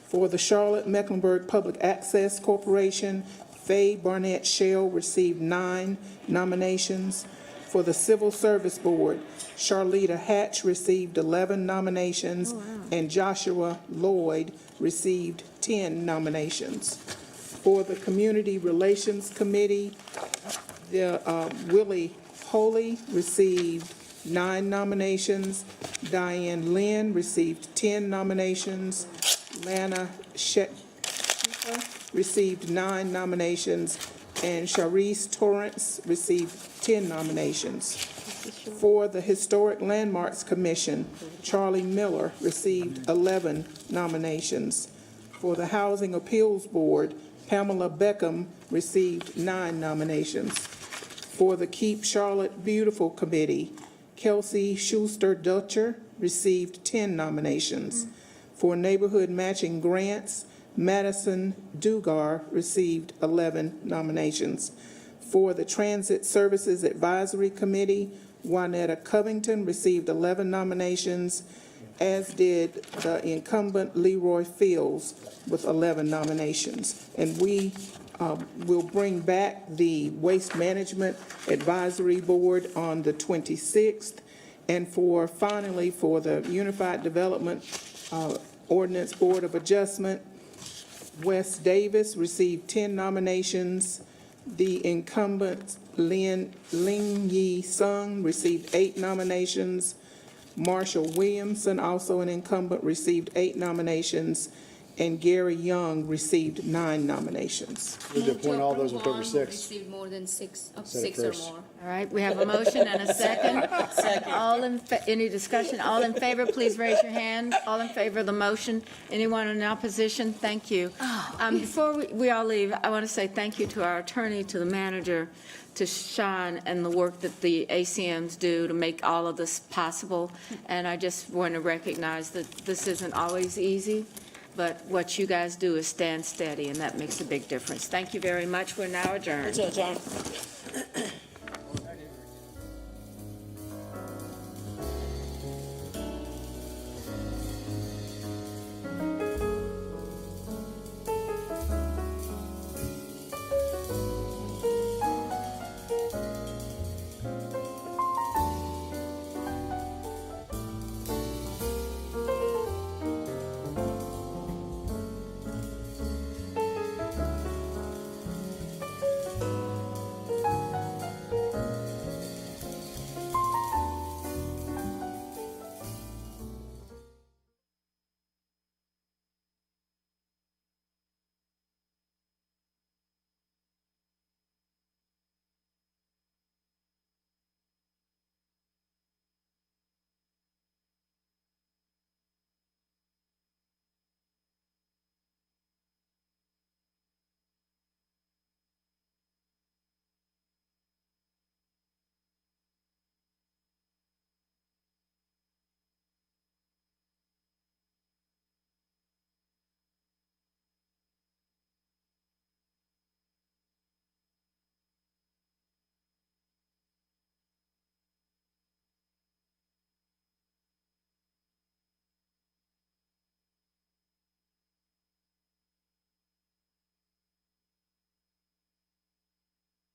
For the Charlotte Mecklenburg Public Access Corporation, Faye Barnett Shell received 9 nominations. For the Civil Service Board, Charlita Hatch received 11 nominations, and Joshua Lloyd received 10 nominations. For the Community Relations Committee, Willie Holy received 9 nominations, Diane Lynn received 10 nominations, Lana Shepherd received 9 nominations, and Sharice Torrance received 10 nominations. For the Historic Landmarks Commission, Charlie Miller received 11 nominations. For the Housing Appeals Board, Pamela Beckham received 9 nominations. For the Keep Charlotte Beautiful Committee, Kelsey Schuster Dutcher received 10 nominations. For Neighborhood Matching Grants, Madison Dugar received 11 nominations. For the Transit Services Advisory Committee, Juanetta Covington received 11 nominations, as did the incumbent Leroy Fields with 11 nominations. And we will bring back the Waste Management Advisory Board on the 26th. And finally, for the Unified Development Ordinance Board of Adjustment, Wes Davis received 10 nominations. The incumbent Ling Yi Sung received 8 nominations. Marshall Williamson, also an incumbent, received 8 nominations. And Gary Young received 9 nominations. Move to appoint all those October 6th. Received more than 6 Said it or first. more. All right, we have a motion and a second. Second. Any discussion? All in favor, please raise your hand. All in favor of the motion? Anyone in opposition? Thank you. Before we all leave, I want to say thank you to our attorney, to the manager, to Sean, and the work that the ACMs do to make all of this possible. And I just want to recognize that this isn't always easy, but what you guys do is stand steady, and that makes a big difference. Thank you very much. We're now adjourned. John.